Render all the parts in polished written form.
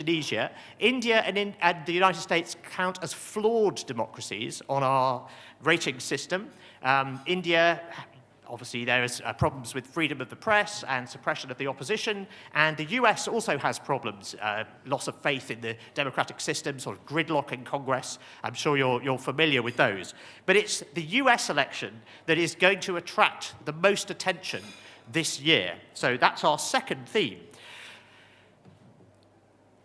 Indonesia. India and the United States count as flawed democracies on our rating system. India, obviously, there is problems with freedom of the press and suppression of the opposition, and the US also has problems, loss of faith in the democratic system, sort of gridlock in Congress. I'm sure you're familiar with those. But it's the US election that is going to attract the most attention this year. So that's our second theme.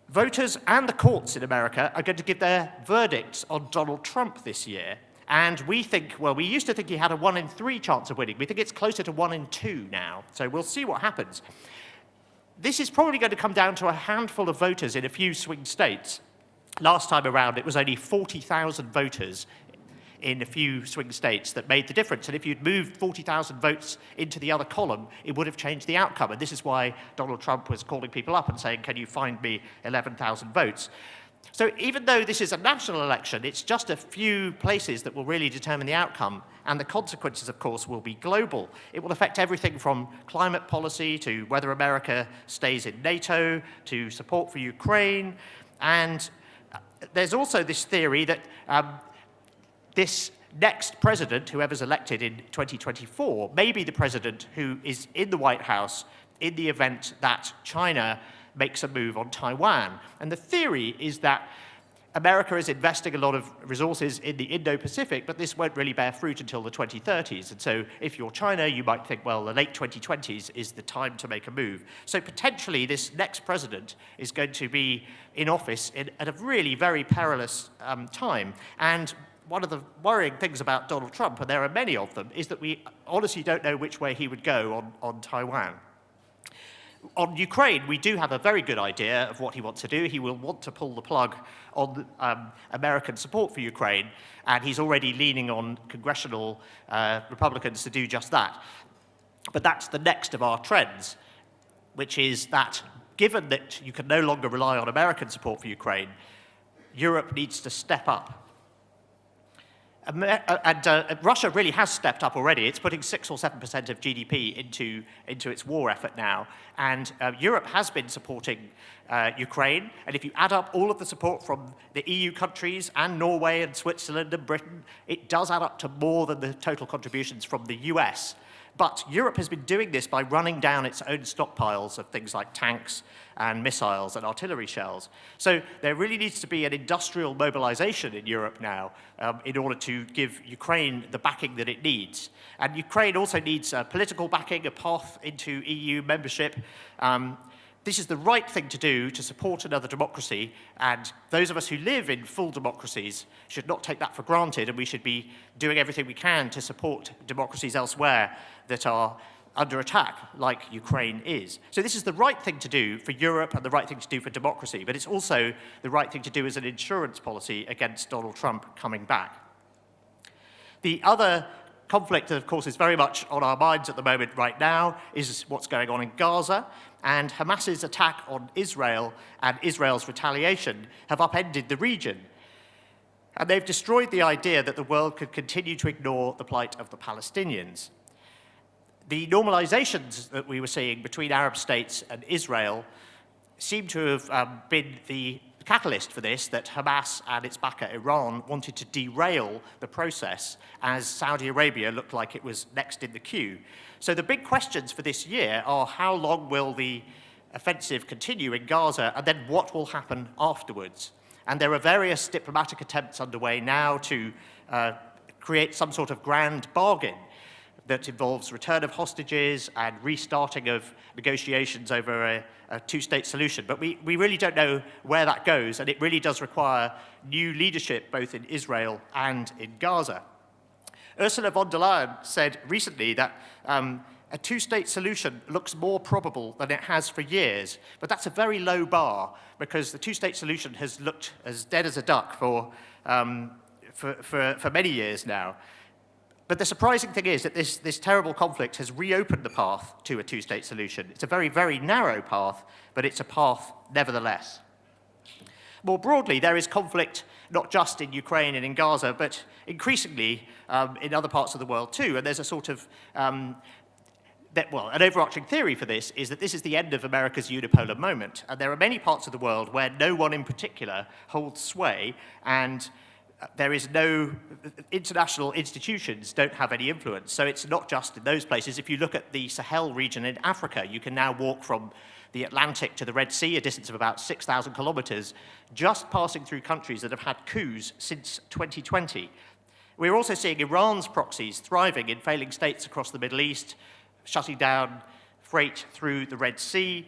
Voters and the courts in America are going to give their verdicts on Donald Trump this year. And we think, well, we used to think he had a 1 in 3 chance of winning. We think it's closer to 1 in 2 now. So we'll see what happens. This is probably going to come down to a handful of voters in a few swing states. Last time around, it was only 40,000 voters in a few swing states that made the difference. And if you'd moved 40,000 votes into the other column, it would have changed the outcome. And this is why Donald Trump was calling people up and saying, can you find me 11,000 votes? So even though this is a national election, it's just a few places that will really determine the outcome. And the consequences, of course, will be global. It will affect everything from climate policy to whether America stays in NATO, to support for Ukraine. And there's also this theory that this next president, whoever's elected in 2024, may be the president who is in the White House in the event that China makes a move on Taiwan. And the theory is that America is investing a lot of resources in the Indo-Pacific, but this won't really bear fruit until the 2030s. And so if you're China, you might think, well, the late 2020s is the time to make a move. So potentially this next president is going to be in office at a really very perilous time. And one of the worrying things about Donald Trump, and there are many of them, is that we honestly don't know which way he would go on Taiwan. On Ukraine, we do have a very good idea of what he wants to do. He will want to pull the plug on American support for Ukraine, and he's already leaning on congressional Republicans to do just that. But that's the next of our trends, which is that given that you can no longer rely on American support for Ukraine, Europe needs to step up. Russia really has stepped up already. It's putting 6 or 7% of GDP into its war effort now. And Europe has been supporting Ukraine. And if you add up all of the support from the EU countries and Norway and Switzerland and Britain, it does add up to more than the total contributions from the US. But Europe has been doing this by running down its own stockpiles of things like tanks and missiles and artillery shells. So there really needs to be an industrial mobilization in Europe now in order to give Ukraine the backing that it needs. And Ukraine also needs political backing, a path into EU membership. This is the right thing to do to support another democracy, and those of us who live in full democracies should not take that for granted, and we should be doing everything we can to support democracies elsewhere that are under attack, like Ukraine is. So this is the right thing to do for Europe and the right thing to do for democracy, but it's also the right thing to do as an insurance policy against Donald Trump coming back. The other conflict that, of course, is very much on our minds at the moment right now is what's going on in Gaza, and Hamas's attack on Israel and Israel's retaliation have upended the region. And they've destroyed the idea that the world could continue to ignore the plight of the Palestinians. The normalizations that we were seeing between Arab states and Israel seem to have been the catalyst for this, that Hamas and its backer Iran wanted to derail the process as Saudi Arabia looked like it was next in the queue. So the big questions for this year are how long will the offensive continue in Gaza, and then what will happen afterwards? And there are various diplomatic attempts underway now to create some sort of grand bargain that involves return of hostages and restarting of negotiations over a two-state solution. But we really don't know where that goes, and it really does require new leadership both in Israel and in Gaza. Ursula von der Leyen said recently that a two-state solution looks more probable than it has for years, but that's a very low bar because the two-state solution has looked as dead as a duck for many years now. But the surprising thing is that this terrible conflict has reopened the path to a two-state solution. It's a very, very narrow path, but it's a path nevertheless. More broadly, there is conflict not just in Ukraine and in Gaza, but increasingly in other parts of the world too. And there's a sort of an overarching theory for this is that this is the end of America's unipolar moment. And there are many parts of the world where no one in particular holds sway, and there is no, international institutions don't have any influence. So it's not just in those places. If you look at the Sahel region in Africa, you can now walk from the Atlantic to the Red Sea, a distance of about 6,000 kilometers, just passing through countries that have had coups since 2020. We're also seeing Iran's proxies thriving in failing states across the Middle East, shutting down freight through the Red Sea.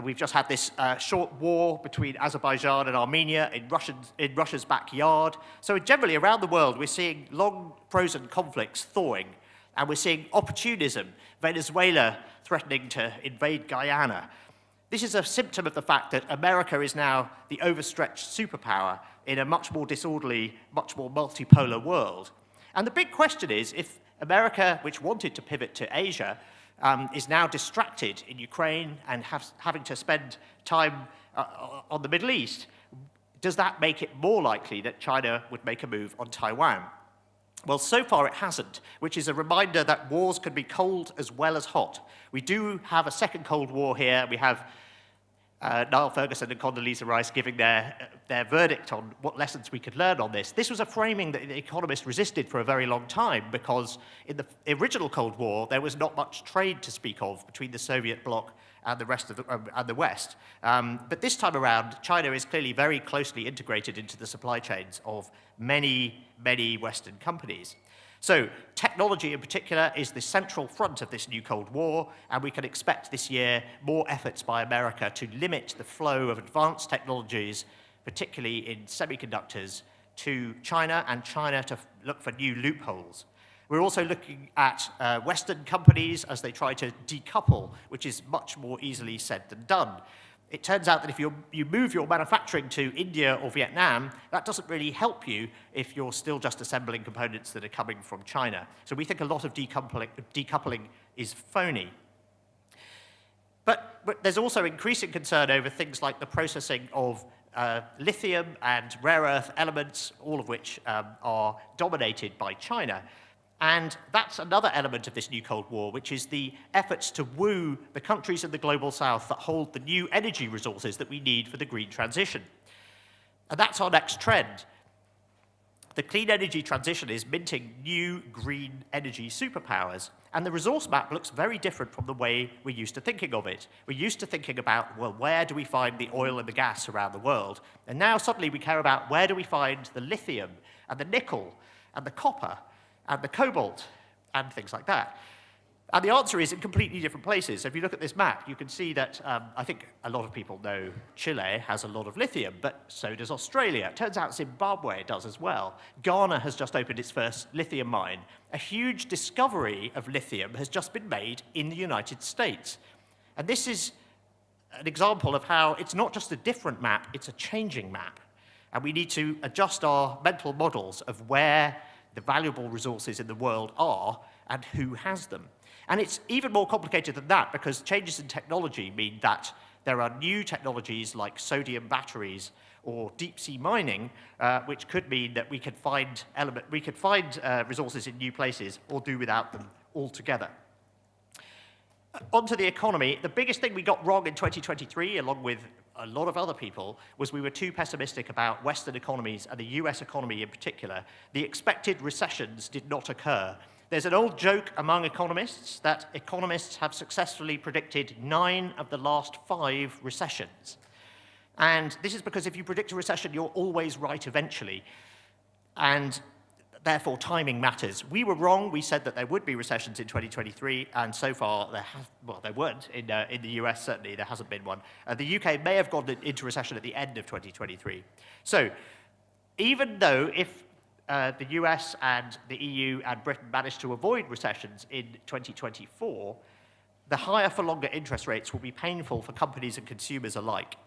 We've just had this short war between Azerbaijan and Armenia in Russia's backyard. So generally around the world, we're seeing long frozen conflicts thawing, and we're seeing opportunism, Venezuela threatening to invade Guyana. This is a symptom of the fact that America is now the overstretched superpower in a much more disorderly, much more multipolar world. And the big question is, if America, which wanted to pivot to Asia, is now distracted in Ukraine and having to spend time on the Middle East, does that make it more likely that China would make a move on Taiwan? Well, so far it hasn't, which is a reminder that wars can be cold as well as hot. We do have a second Cold War here. We have Niall Ferguson and Condoleezza Rice giving their verdict on what lessons we could learn on this. This was a framing that The Economist resisted for a very long time, because in the original Cold War, there was not much trade to speak of between the Soviet bloc and the rest of the West. But this time around, China is clearly very closely integrated into the supply chains of many, many Western companies. So technology in particular is the central front of this new Cold War, and we can expect this year more efforts by America to limit the flow of advanced technologies, particularly in semiconductors, to China, and China to look for new loopholes. We're also looking at Western companies as they try to decouple, which is much more easily said than done. It turns out that if you move your manufacturing to India or Vietnam, that doesn't really help you if you're still just assembling components that are coming from China. So we think a lot of decoupling is phony. But there's also increasing concern over things like the processing of lithium and rare earth elements, all of which are dominated by China. And that's another element of this new Cold War, which is the efforts to woo the countries in the global south that hold the new energy resources that we need for the green transition. And that's our next trend. The clean energy transition is minting new green energy superpowers, and the resource map looks very different from the way we're used to thinking of it. We're used to thinking about, well, where do we find the oil and the gas around the world? And now suddenly we care about where do we find the lithium and the nickel and the copper and the cobalt, and things like that. And the answer is in completely different places. So if you look at this map, you can see that I think a lot of people know Chile has a lot of lithium, but so does Australia. It turns out Zimbabwe does as well. Ghana has just opened its first lithium mine. A huge discovery of lithium has just been made in the United States. And this is an example of how it's not just a different map, it's a changing map. And we need to adjust our mental models of where the valuable resources in the world are and who has them. And it's even more complicated than that, because changes in technology mean that there are new technologies like sodium batteries or deep sea mining, which could mean that we could find resources in new places or do without them altogether. Onto the economy, the biggest thing we got wrong in 2023, along with a lot of other people, was we were too pessimistic about Western economies and the US economy in particular. The expected recessions did not occur. There's an old joke among economists that economists have successfully predicted 9 of the last 5 recessions. And this is because if you predict a recession, you're always right eventually. And therefore, timing matters. We were wrong. We said that there would be recessions in 2023, and so far, there weren't. In the US, certainly, there hasn't been one. The UK may have gone into recession at the end of 2023. So even though if the US and the EU and Britain managed to avoid recessions in 2024, the higher for longer interest rates will be painful for companies and consumers alike.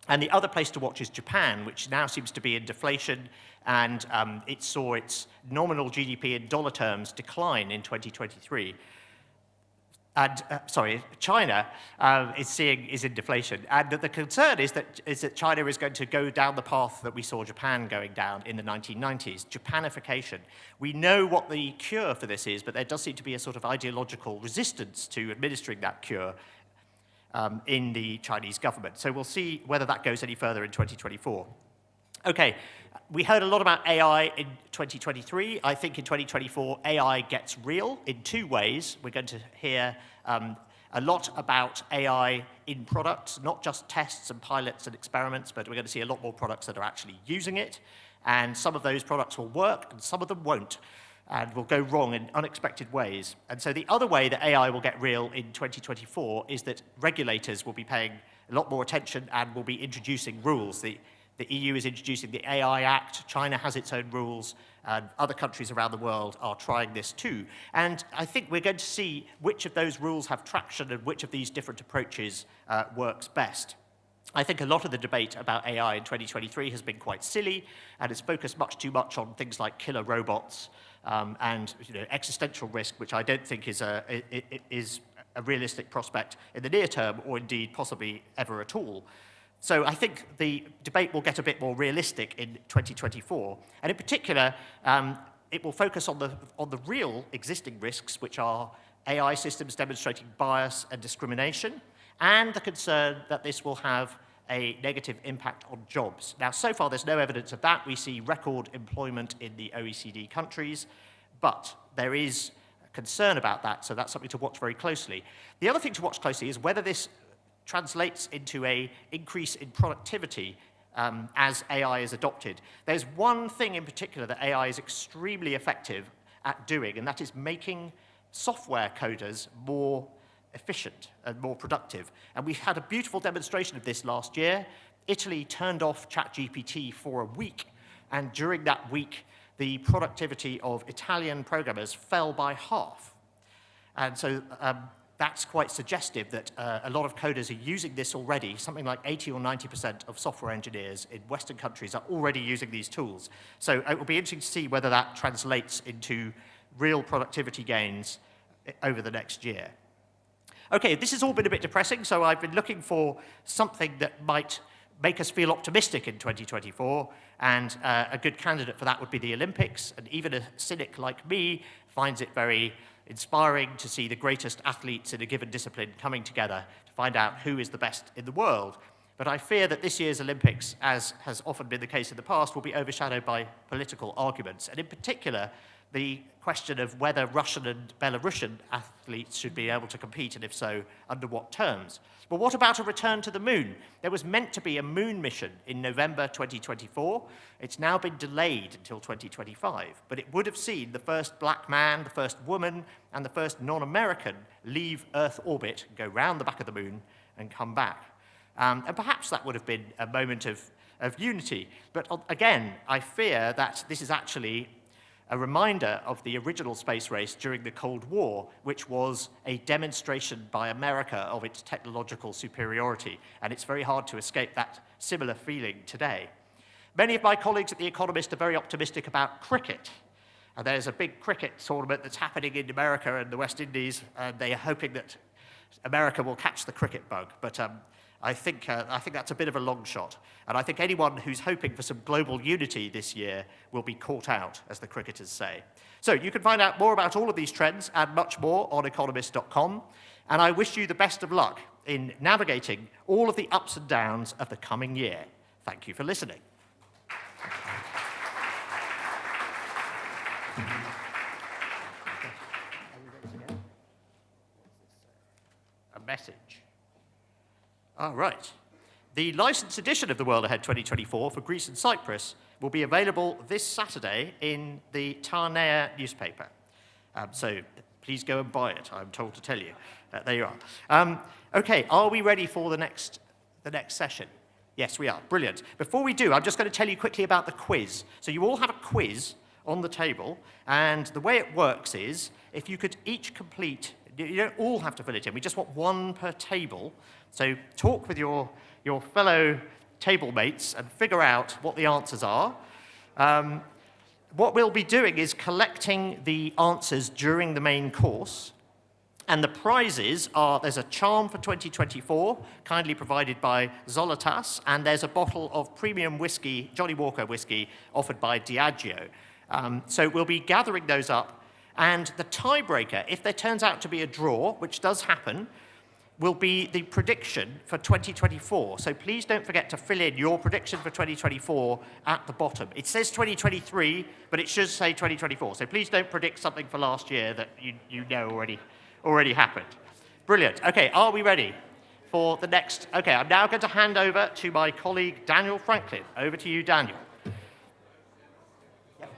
And the other place to watch is Japan, which now seems to be in deflation, and it saw its nominal GDP in dollar terms decline in 2023. And China is in deflation, and the concern is that China is going to go down the path that we saw Japan going down in the 1990s, Japanification. We know what the cure for this is, but there does seem to be a sort of ideological resistance to administering that cure in the Chinese government. So we'll see whether that goes any further in 2024. Okay, we heard a lot about AI in 2023. I think in 2024, AI gets real in two ways. We're going to hear a lot about AI in products, not just tests and pilots and experiments, but we're going to see a lot more products that are actually using it. And some of those products will work, and some of them won't, and will go wrong in unexpected ways. And so the other way that AI will get real in 2024 is that regulators will be paying a lot more attention and will be introducing rules. The EU is introducing the AI Act, China has its own rules, and other countries around the world are trying this too. And I think we're going to see which of those rules have traction and which of these different approaches works best. I think a lot of the debate about AI in 2023 has been quite silly, and it's focused much too much on things like killer robots and existential risk, which I don't think is a realistic prospect in the near term, or indeed possibly ever at all. So I think the debate will get a bit more realistic in 2024. And in particular, it will focus on the real existing risks, which are AI systems demonstrating bias and discrimination, and the concern that this will have a negative impact on jobs. Now, so far, there's no evidence of that. We see record employment in the OECD countries, but there is concern about that, so that's something to watch very closely. The other thing to watch closely is whether this translates into an increase in productivity as AI is adopted. There's one thing in particular that AI is extremely effective at doing, and that is making software coders more efficient and more productive. And we had a beautiful demonstration of this last year. Italy turned off ChatGPT for a week, and during that week, the productivity of Italian programmers fell by half. And so that's quite suggestive that a lot of coders are using this already. Something like 80 or 90% of software engineers in Western countries are already using these tools. So it will be interesting to see whether that translates into real productivity gains over the next year. Okay, this has all been a bit depressing, so I've been looking for something that might make us feel optimistic in 2024, and a good candidate for that would be the Olympics, and even a cynic like me finds it very inspiring to see the greatest athletes in a given discipline coming together to find out who is the best in the world. But I fear that this year's Olympics, as has often been the case in the past, will be overshadowed by political arguments, and in particular, the question of whether Russian and Belarusian athletes should be able to compete, and if so, under what terms. But what about a return to the moon? There was meant to be a moon mission in November 2024. It's now been delayed until 2025, but it would have seen the first black man, the first woman, and the first non-American leave Earth orbit, go round the back of the moon, and come back. And perhaps that would have been a moment of unity. But again, I fear that this is actually a reminder of the original space race during the Cold War, which was a demonstration by America of its technological superiority, and it's very hard to escape that similar feeling today. Many of my colleagues at The Economist are very optimistic about cricket, and there's a big cricket tournament that's happening in America and the West Indies, and they are hoping that America will catch the cricket bug, but I think that's a bit of a long shot. And I think anyone who's hoping for some global unity this year will be caught out, as the cricketers say. So you can find out more about all of these trends and much more on economist.com. And I wish you the best of luck in navigating all of the ups and downs of the coming year. Thank you for listening. A message. All right. The licensed edition of The World Ahead 2024 for Greece and Cyprus will be available this Saturday in the Tarnea newspaper. So please go and buy it, I'm told to tell you. There you are. Okay, are we ready for the next session? Yes, we are. Brilliant. Before we do, I'm just going to tell you quickly about the quiz. So you all have a quiz on the table, and the way it works is if you could each complete, you don't all have to fill it in, we just want one per table. So talk with your fellow table mates and figure out what the answers are. What we'll be doing is collecting the answers during the main course, And the prizes are, there's a charm for 2024, kindly provided by Zolotas, and there's a bottle of premium whiskey, Johnny Walker whiskey, offered by Diageo. So we'll be gathering those up, and the tiebreaker, if there turns out to be a draw, which does happen, will be the prediction for 2024. So please don't forget to fill in your prediction for 2024 at the bottom. It says 2023, but it should say 2024. So please don't predict something for last year that you know already happened. Brilliant. Okay, are we ready for the next? Okay, I'm now going to hand over to my colleague, Daniel Franklin. Over to you, Daniel. Yep.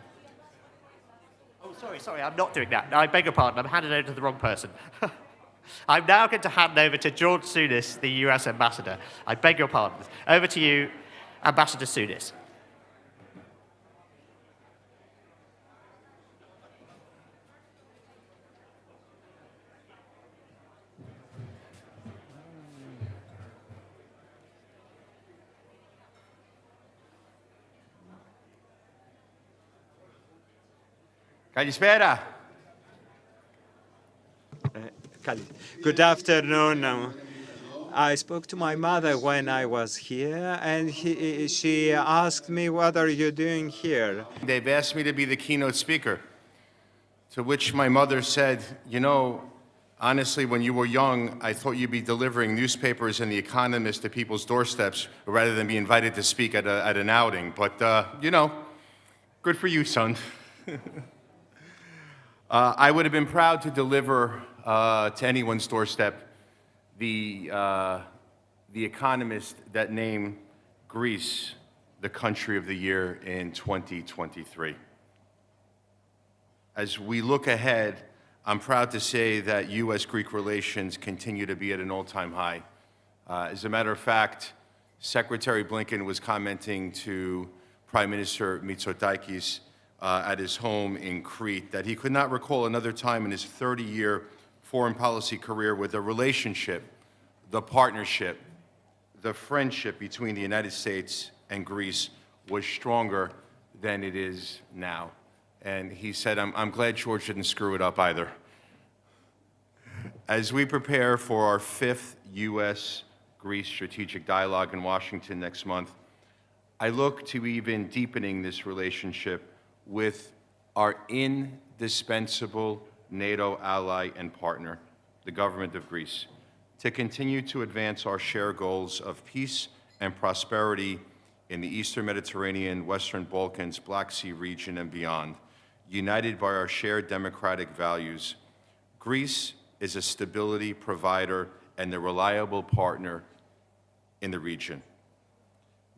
Oh, sorry, I'm not doing that. No, I beg your pardon, I'm handing over to the wrong person. I'm now going to hand over to George Souness, the US ambassador. I beg your pardon. Over to you, Ambassador Souness. Καλησπέρα. Good afternoon. I spoke to my mother when I was here, and she asked me, what are you doing here? They've asked me to be the keynote speaker, to which my mother said, you know, honestly, when you were young, I thought you'd be delivering newspapers and The Economist to people's doorsteps rather than be invited to speak at an outing. But, you know, good for you, son. I would have been proud to deliver to anyone's doorstep the Economist that named Greece the country of the year in 2023. As we look ahead, I'm proud to say that U.S.-Greek relations continue to be at an all-time high. As a matter of fact, Secretary Blinken was commenting to Prime Minister Mitsotakis at his home in Crete that he could not recall another time in his 30-year foreign policy career where the relationship, the partnership, the friendship between the United States and Greece was stronger than it is now. And he said, I'm glad George didn't screw it up either. As we prepare for our 5th U.S.-Greece strategic dialogue in Washington next month, I look to even deepening this relationship with our indispensable NATO ally and partner, the government of Greece, to continue to advance our shared goals of peace and prosperity in the Eastern Mediterranean, Western Balkans, Black Sea region, and beyond, united by our shared democratic values. Greece is a stability provider and a reliable partner in the region.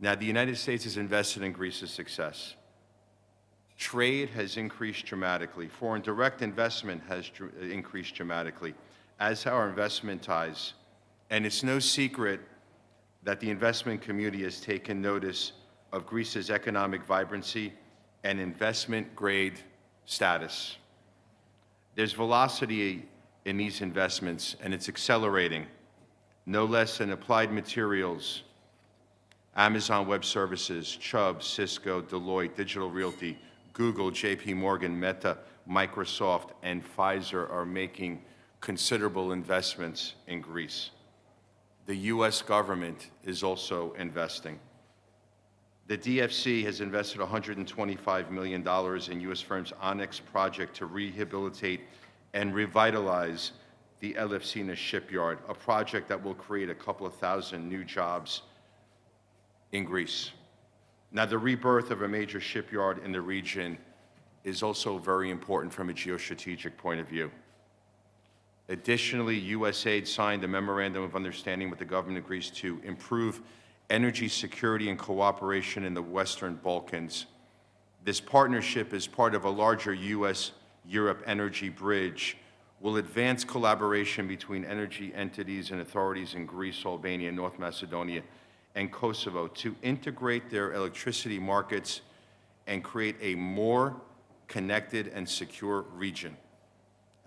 Now, the United States is invested in Greece's success. Trade has increased dramatically. Foreign direct investment has increased dramatically, as have our investment ties. And it's no secret that the investment community has taken notice of Greece's economic vibrancy and investment-grade status. There's velocity in these investments, and it's accelerating, no less than Applied Materials, Amazon Web Services, Chubb, Cisco, Deloitte, Digital Realty, Google, JP Morgan, Meta, Microsoft, and Pfizer are making considerable investments in Greece. The U.S. government is also investing. The DFC has invested $125 million in U.S. firm's Onyx project to rehabilitate and revitalize the Elefsina shipyard, a project that will create a couple of thousand new jobs in Greece. Now, the rebirth of a major shipyard in the region is also very important from a geostrategic point of view. Additionally, USAID signed a memorandum of understanding with the government of Greece to improve energy security and cooperation in the Western Balkans. This partnership is part of a larger U.S.-Europe energy bridge, will advance collaboration between energy entities and authorities in Greece, Albania, North Macedonia, and Kosovo to integrate their electricity markets and create a more connected and secure region.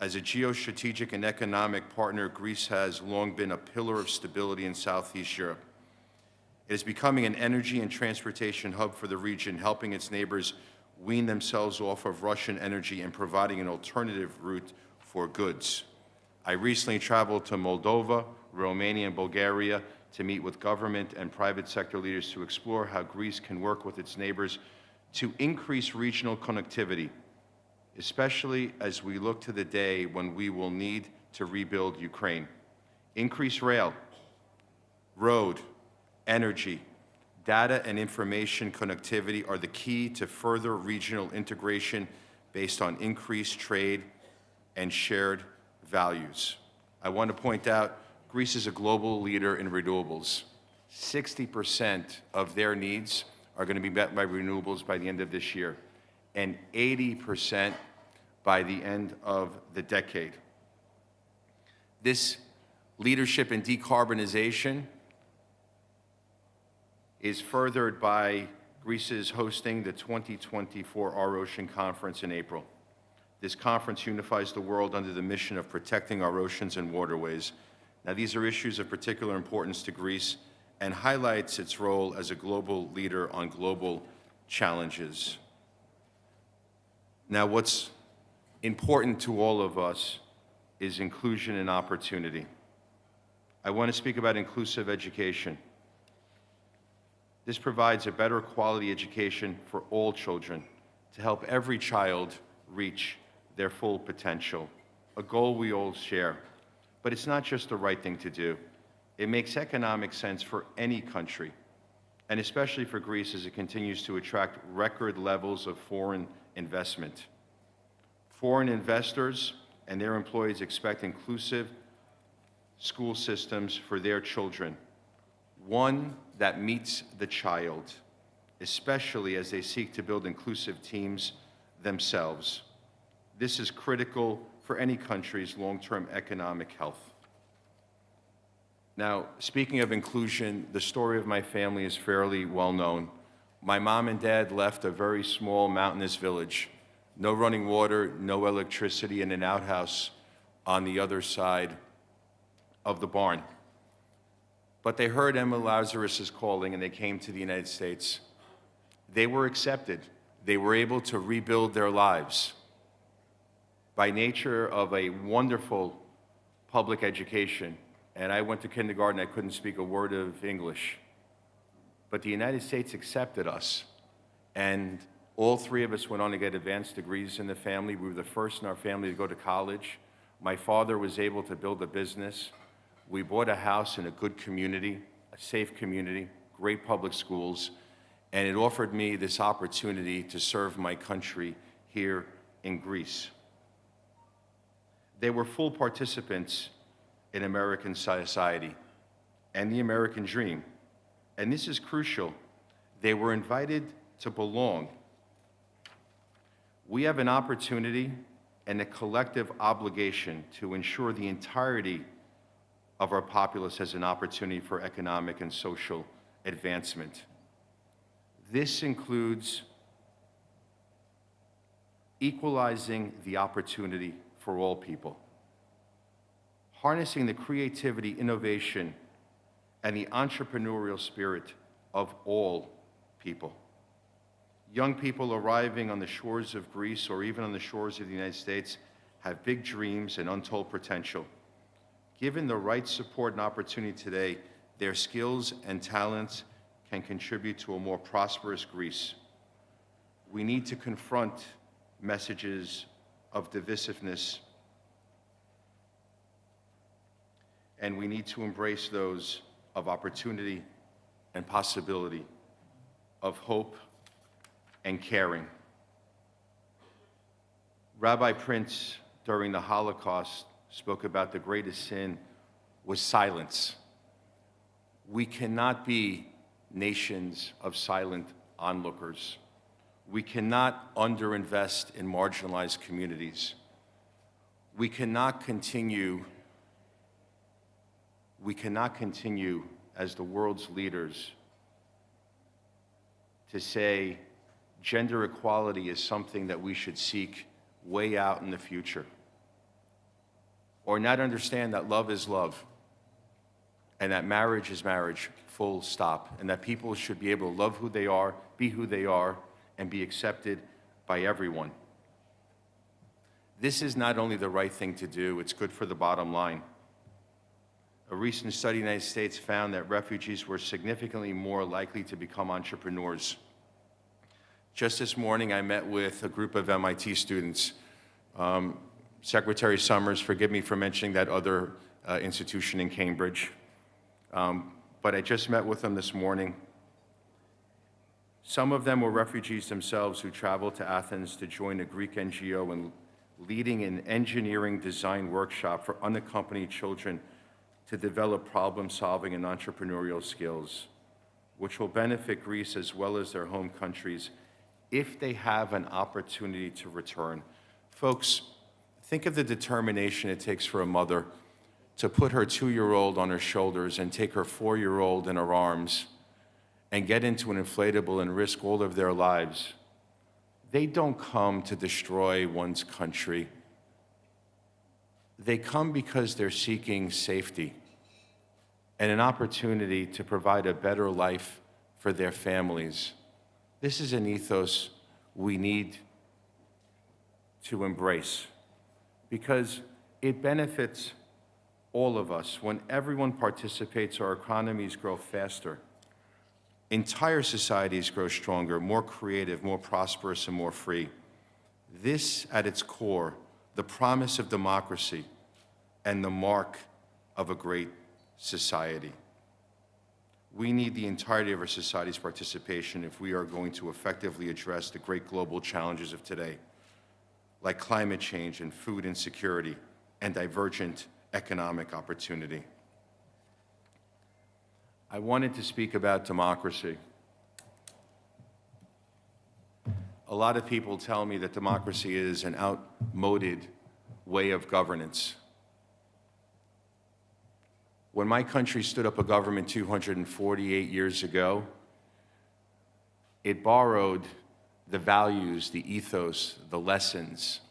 As a geostrategic and economic partner, Greece has long been a pillar of stability in Southeast Europe. It is becoming an energy and transportation hub for the region, helping its neighbors wean themselves off of Russian energy and providing an alternative route for goods. I recently traveled to Moldova, Romania, and Bulgaria to meet with government and private sector leaders to explore how Greece can work with its neighbors to increase regional connectivity, especially as we look to the day when we will need to rebuild Ukraine. Increase rail, road, energy, data and information connectivity are the key to further regional integration based on increased trade and shared values. I want to point out, Greece is a global leader in renewables. 60% of their needs are going to be met by renewables by the end of this year, and 80% by the end of the decade. This leadership in decarbonization is furthered by Greece's hosting the 2024 Our Ocean Conference in April. This conference unifies the world under the mission of protecting our oceans and waterways. Now, these are issues of particular importance to Greece and highlights its role as a global leader on global challenges. Now, what's important to all of us is inclusion and opportunity. I want to speak about inclusive education. This provides a better quality education for all children to help every child reach their full potential, a goal we all share. But it's not just the right thing to do. It makes economic sense for any country, and especially for Greece as it continues to attract record levels of foreign investment. Foreign investors and their employees expect inclusive school systems for their children, one that meets the child, especially as they seek to build inclusive teams themselves. This is critical for any country's long-term economic health. Now, speaking of inclusion, the story of my family is fairly well known. My mom and dad left a very small mountainous village. No running water, no electricity, and an outhouse on the other side of the barn. But they heard Emma Lazarus's calling and they came to the United States. They were accepted. They were able to rebuild their lives. By nature of a wonderful public education, and I went to kindergarten, I couldn't speak a word of English. But the United States accepted us, and all three of us went on to get advanced degrees in the family. We were the first in our family to go to college. My father was able to build a business. We bought a house in a good community, a safe community, great public schools, and it offered me this opportunity to serve my country here in Greece. They were full participants in American society and the American dream. And this is crucial. They were invited to belong. We have an opportunity and a collective obligation to ensure the entirety of our populace has an opportunity for economic and social advancement. This includes equalizing the opportunity for all people, harnessing the creativity, innovation, and the entrepreneurial spirit of all people. Young people arriving on the shores of Greece or even on the shores of the United States have big dreams and untold potential. Given the right support and opportunity today, their skills and talents can contribute to a more prosperous Greece. We need to confront messages of divisiveness, and we need to embrace those of opportunity and possibility, of hope and caring. Rabbi Prince, during the Holocaust, spoke about the greatest sin was silence. We cannot be nations of silent onlookers. We cannot underinvest in marginalized communities. We cannot continue as the world's leaders to say gender equality is something that we should seek way out in the future, or not understand that love is love, and that marriage is marriage, full stop, and that people should be able to love who they are, and be accepted by everyone. This is not only the right thing to do, it's good for the bottom line. A recent study in the United States found that refugees were significantly more likely to become entrepreneurs. Just this morning, I met with a group of MIT students. Secretary Summers, forgive me for mentioning that other institution in Cambridge, but I just met with them this morning. Some of them were refugees themselves who traveled to Athens to join a Greek NGO in leading an engineering design workshop for unaccompanied children to develop problem-solving and entrepreneurial skills, which will benefit Greece as well as their home countries if they have an opportunity to return. Folks, think of the determination it takes for a mother to put her 2-year-old on her shoulders and take her 4-year-old in her arms and get into an inflatable and risk all of their lives. They don't come to destroy one's country. They come because they're seeking safety and an opportunity to provide a better life for their families. This is an ethos we need to embrace because it benefits all of us. When everyone participates, our economies grow faster. Entire societies grow stronger, more creative, more prosperous, and more free. This, at its core, the promise of democracy and the mark of a great society. We need the entirety of our society's participation if we are going to effectively address the great global challenges of today, like climate change and food insecurity and divergent economic opportunity. I wanted to speak about democracy. A lot of people tell me that democracy is an outmoded way of governance. When my country stood up a government 248 years ago, it borrowed the values, the ethos, the lessons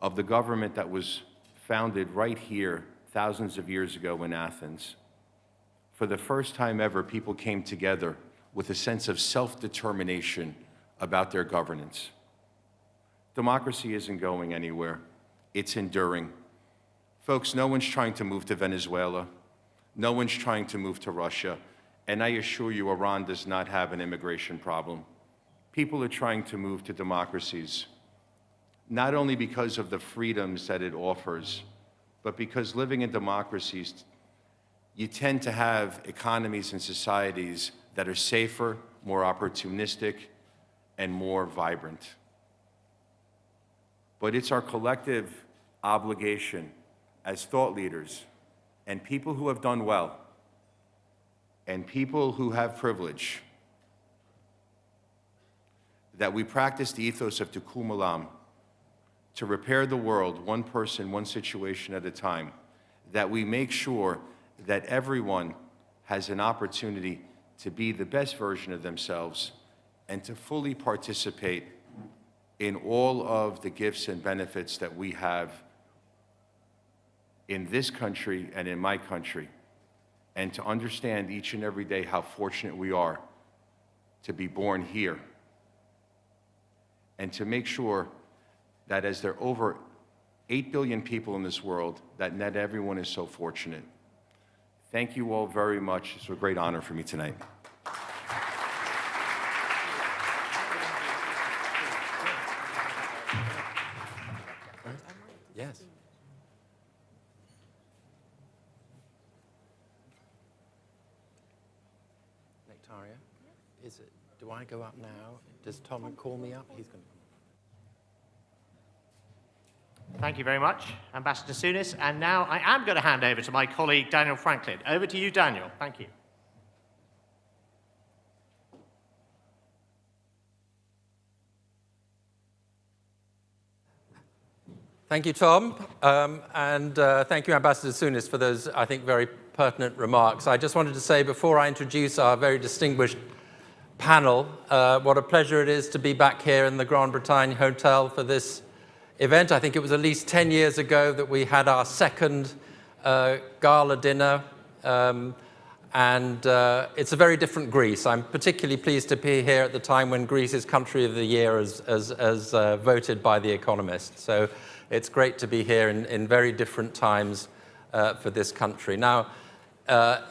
of the government that was founded right here thousands of years ago in Athens. For the first time ever, people came together with a sense of self-determination about their governance. Democracy isn't going anywhere. It's enduring. Folks, no one's trying to move to Venezuela. No one's trying to move to Russia. And I assure you, Iran does not have an immigration problem. People are trying to move to democracies, not only because of the freedoms that it offers, but because living in democracies, you tend to have economies and societies that are safer, more opportunistic, and more vibrant. But it's our collective obligation as thought leaders and people who have done well and people who have privilege that we practice the ethos of tikkun olam, to repair the world one person, one situation at a time, that we make sure that everyone has an opportunity to be the best version of themselves and to fully participate in all of the gifts and benefits that we have in this country and in my country, and to understand each and every day how fortunate we are to be born here, and to make sure that as there are over 8 billion people in this world, that not everyone is so fortunate. Thank you all very much. It's a great honor for me tonight. Yes. Nectaria, is it? Do I go up now? Does Tom call me up? He's going to. Thank you very much, Ambassador Souness. And now I am going to hand over to my colleague, Daniel Franklin. Over to you, Daniel. Thank you. Thank you, Tom, and thank you, Ambassador Souness, for those, I think, very pertinent remarks. I just wanted to say, before I introduce our very distinguished panel, what a pleasure it is to be back here in the Grand Bretagne Hotel for this event. I think it was at least 10 years ago that we had our second gala dinner, And it's a very different Greece. I'm particularly pleased to be here at the time when Greece is Country of the Year as voted by The Economist. So it's great to be here in very different times for this country. Now,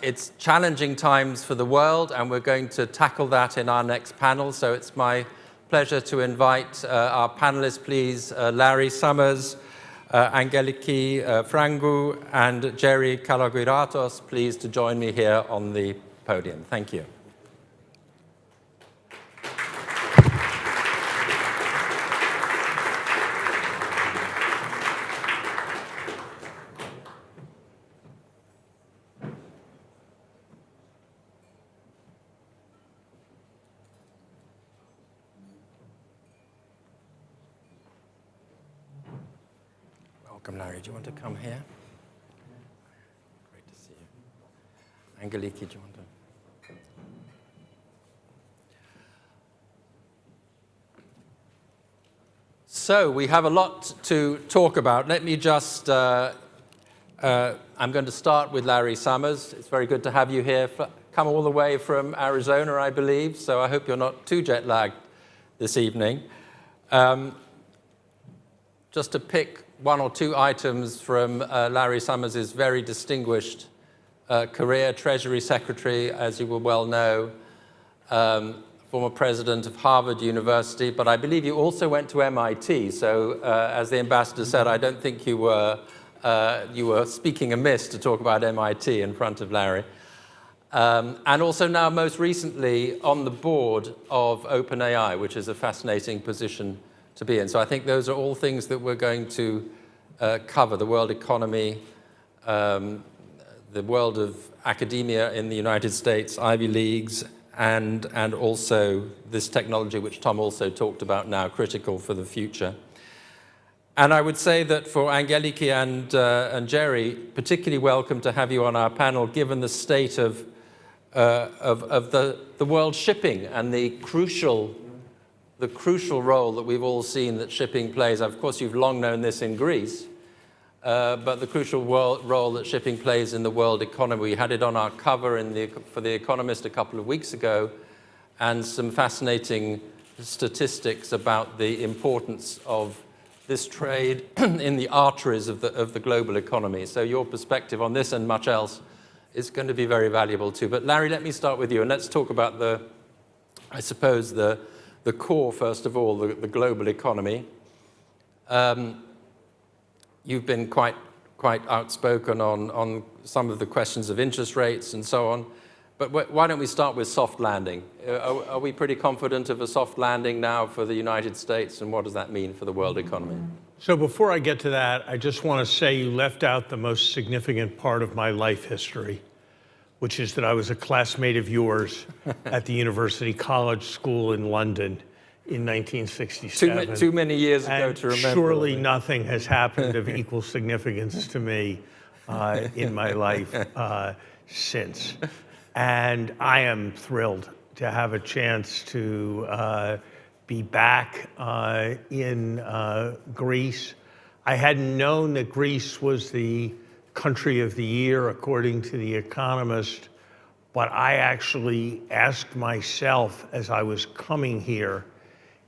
it's challenging times for the world, and we're going to tackle that in our next panel. So it's my pleasure to invite our panelists, please, Larry Summers, Angeliki Frangou, and Jerry Kalogeiratos, please, to join me here on the podium. Thank you. Welcome, Larry. Do you want to come here? Great to see you. Angeliki, do you want to? So we have a lot to talk about. Let me just, I'm going to start with Larry Summers. It's very good to have you here. Come all the way from Arizona, I believe, so I hope you're not too jet-lagged this evening. Just to pick one or two items from Larry Summers' very distinguished career: Treasury Secretary, as you will well know, former president of Harvard University, but I believe you also went to MIT. So as the ambassador said, I don't think you were speaking amiss to talk about MIT in front of Larry. And also now, most recently, on the board of OpenAI, which is a fascinating position to be in. So I think those are all things that we're going to cover: the world economy, the world of academia in the United States, Ivy Leagues, and also this technology, which Tom also talked about now, critical for the future. And I would say that for Angeliki and Jerry, particularly welcome to have you on our panel, given the state of the world shipping and the crucial role that we've all seen that shipping plays. Of course, you've long known this in Greece, but the crucial role that shipping plays in the world economy. We had it on our cover for The Economist a couple of weeks ago, and some fascinating statistics about the importance of this trade in the arteries of the global economy. So your perspective on this and much else is going to be very valuable too. But Larry, let me start with you, and let's talk about I suppose, the core, first of all, the global economy. You've been quite outspoken on some of the questions of interest rates and so on. But why don't we start with soft landing? Are we pretty confident of a soft landing now for the United States, and what does that mean for the world economy? So before I get to that, I just want to say you left out the most significant part of my life history, which is that I was a classmate of yours at the University College School in London in 1967. Too many years ago to remember. Surely nothing has happened of equal significance to me in my life since. And I am thrilled to have a chance to be back in Greece. I hadn't known that Greece was the country of the year, according to The Economist, but I actually asked myself as I was coming here,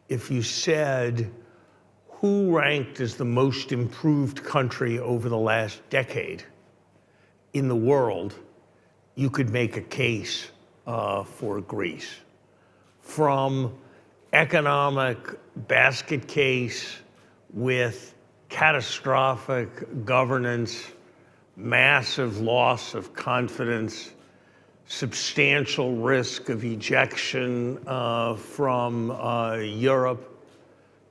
if you said, who ranked as the most improved country over the last decade in the world, you could make a case for Greece. From economic basket case with catastrophic governance, massive loss of confidence, substantial risk of ejection from Europe,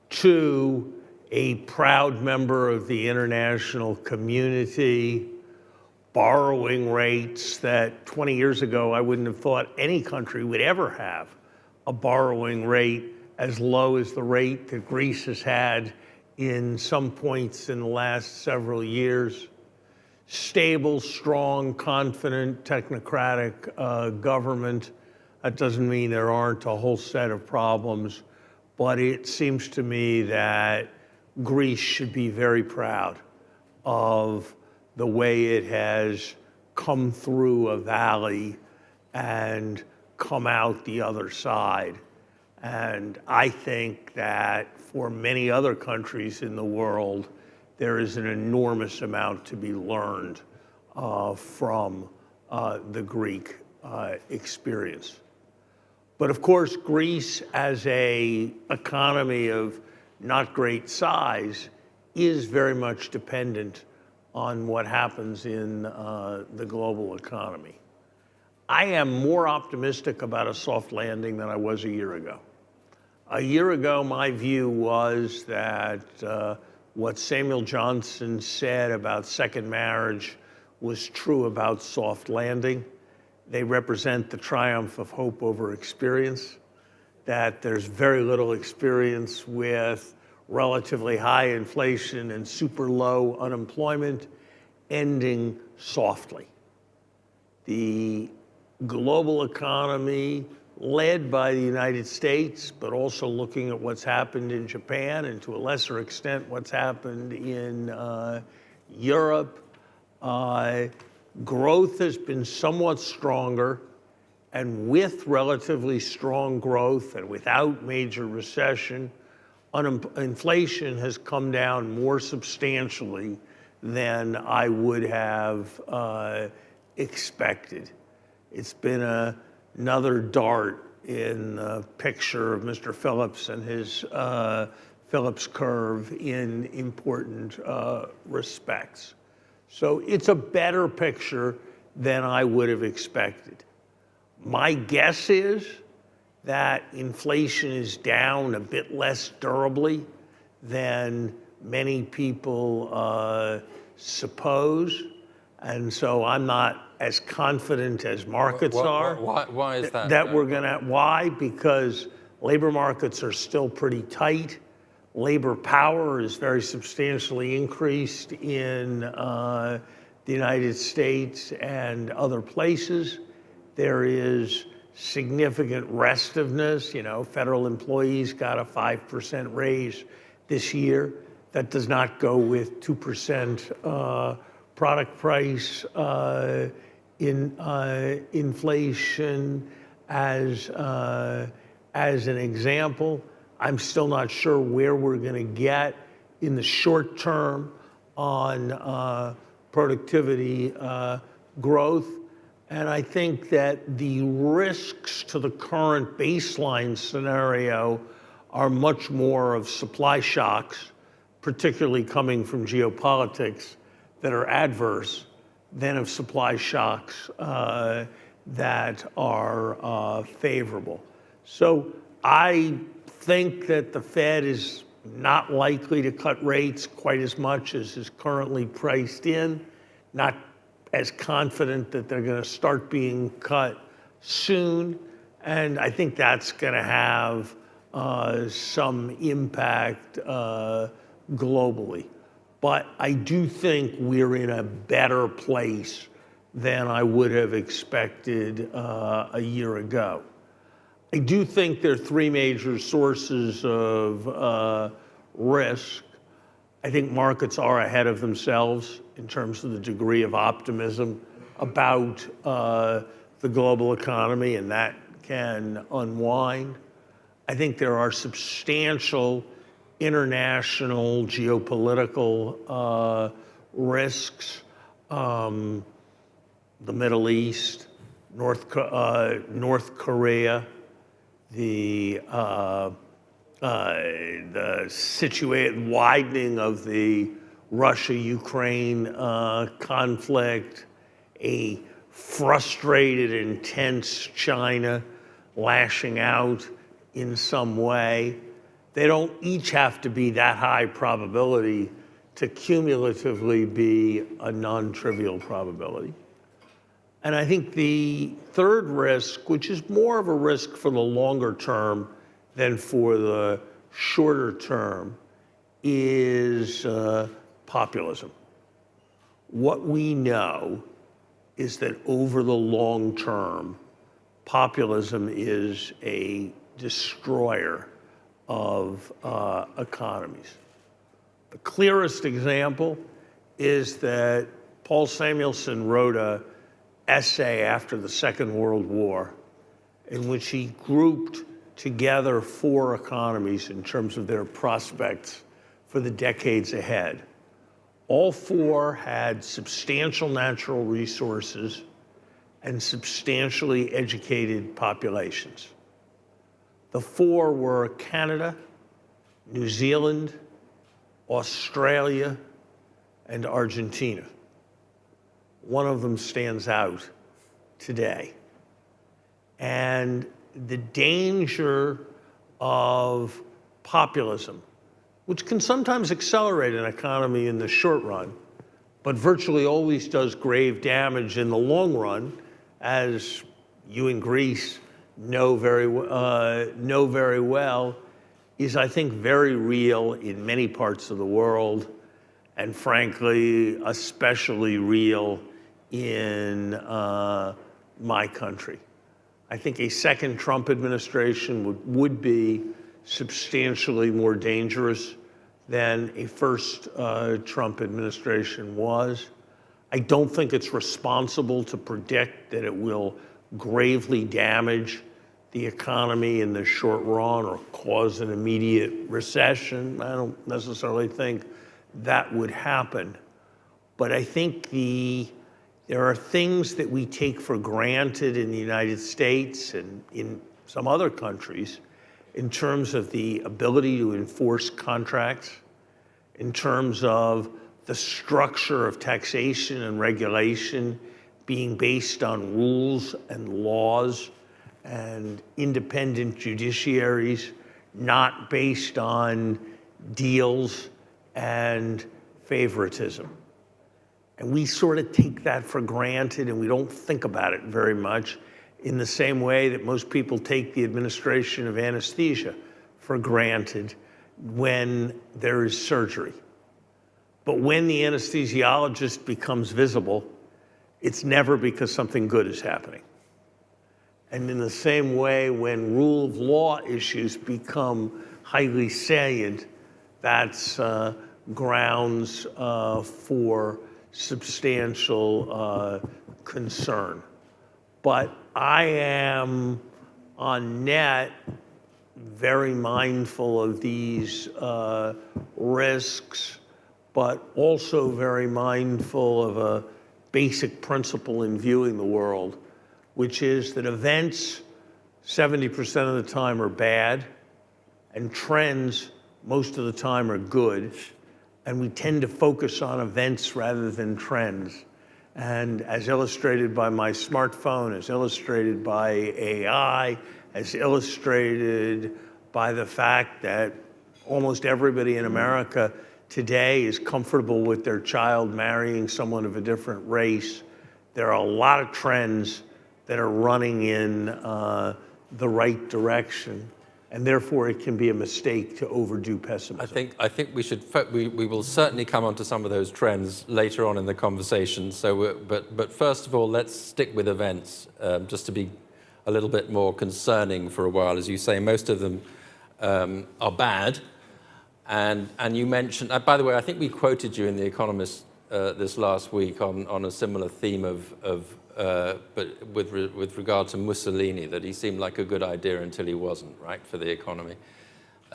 to a proud member of the international community, borrowing rates that 20 years ago I wouldn't have thought any country would ever have a borrowing rate as low as the rate that Greece has had in some points in the last several years. Stable, strong, confident, technocratic government. That doesn't mean there aren't a whole set of problems, but it seems to me that Greece should be very proud of the way it has come through a valley and come out the other side. And I think that for many other countries in the world, there is an enormous amount to be learned from the Greek experience. But of course, Greece as an economy of not great size is very much dependent on what happens in the global economy. I am more optimistic about a soft landing than I was a year ago. A year ago, my view was that what Samuel Johnson said about second marriage was true about soft landing. They represent the triumph of hope over experience, that there's very little experience with relatively high inflation and super low unemployment ending softly. The global economy, led by the United States, but also looking at what's happened in Japan and to a lesser extent what's happened in Europe, growth has been somewhat stronger, and with relatively strong growth and without major recession, inflation has come down more substantially than I would have expected. It's been another dart in the picture of Mr. Phillips and his Phillips curve in important respects. So it's a better picture than I would have expected. My guess is that inflation is down a bit less durably than many people suppose. And so I'm not as confident as markets are. Why is that? Why? Because labor markets are still pretty tight. Labor power is very substantially increased in the United States and other places. There is significant restiveness. You know, federal employees got a 5% raise this year. That does not go with 2% product price inflation as an example. I'm still not sure where we're going to get in the short term on productivity growth. And I think that the risks to the current baseline scenario are much more of supply shocks, particularly coming from geopolitics, that are adverse than of supply shocks that are favorable. So I think that the Fed is not likely to cut rates quite as much as is currently priced in, not as confident that they're going to start being cut soon. And I think that's going to have some impact globally. But I do think we're in a better place than I would have expected a year ago. I do think there are three major sources of risk. I think markets are ahead of themselves in terms of the degree of optimism about the global economy, and that can unwind. I think there are substantial international geopolitical risks, the Middle East, North Korea, the widening of the Russia-Ukraine conflict, a frustrated, intense China lashing out in some way. They don't each have to be that high probability to cumulatively be a non-trivial probability. And I think the third risk, which is more of a risk for the longer term than for the shorter term, is populism. What we know is that over the long term, populism is a destroyer of economies. The clearest example is that Paul Samuelson wrote an essay after the Second World War in which he grouped together 4 economies in terms of their prospects for the decades ahead. All 4 had substantial natural resources and substantially educated populations. The 4 were Canada, New Zealand, Australia, and Argentina. One of them stands out today. And the danger of populism, which can sometimes accelerate an economy in the short run, but virtually always does grave damage in the long run, as you in Greece know very well, is, I think, very real in many parts of the world, and frankly, especially real in my country. I think a second Trump administration would be substantially more dangerous than a first Trump administration was. I don't think it's responsible to predict that it will gravely damage the economy in the short run or cause an immediate recession. I don't necessarily think that would happen. But I think there are things that we take for granted in the United States and in some other countries in terms of the ability to enforce contracts, in terms of the structure of taxation and regulation being based on rules and laws and independent judiciaries, not based on deals and favoritism. And we sort of take that for granted and we don't think about it very much, in the same way that most people take the administration of anesthesia for granted when there is surgery. But when the anesthesiologist becomes visible, it's never because something good is happening. And in the same way, when rule of law issues become highly salient, that's grounds for substantial concern. But I am, on net, very mindful of these risks, but also very mindful of a basic principle in viewing the world, which is that events 70% of the time are bad, and trends most of the time are good, and we tend to focus on events rather than trends. And as illustrated by my smartphone, as illustrated by AI, as illustrated by the fact that almost everybody in America today is comfortable with their child marrying someone of a different race, there are a lot of trends that are running in the right direction. And therefore, it can be a mistake to overdo pessimism. I think we will certainly come onto some of those trends later on in the conversation. So, but first of all, let's stick with events, just to be a little bit more concerning for a while. As you say, most of them are bad. And you mentioned, by the way, I think we quoted you in The Economist this last week on a similar theme but with regard to Mussolini, that he seemed like a good idea until he wasn't, right, for the economy.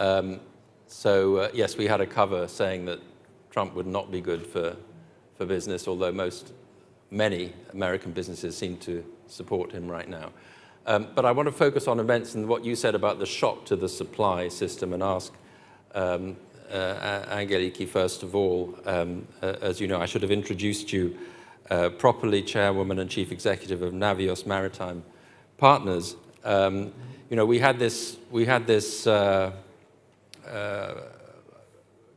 Yes, we had a cover saying that Trump would not be good for business, although many American businesses seem to support him right now. But I want to focus on events and what you said about the shock to the supply system, and ask Angeliki, first of all, as you know, I should have introduced you properly, Chairwoman and Chief Executive of Navios Maritime Partners. We had this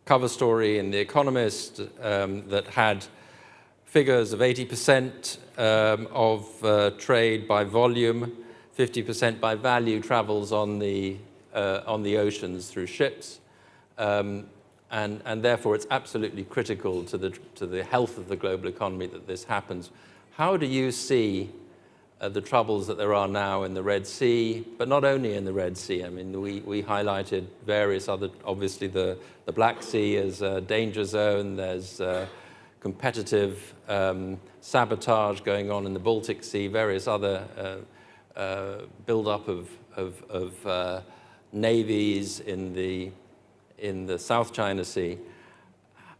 cover story in The Economist that had figures of 80% of trade by volume, 50% by value travels on the oceans through ships. And therefore, it's absolutely critical to the health of the global economy that this happens. How do you see the troubles that there are now in the Red Sea, but not only in the Red Sea? I mean, we highlighted various other, obviously the Black Sea as a danger zone. There's competitive sabotage going on in the Baltic Sea, various other build-up of navies in the South China Sea.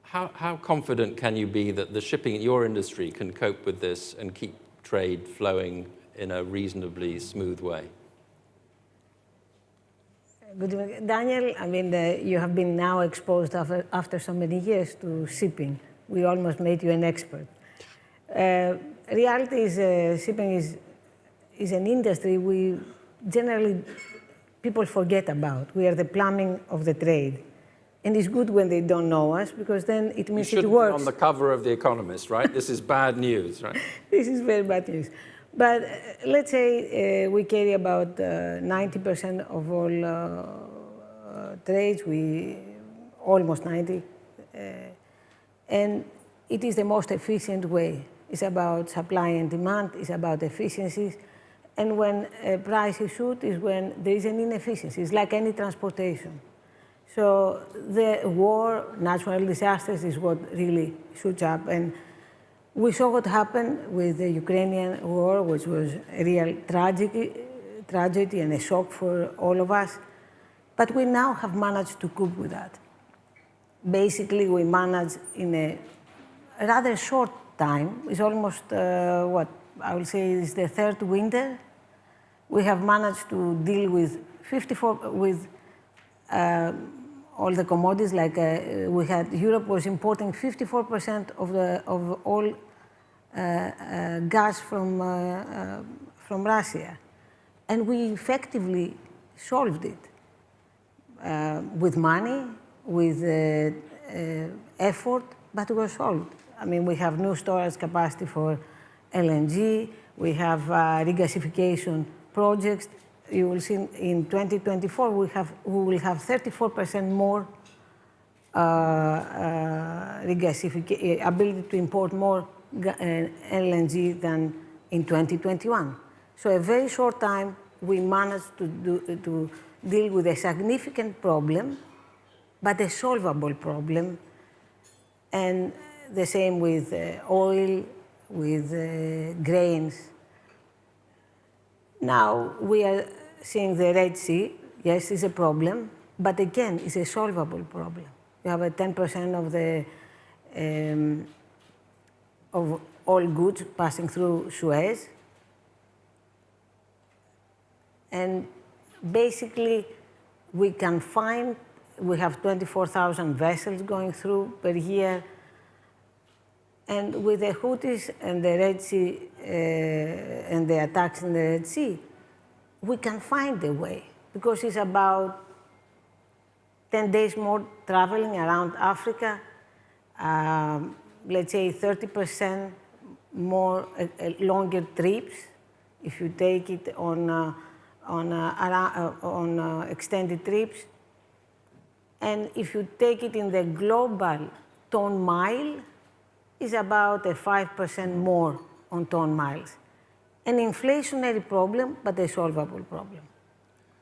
How confident can you be that the shipping, your industry, can cope with this and keep trade flowing in a reasonably smooth way? Good evening. Daniel, I mean, you have been now exposed after so many years to shipping. We almost made you an expert. Reality is shipping is an industry we generally, people forget about. We are the plumbing of the trade. And it's good when they don't know us, because then it means it works. Be on the cover of The Economist, right? This is bad news, right? This is very bad news. But let's say we carry about 90% of all trades, almost 90. And it is the most efficient way. It's about supply and demand, it's about efficiencies. And when price is shoot is when there is an inefficiency. It's like any transportation. So the war, natural disasters is what really shoots up. And we saw what happened with the Ukrainian war, which was a real tragedy and a shock for all of us. But we now have managed to cope with that. Basically, we managed in a rather short time. It's almost, what I will say is the third winter. We have managed to deal with all the commodities, like Europe was importing 54% of all gas from Russia. And we effectively solved it with money, with effort, but it was solved. I mean, we have new storage capacity for LNG, we have regasification projects. You will see in 2024 we will have 34% more ability to import more LNG than in 2021. So a very short time we managed to deal with a significant problem, but a solvable problem. And the same with oil, with grains. Now we are seeing the Red Sea. Yes, it's a problem, but again, it's a solvable problem. You have a 10% of all goods passing through Suez. And basically, we have 24,000 vessels going through per year. And with the Houthis and the Red Sea and the attacks in the Red Sea, we can find a way, because it's about 10 days more traveling around Africa, let's say 30% more longer trips if you take it on extended trips. And if you take it in the global ton mile, is about a 5% more on ton miles. An inflationary problem, but a solvable problem.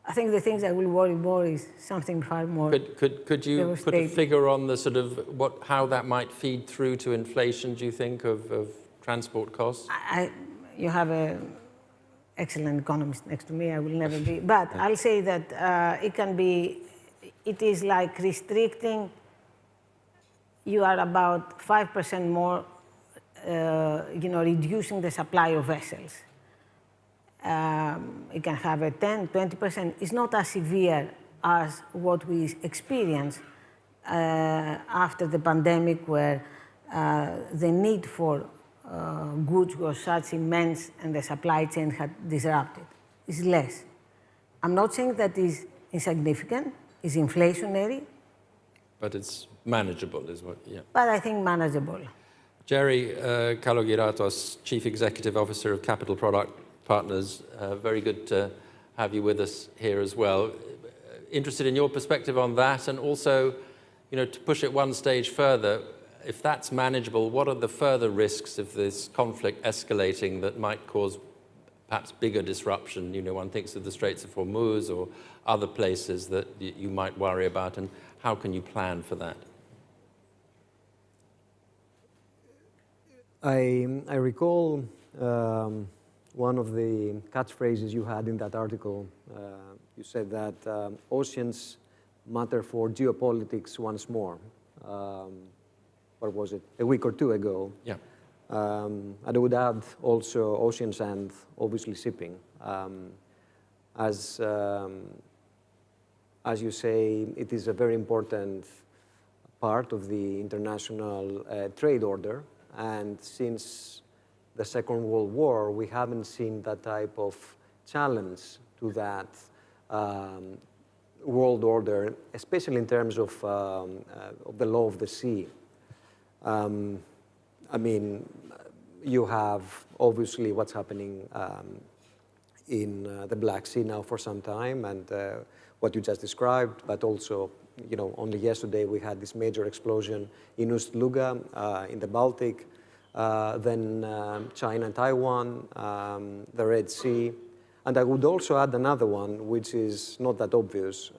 I think the things that will worry more is something far more. Could you put a figure on the sort of how that might feed through to inflation, do you think, of transport costs? You have an excellent economist next to me, I will never be. But I'll say that it is like restricting. You are about 5% more, reducing the supply of vessels. You can have a 10, 20%. It's not as severe as what we experienced after the pandemic, where the need for goods was such immense and the supply chain had disrupted. It's less. I'm not saying that is insignificant, it's inflationary. But it's manageable, is what, yeah. But I think manageable. Jerry Kalogiratos, Chief Executive Officer of Capital Product Partners, very good to have you with us here as well. Interested in your perspective on that, and also, to push it one stage further, if that's manageable, what are the further risks of this conflict escalating that might cause perhaps bigger disruption? One thinks of the Straits of Hormuz or other places that you might worry about, and how can you plan for that? I recall one of the catchphrases you had in that article. You said that oceans matter for geopolitics once more. What was it? A week or two ago. Yeah. And I would add also oceans and obviously shipping. As you say, it is a very important part of the international trade order. And since the Second World War, we haven't seen that type of challenge to that world order, especially in terms of the law of the sea. I mean, you have obviously what's happening in the Black Sea now for some time, and what you just described, but also, only yesterday we had this major explosion in Ust-Luga in the Baltic, then China and Taiwan, the Red Sea. And I would also add another one, which is not that obvious,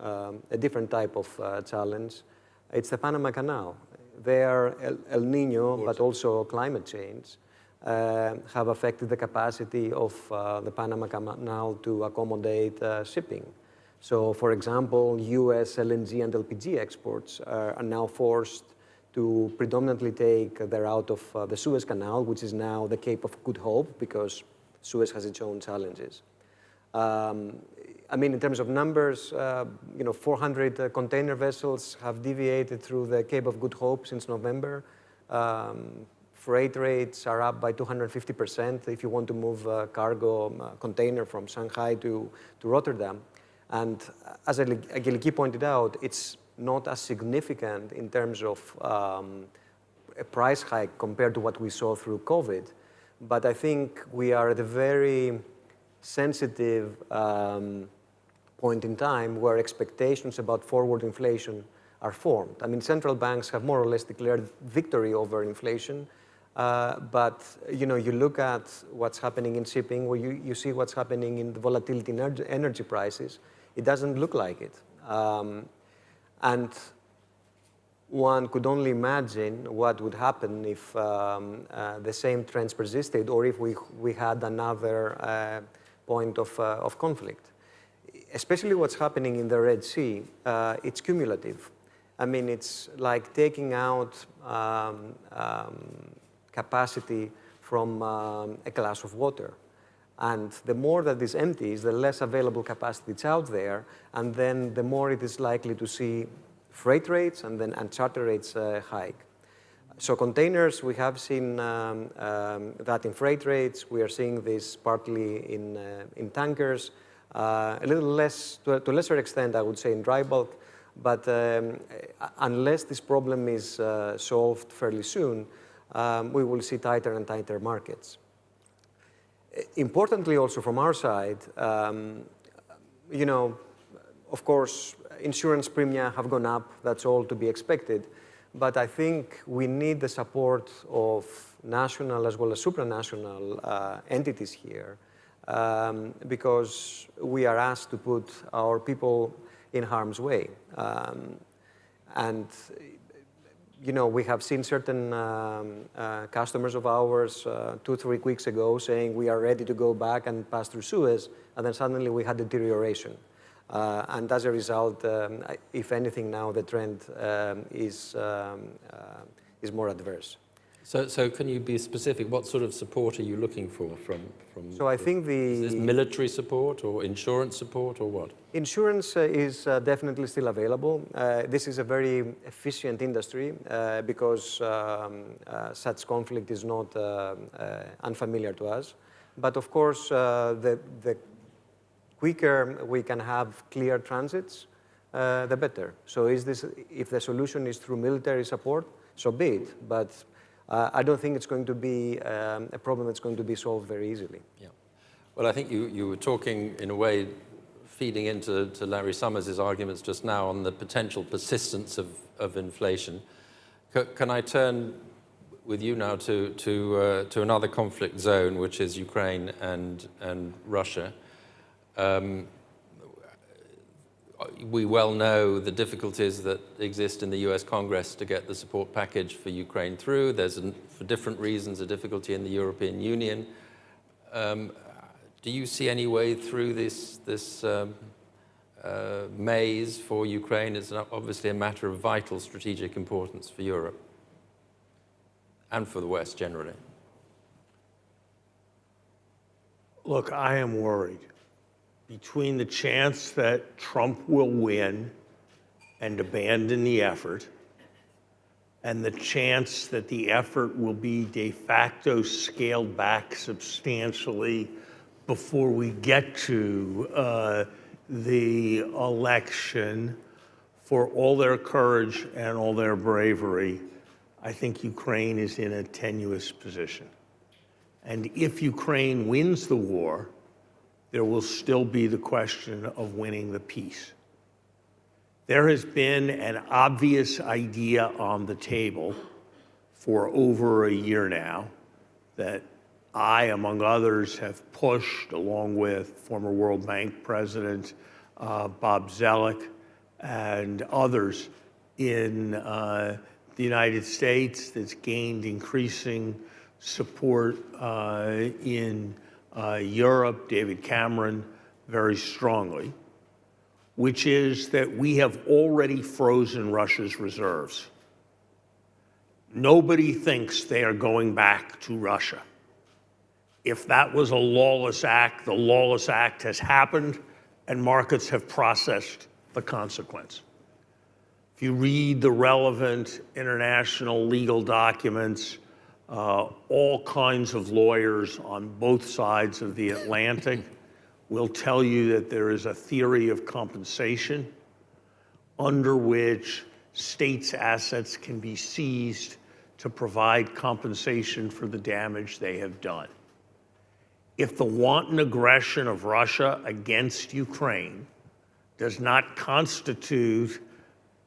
a different type of challenge. It's the Panama Canal. There, El Nino, but also climate change, have affected the capacity of the Panama Canal to accommodate shipping. So, for example, US LNG and LPG exports are now forced to predominantly take their route of the Suez Canal, which is now the Cape of Good Hope, because Suez has its own challenges. I mean, in terms of numbers, 400 container vessels have deviated through the Cape of Good Hope since November. Freight rates are up by 250% if you want to move a cargo container from Shanghai to Rotterdam. And as Angeliki pointed out, it's not as significant in terms of a price hike compared to what we saw through COVID. But I think we are at a very sensitive point in time where expectations about forward inflation are formed. I mean, central banks have more or less declared victory over inflation, but you look at what's happening in shipping, where you see what's happening in the volatility in energy prices. It doesn't look like it. And one could only imagine what would happen if the same trends persisted, or if we had another point of conflict. Especially what's happening in the Red Sea, it's cumulative. I mean, it's like taking out capacity from a glass of water. And the more that is empty, the less available capacity is out there, and then the more it is likely to see freight rates and charter rates hike. So containers, we have seen that in freight rates. We are seeing this partly in tankers, a little less, to a lesser extent, I would say, in dry bulk. But unless this problem is solved fairly soon, we will see tighter and tighter markets. Importantly, also from our side, of course, insurance premia have gone up. That's all to be expected. But I think we need the support of national as well as supranational entities here, because we are asked to put our people in harm's way. We have seen certain customers of ours 2-3 weeks ago saying we are ready to go back and pass through Suez, and then suddenly we had deterioration. And as a result, if anything now, the trend is more adverse. So can you be specific? What sort of support are you looking for from So I think is this military support or insurance support or what? Insurance is definitely still available. This is a very efficient industry because such conflict is not unfamiliar to us. But of course, the quicker we can have clear transits, the better. So if the solution is through military support, so be it. But I don't think it's going to be a problem that's going to be solved very easily. Yeah. Well, I think you were talking, in a way, feeding into Larry Summers' arguments just now on the potential persistence of inflation. Can I turn with you now to another conflict zone, which is Ukraine and Russia? we well know the difficulties that exist in the US Congress to get the support package for Ukraine through. There's, for different reasons, a difficulty in the European Union. Do you see any way through this maze for Ukraine? It's obviously a matter of vital strategic importance for Europe and for the West generally. Look, I am worried. Between the chance that Trump will win and abandon the effort, and the chance that the effort will be de facto scaled back substantially before we get to the election, for all their courage and all their bravery, I think Ukraine is in a tenuous position. And if Ukraine wins the war, there will still be the question of winning the peace. There has been an obvious idea on the table for over a year now that I, among others, have pushed, along with former World Bank President Bob Zoellick and others in the United States, that's gained increasing support in Europe, David Cameron, very strongly, which is that we have already frozen Russia's reserves. Nobody thinks they are going back to Russia. If that was a lawless act, the lawless act has happened, and markets have processed the consequence. If you read the relevant international legal documents, all kinds of lawyers on both sides of the Atlantic will tell you that there is a theory of compensation under which states' assets can be seized to provide compensation for the damage they have done. If the wanton aggression of Russia against Ukraine does not constitute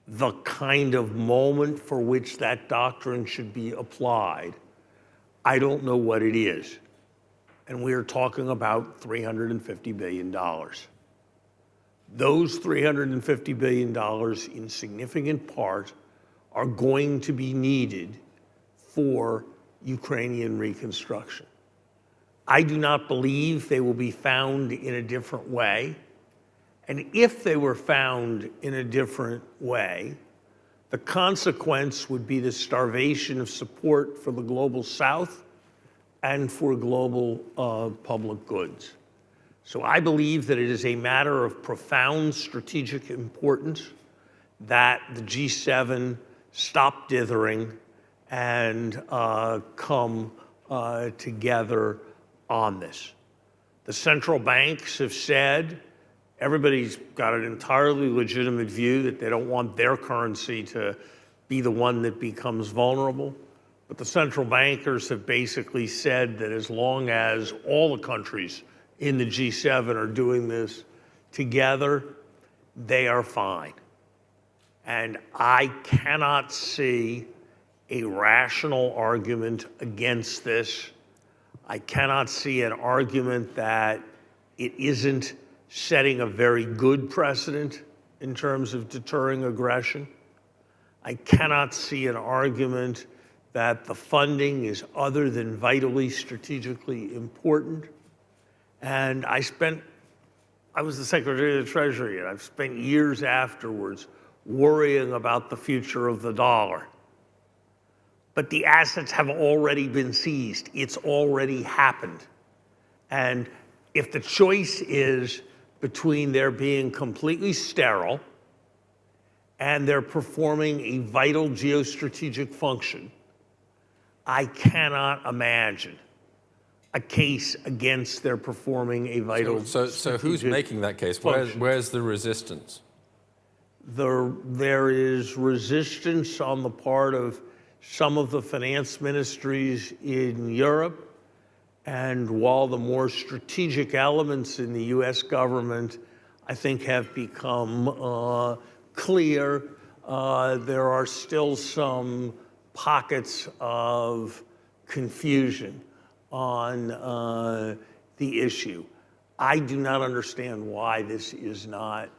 the kind of moment for which that doctrine should be applied, I don't know what it is. And we are talking about $350 billion. Those $350 billion, in significant part, are going to be needed for Ukrainian reconstruction. I do not believe they will be found in a different way. And if they were found in a different way, the consequence would be the starvation of support for the global South and for global public goods. So I believe that it is a matter of profound strategic importance that the G7 stop dithering and come together on this. The central banks have said, everybody's got an entirely legitimate view that they don't want their currency to be the one that becomes vulnerable. But the central bankers have basically said that as long as all the countries in the G7 are doing this together, they are fine. And I cannot see a rational argument against this. I cannot see an argument that it isn't setting a very good precedent in terms of deterring aggression. I cannot see an argument that the funding is other than vitally strategically important. And I was the Secretary of the Treasury, and I've spent years afterwards worrying about the future of the dollar. But the assets have already been seized. It's already happened. And if the choice is between their being completely sterile and they're performing a vital geostrategic function, I cannot imagine a case against their performing a vital So who's making that case? Where's the resistance? There is resistance on the part of some of the finance ministries in Europe. And while the more strategic elements in the US government, I think, have become clear, there are still some pockets of confusion on the issue. I do not understand why this is not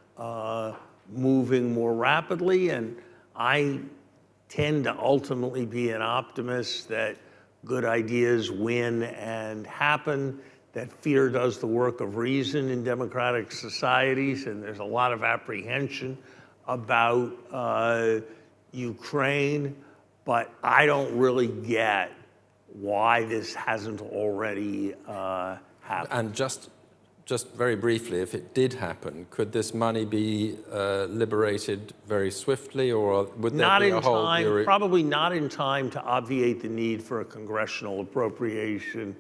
moving more rapidly, and I tend to ultimately be an optimist that good ideas win and happen, that fear does the work of reason in democratic societies, and there's a lot of apprehension about Ukraine, but I don't really get why this hasn't already happened. And just very briefly, if it did happen, could this money be liberated very swiftly, or would there be a whole... Not in time, probably not in time to obviate the need for a congressional appropriation,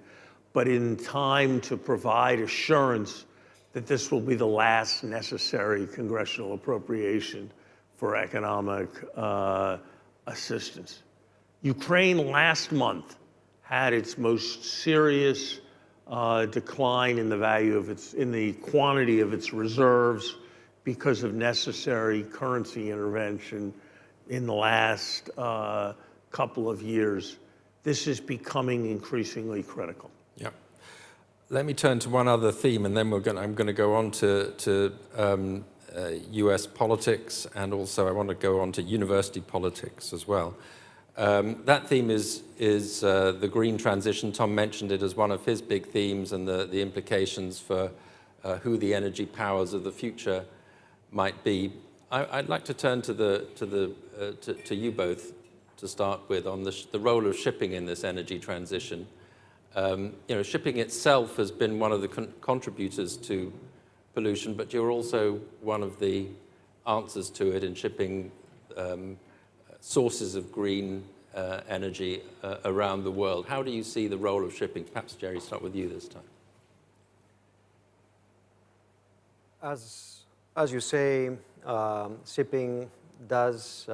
but in time to provide assurance that this will be the last necessary congressional appropriation for economic assistance. Ukraine last month had its most serious decline in the value of the quantity of its reserves because of necessary currency intervention in the last couple of years. This is becoming increasingly critical. Yeah. Let me turn to one other theme, and then I'm going to go on to US politics, and also I want to go on to university politics as well. That theme is the green transition. Tom mentioned it as one of his big themes, and the implications for who the energy powers of the future might be. I'd like to turn to you both to start with on the role of shipping in this energy transition. Shipping itself has been one of the contributors to pollution, but you're also one of the answers to it in shipping sources of green energy around the world. How do you see the role of shipping? Perhaps, Jerry, start with you this time. As you say, shipping does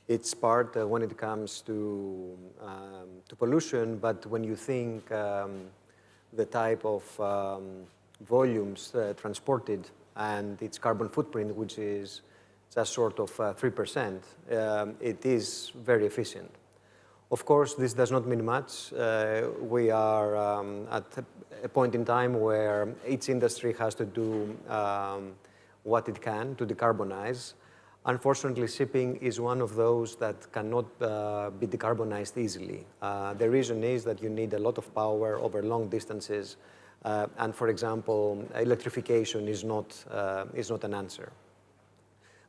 its part when it comes to pollution, but when you think the type of volumes transported and its carbon footprint, which is just sort of 3%, it is very efficient. Of course, this does not mean much. We are at a point in time where each industry has to do what it can to decarbonize. Unfortunately, shipping is one of those that cannot be decarbonized easily. The reason is that you need a lot of power over long distances, and for example, electrification is not an answer.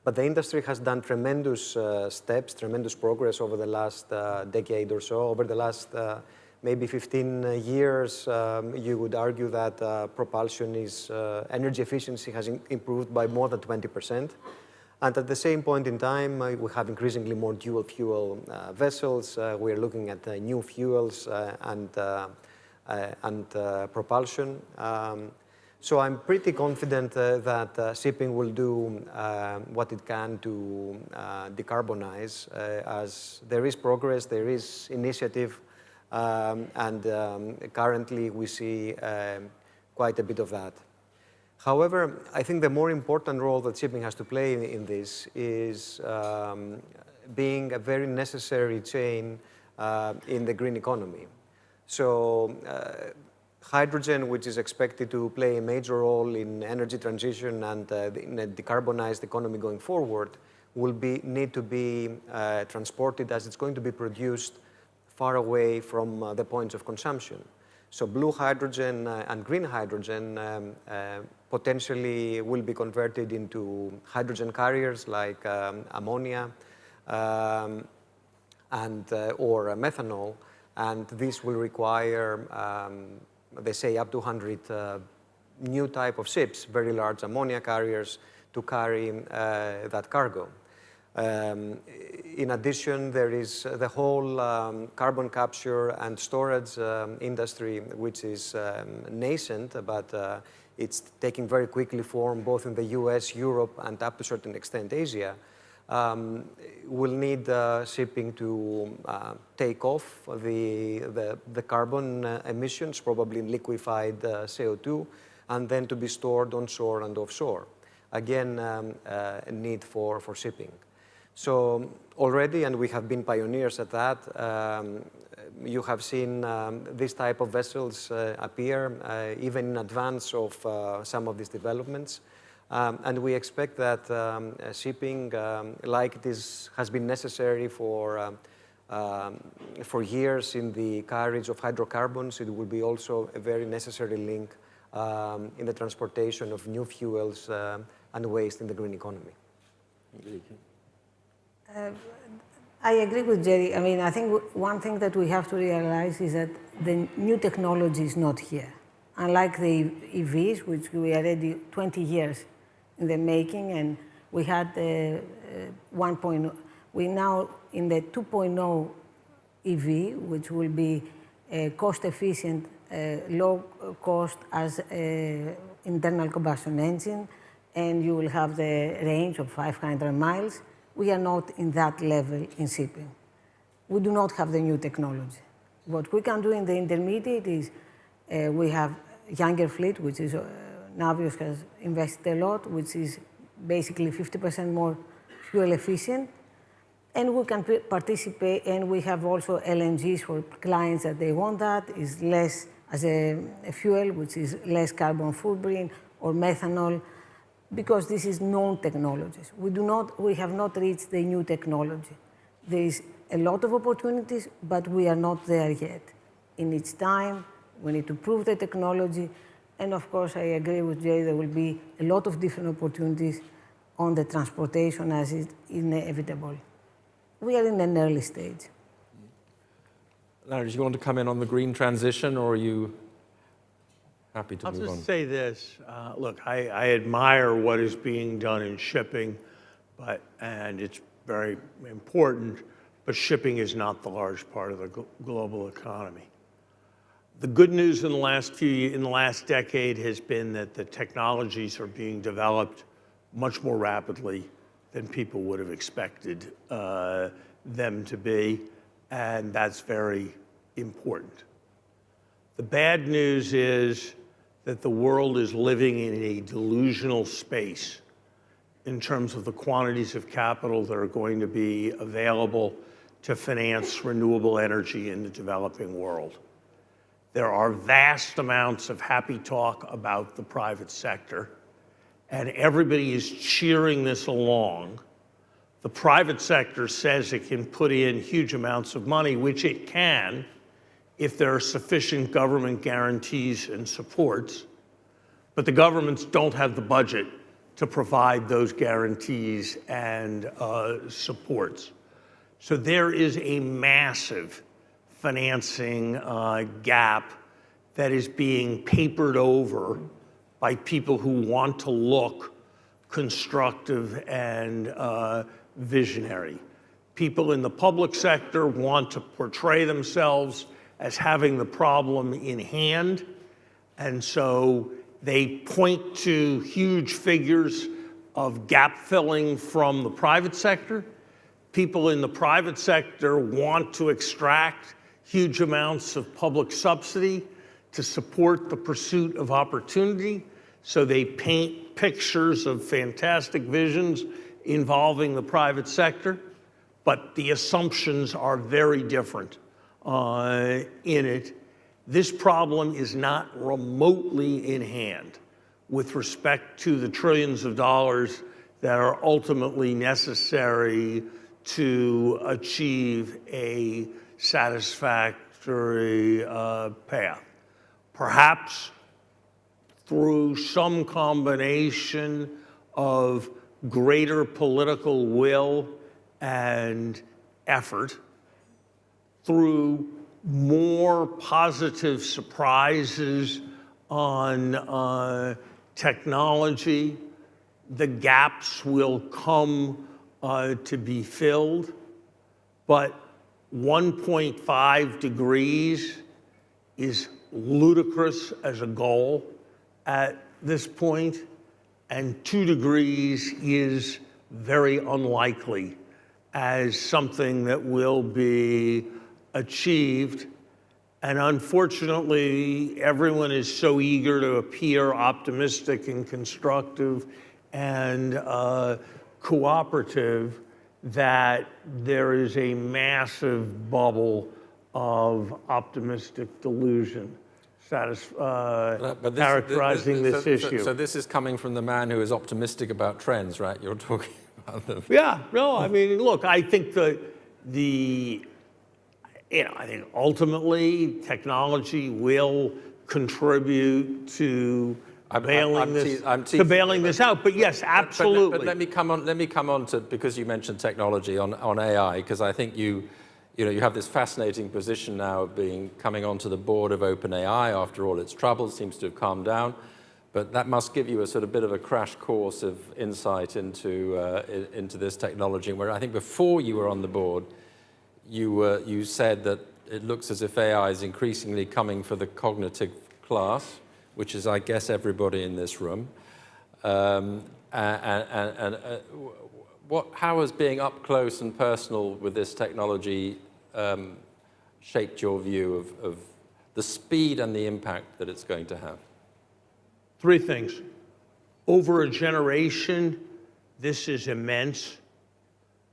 But the industry has done tremendous steps, tremendous progress over the last decade or so. Over the last maybe 15 years, you would argue that propulsion energy efficiency has improved by more than 20%. And at the same point in time, we have increasingly more dual fuel vessels. We are looking at new fuels and propulsion. So I'm pretty confident that shipping will do what it can to decarbonize, as there is progress, there is initiative, and currently we see quite a bit of that. However, I think the more important role that shipping has to play in this is being a very necessary chain in the green economy. So hydrogen, which is expected to play a major role in energy transition and in a decarbonized economy going forward, will need to be transported, as it's going to be produced far away from the points of consumption. So blue hydrogen and green hydrogen potentially will be converted into hydrogen carriers like ammonia or methanol, and this will require they say up to 100 new type of ships, very large ammonia carriers, to carry that cargo. In addition, there is the whole carbon capture and storage industry, which is nascent, but it's taking very quickly form both in the US, Europe, and up to a certain extent Asia. Will need shipping to take off the carbon emissions, probably in liquefied CO2, and then to be stored onshore and offshore. Again, a need for shipping. So already, and we have been pioneers at that, you have seen this type of vessels appear even in advance of some of these developments. And we expect that shipping, like this has been necessary for years in the carriage of hydrocarbons, it will be also a very necessary link in the transportation of new fuels and waste in the green economy. I agree with Jerry. I mean, I think one thing that we have to realize is that the new technology is not here. Unlike the EVs, which we are already 20 years in the making, and we had 1.0, we now in the 2.0 EV, which will be cost efficient, low cost as internal combustion engine, and you will have the range of 500 miles. We are not in that level in shipping. We do not have the new technology. What we can do in the intermediate is we have younger fleet, which is Navios has invested a lot, which is basically 50% more fuel efficient. And we can participate, and we have also LNGs for clients that they want that, is less as a fuel, which is less carbon footprint, or methanol, because this is known technologies. We have not reached the new technology. There is a lot of opportunities, but we are not there yet. In its time, we need to prove the technology, and of course, I agree with Jay, there will be a lot of different opportunities on the transportation as is inevitable. We are in an early stage. Larry, do you want to come in on the green transition, or are you happy to move on? I'll just say this. Look, I admire what is being done in shipping, and it's very important, but shipping is not the large part of the global economy. The good news in the last decade has been that the technologies are being developed much more rapidly than people would have expected them to be, and that's very important. The bad news is that the world is living in a delusional space in terms of the quantities of capital that are going to be available to finance renewable energy in the developing world. There are vast amounts of happy talk about the private sector, and everybody is cheering this along. The private sector says it can put in huge amounts of money, which it can, if there are sufficient government guarantees and supports, but the governments don't have the budget to provide those guarantees and supports. So there is a massive financing gap that is being papered over by people who want to look constructive and visionary. People in the public sector want to portray themselves as having the problem in hand, and so they point to huge figures of gap filling from the private sector. People in the private sector want to extract huge amounts of public subsidy to support the pursuit of opportunity, so they paint pictures of fantastic visions involving the private sector, but the assumptions are very different in it. This problem is not remotely in hand with respect to the trillions of dollars that are ultimately necessary to achieve a satisfactory path. Perhaps through some combination of greater political will and effort, through more positive surprises on technology, the gaps will come to be filled. But 1.5 degrees is ludicrous as a goal at this point, and 2 degrees is very unlikely as something that will be achieved. And unfortunately, everyone is so eager to appear optimistic and constructive and cooperative that there is a massive bubble of optimistic delusion. characterizing this issue. So this is coming from the man who is optimistic about trends, right? You're talking about them. Yeah, no, I mean, look, I think I think ultimately technology will contribute to bailing this out. But yes, absolutely. But let me come on to, because you mentioned technology on AI, because I think you have this fascinating position now of coming onto the board of OpenAI after all its troubles, seems to have calmed down. But that must give you a sort of bit of a crash course of insight into this technology, where I think before you were on the board, you said that it looks as if AI is increasingly coming for the cognitive class, which is, I guess, everybody in this room. How has being up close and personal with this technology shaped your view of the speed and the impact that it's going to have? Three things. Over a generation, this is immense.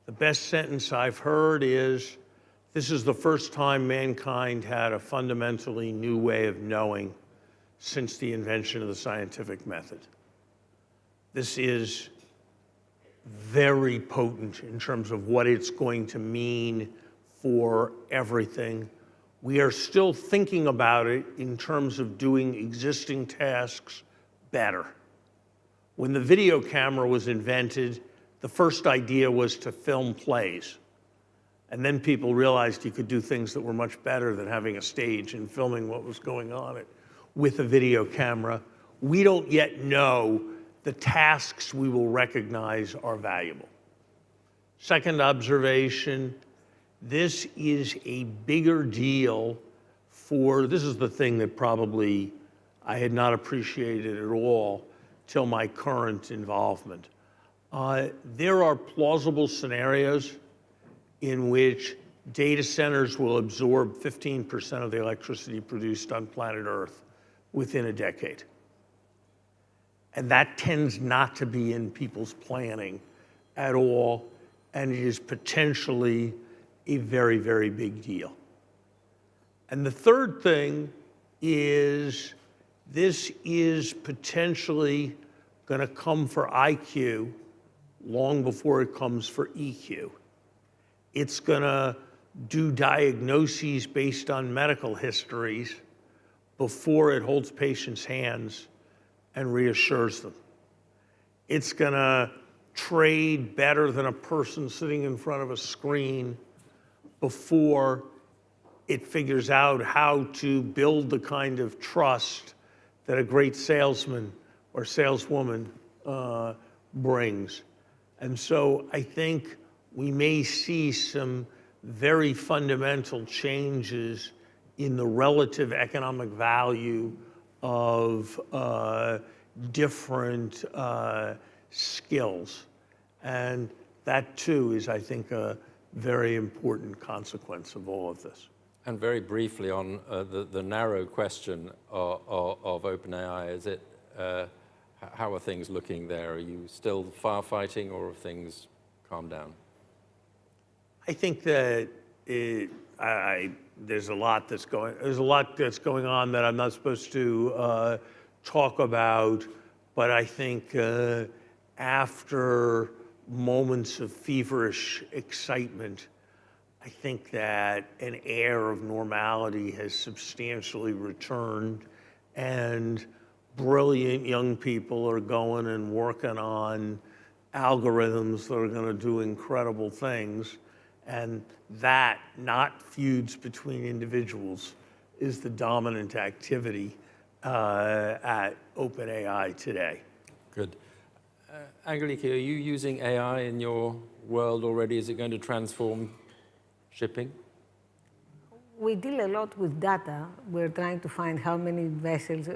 The best sentence I've heard is, this is the first time mankind had a fundamentally new way of knowing since the invention of the scientific method. This is very potent in terms of what it's going to mean for everything. We are still thinking about it in terms of doing existing tasks better. When the video camera was invented, the first idea was to film plays. And then people realized you could do things that were much better than having a stage and filming what was going on with a video camera. We don't yet know the tasks we will recognize are valuable. Second observation, this is a bigger deal this is the thing that probably I had not appreciated at all till my current involvement. There are plausible scenarios in which data centers will absorb 15% of the electricity produced on planet Earth within a decade. And that tends not to be in people's planning at all, and it is potentially a very, very big deal. And the third thing is, this is potentially going to come for IQ long before it comes for EQ. It's going to do diagnoses based on medical histories before it holds patients' hands and reassures them. It's going to trade better than a person sitting in front of a screen before it figures out how to build the kind of trust that a great salesman or saleswoman brings. And so I think we may see some very fundamental changes in the relative economic value of different skills. And that too is, I think, a very important consequence of all of this. And very briefly on the narrow question of OpenAI, is it, how are things looking there? Are you still firefighting, or have things calmed down? I think that there's a lot that's going on that I'm not supposed to talk about, but I think after moments of feverish excitement, I think that an air of normality has substantially returned, and brilliant young people are going and working on algorithms that are going to do incredible things. And that, not feuds between individuals, is the dominant activity at OpenAI today. Good. Angelika, are you using AI in your world already? Is it going to transform shipping? We deal a lot with data. We're trying to find how many vessels.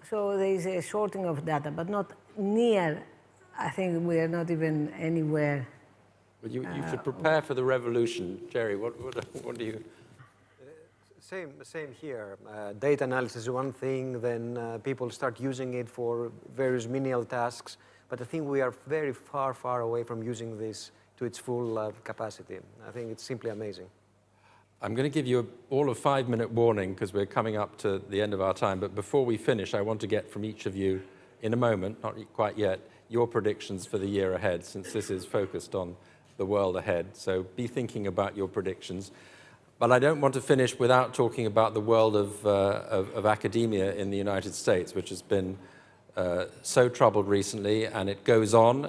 So there is a sorting of data, but not near. I think we are not even anywhere. But you should prepare for the revolution. Jerry, what do you? Same here. Data analysis is one thing, then people start using it for various menial tasks. But I think we are very far, far away from using this to its full capacity. I think it's simply amazing. I'm going to give you all a 5-minute warning because we're coming up to the end of our time. But before we finish, I want to get from each of you, in a moment, not quite yet, your predictions for the year ahead, since this is focused on the world ahead. So be thinking about your predictions. But I don't want to finish without talking about the world of academia in the United States, which has been so troubled recently, and it goes on.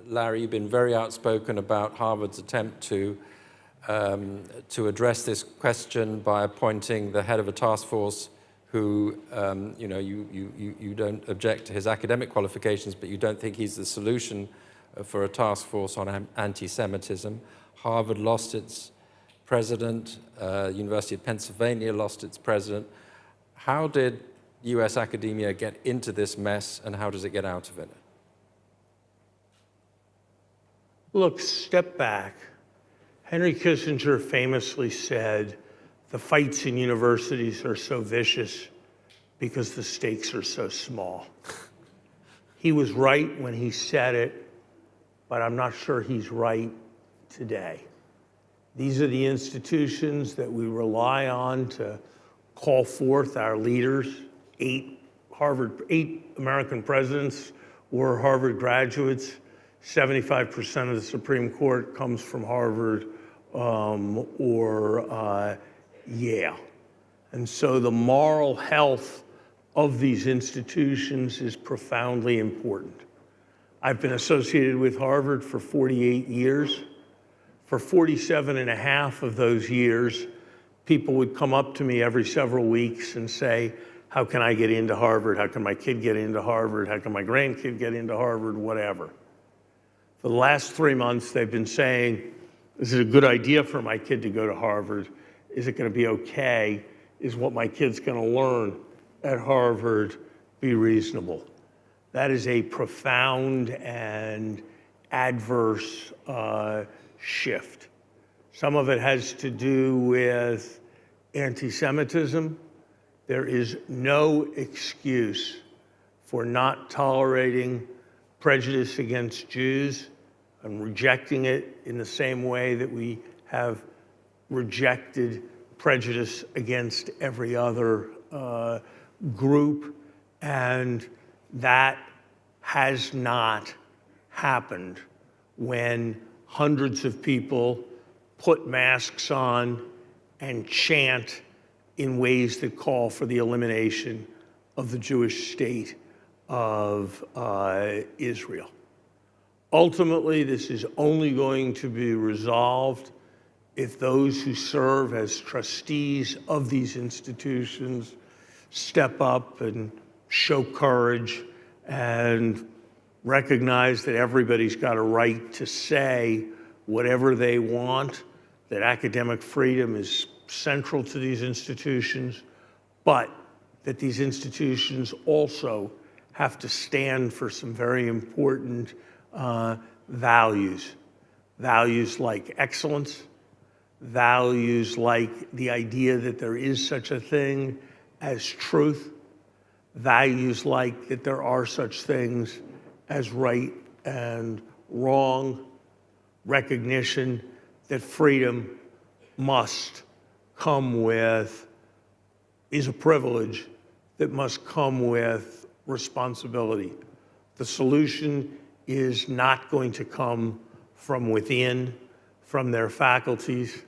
Larry, you've been very outspoken about Harvard's attempt to address this question by appointing the head of a task force who, you don't object to his academic qualifications, but you don't think he's the solution for a task force on anti-Semitism. Harvard lost its president. University of Pennsylvania lost its president. How did US academia get into this mess, and how does it get out of it? Look, step back. Henry Kissinger famously said, the fights in universities are so vicious because the stakes are so small. He was right when he said it, but I'm not sure he's right today. These are the institutions that we rely on to call forth our leaders. 8 American presidents were Harvard graduates. 75% of the Supreme Court comes from Harvard or Yale. And so the moral health of these institutions is profoundly important. I've been associated with Harvard for 48 years. For 47 and a half of those years, people would come up to me every several weeks and say, how can I get into Harvard? How can my kid get into Harvard? How can my grandkid get into Harvard? Whatever. For the last 3 months, they've been saying, is it a good idea for my kid to go to Harvard? Is it going to be okay? Is what my kid's going to learn at Harvard be reasonable? That is a profound and adverse shift. Some of it has to do with anti-Semitism. There is no excuse for not tolerating prejudice against Jews and rejecting it in the same way that we have rejected prejudice against every other group. And that has not happened when hundreds of people put masks on and chant in ways that call for the elimination of the Jewish state of Israel. Ultimately, this is only going to be resolved if those who serve as trustees of these institutions step up and show courage and recognize that everybody's got a right to say whatever they want, that academic freedom is central to these institutions, but that these institutions also have to stand for some very important values. Values like excellence, values like the idea that there is such a thing as truth, values like that there are such things as right and wrong, recognition that freedom must come with, is a privilege that must come with responsibility. The solution is not going to come from within, from their faculties.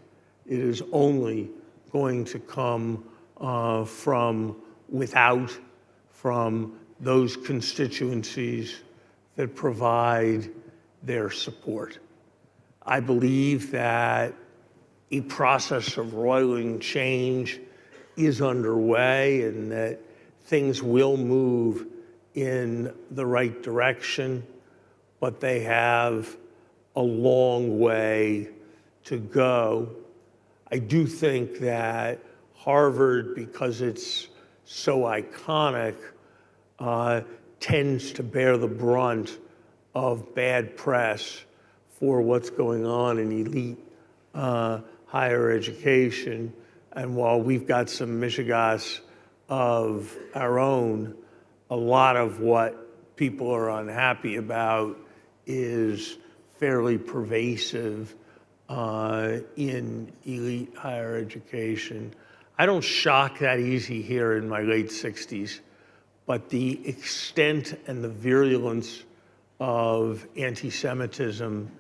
It is only going to come from without, from those constituencies that provide their support. I believe that a process of roiling change is underway and that things will move in the right direction, but they have a long way to go. I do think that Harvard, because it's so iconic, tends to bear the brunt of bad press for what's going on in elite higher education. And while we've got some mishigas of our own, a lot of what people are unhappy about is fairly pervasive in elite higher education. I don't shock that easy here in my late 60s, but the extent and the virulence of anti-Semitism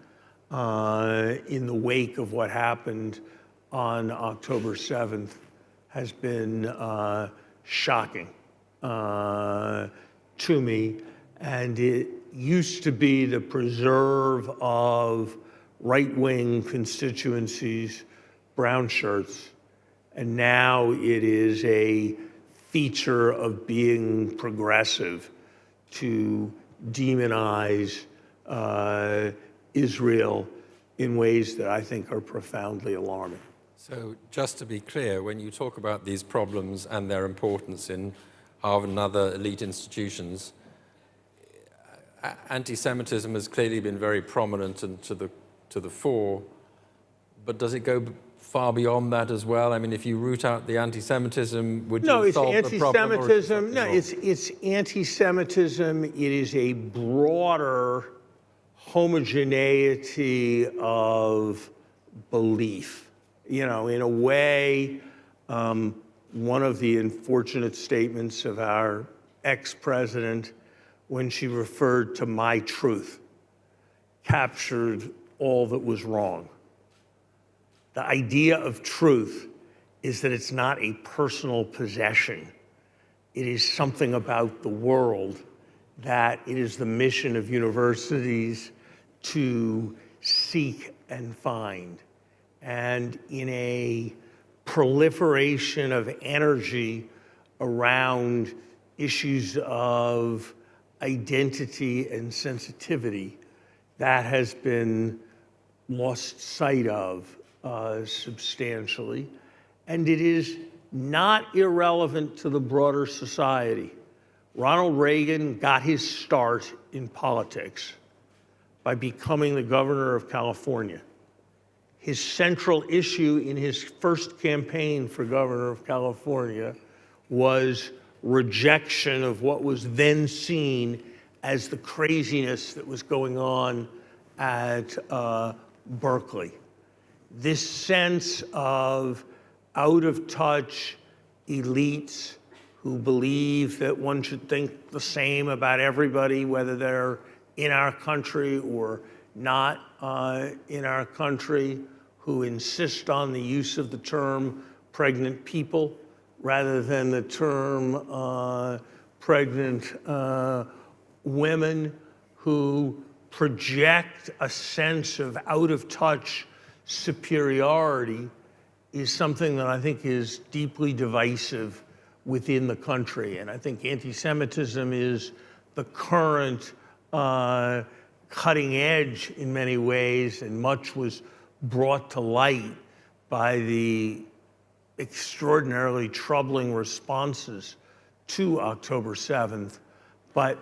in the wake of what happened on October 7th has been shocking to me. And it used to be the preserve of right-wing constituencies, brown shirts, and now it is a feature of being progressive to demonize Israel in ways that I think are profoundly alarming. So just to be clear, when you talk about these problems and their importance in Harvard and other elite institutions, anti-Semitism has clearly been very prominent and to the fore, but does it go far beyond that as well? I mean, if you root out the anti-Semitism, would you solve the problem? No, it's anti-Semitism. No, it's anti-Semitism. It is a broader homogeneity of belief. You know, in a way, one of the unfortunate statements of our ex-president, when she referred to my truth, captured all that was wrong. The idea of truth is that it's not a personal possession. It is something about the world, that it is the mission of universities to seek and find. And in a proliferation of energy around issues of identity and sensitivity, that has been lost sight of substantially. And it is not irrelevant to the broader society. Ronald Reagan got his start in politics by becoming the governor of California. His central issue in his first campaign for governor of California was rejection of what was then seen as the craziness that was going on at Berkeley. This sense of out-of-touch elites who believe that one should think the same about everybody, whether they're in our country or not in our country, who insist on the use of the term pregnant people rather than the term pregnant women, who project a sense of out-of-touch superiority, is something that I think is deeply divisive within the country. And I think anti-Semitism is the current cutting edge in many ways, and much was brought to light by the extraordinarily troubling responses to October 7th. But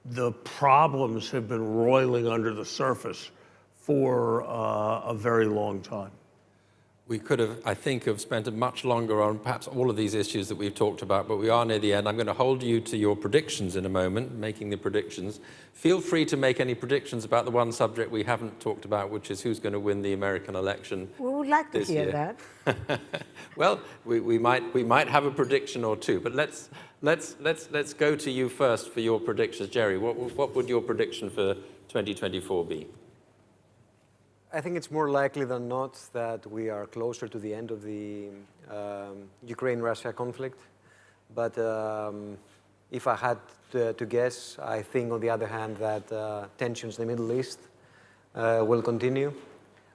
the problems have been roiling under the surface for a very long time. We could have, I think, have spent much longer on perhaps all of these issues that we've talked about, but we are near the end. I'm going to hold you to your predictions in a moment, making the predictions. Feel free to make any predictions about the one subject we haven't talked about, which is who's going to win the American election. We would like to hear that. Well, we might have a prediction or two, but let's go to you first for your predictions. Jerry, what would your prediction for 2024 be? I think it's more likely than not that we are closer to the end of the Ukraine-Russia conflict. But if I had to guess, I think, on the other hand, that tensions in the Middle East will continue.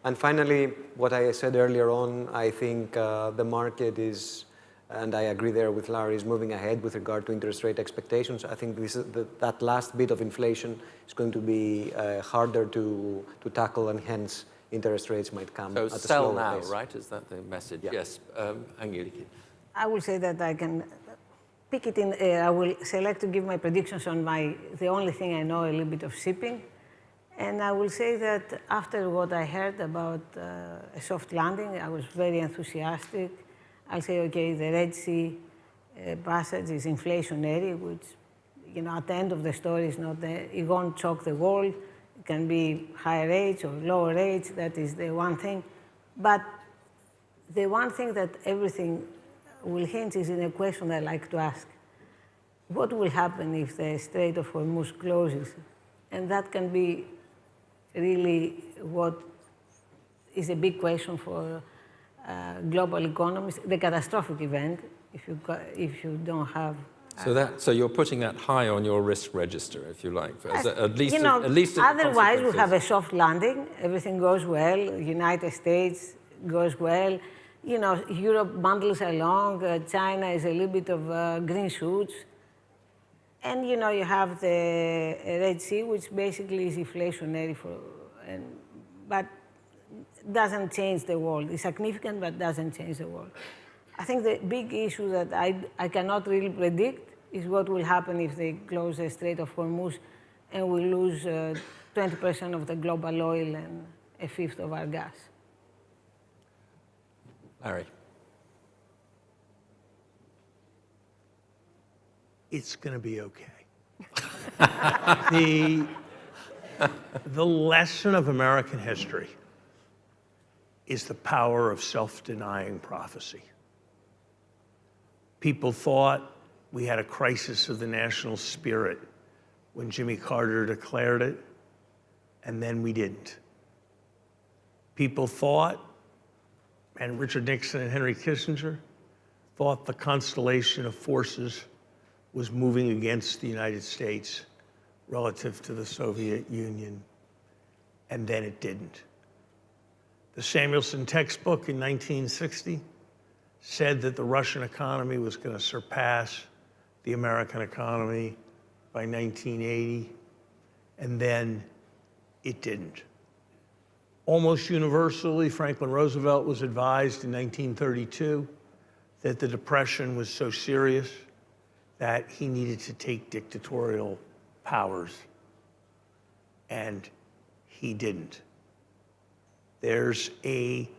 And finally, what I said earlier on, I think the market is, and I agree there with Larry, is moving ahead with regard to interest rate expectations. I think this is that last bit of inflation is going to be harder to tackle, and hence interest rates might come at a slower pace. So sell now, right? Is that the message? Yeah. Yes, Angeliki. I will say that I can pick it in. I will select to give my predictions on the only thing I know, a little bit of shipping. And I will say that after what I heard about a soft landing, I was very enthusiastic. I'll say, okay, the Red Sea passage is inflationary, which, you know, at the end of the story is not it won't shock the world. It can be higher rates or lower rates, that is the one thing. But the one thing that everything will hinge is in a question I like to ask. What will happen if the Strait of Hormuz closes? And that can be really what is a big question for global economies, the catastrophic event, if you don't have. So you're putting that high on your risk register, if you like, at least. Otherwise we have a soft landing. Everything goes well. United States goes well. Europe bundles along. China is a little bit of green shoots. And you have the Red Sea, which basically is inflationary but doesn't change the world. It's significant, but doesn't change the world. I think the big issue that I cannot really predict is what will happen if they close the Strait of Hormuz and we lose 20% of the global oil and a fifth of our gas. Larry. It's going to be okay. The lesson of American history is the power of self-denying prophecy. People thought we had a crisis of the national spirit when Jimmy Carter declared it, and then we didn't. People thought, and Richard Nixon and Henry Kissinger thought the constellation of forces was moving against the United States relative to the Soviet Union, and then it didn't. The Samuelson textbook in 1960 said that the Russian economy was going to surpass the American economy by 1980, and then it didn't. Almost universally, Franklin Roosevelt was advised in 1932 that the Depression was so serious that he needed to take dictatorial powers, and he didn't. There's a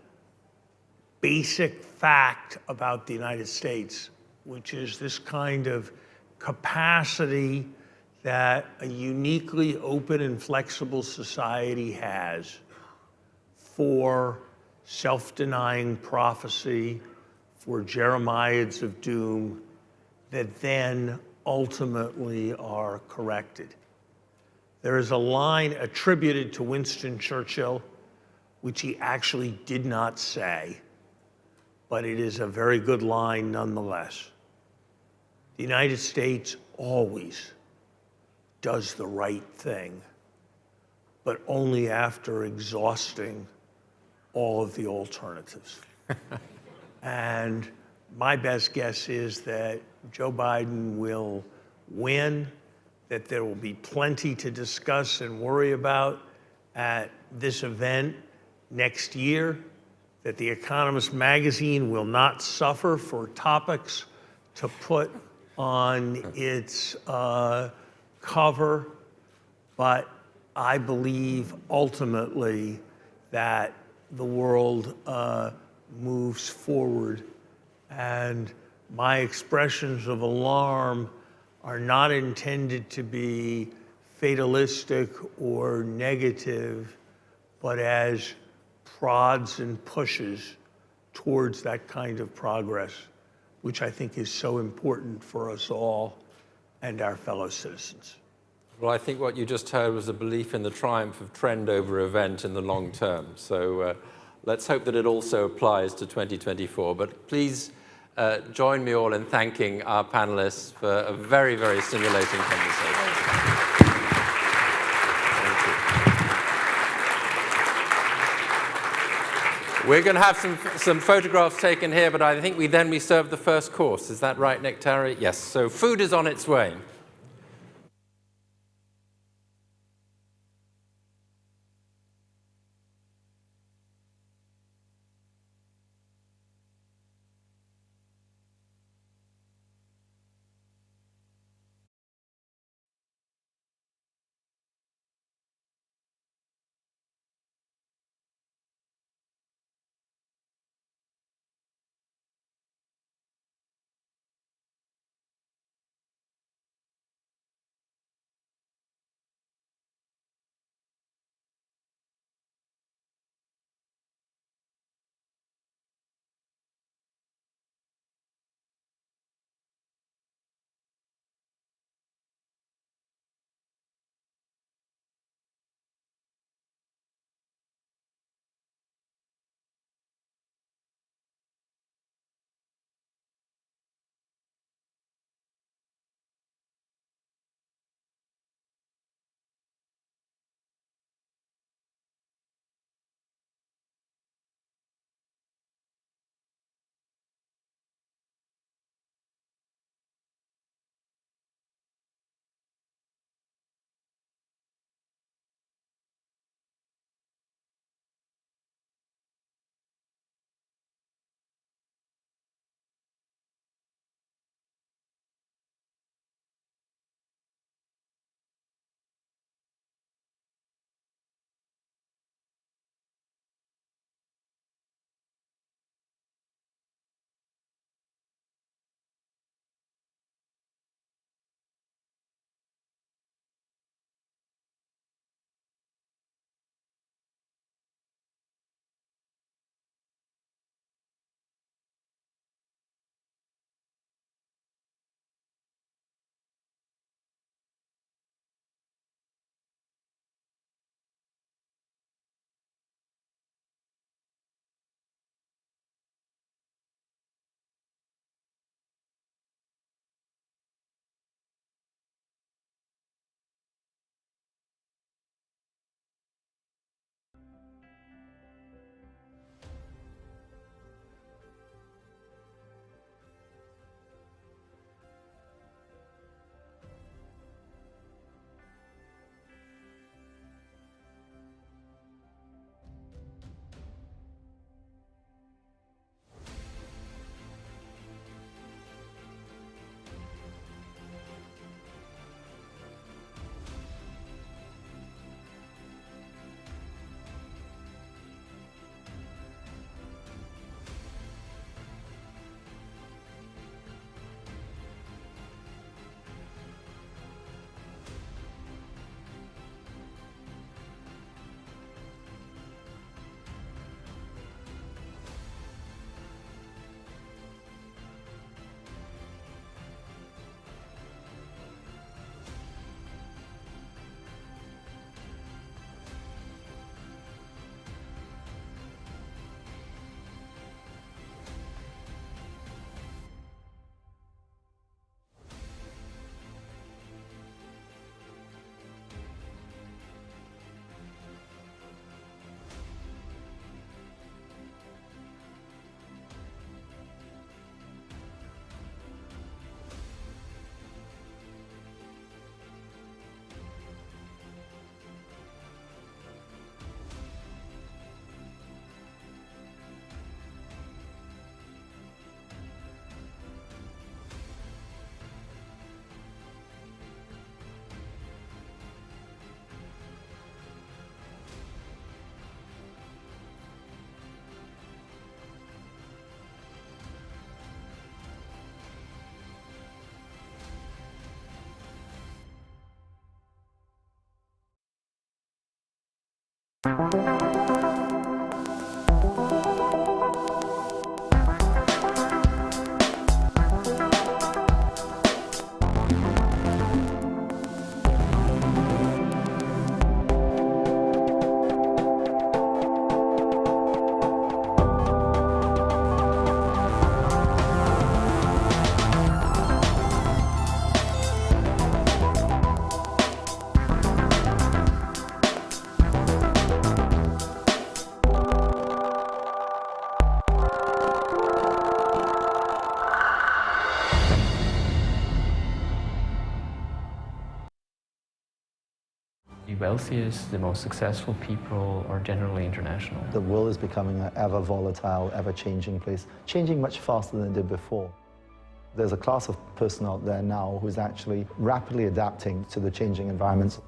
basic fact about the United States, which is this kind of capacity that a uniquely open and flexible society has for self-denying prophecy, for Jeremiads of doom that then ultimately are corrected. There is a line attributed to Winston Churchill, which he actually did not say, but it is a very good line nonetheless. The United States always does the right thing, but only after exhausting all of the alternatives. And my best guess is that Joe Biden will win, that there will be plenty to discuss and worry about at this event next year, that The Economist magazine will not suffer for topics to put on its cover, but I believe ultimately that the world moves forward, and my expressions of alarm are not intended to be fatalistic or negative, but as prods and pushes towards that kind of progress, which I think is so important for us all and our fellow citizens. Well, I think what you just heard was a belief in the triumph of trend over event in the long term. So let's hope that it also applies to 2024. But please join me all in thanking our panelists for a very, very stimulating conversation. We're going to have some photographs taken here, but I think we serve the first course. Is that right, Nectari? Yes. So food is on its way. The wealthiest, the most successful people are generally international. The world is becoming an ever volatile, ever-changing place, changing much faster than it did before. There's a class of person out there now who's actually rapidly adapting to the changing environments.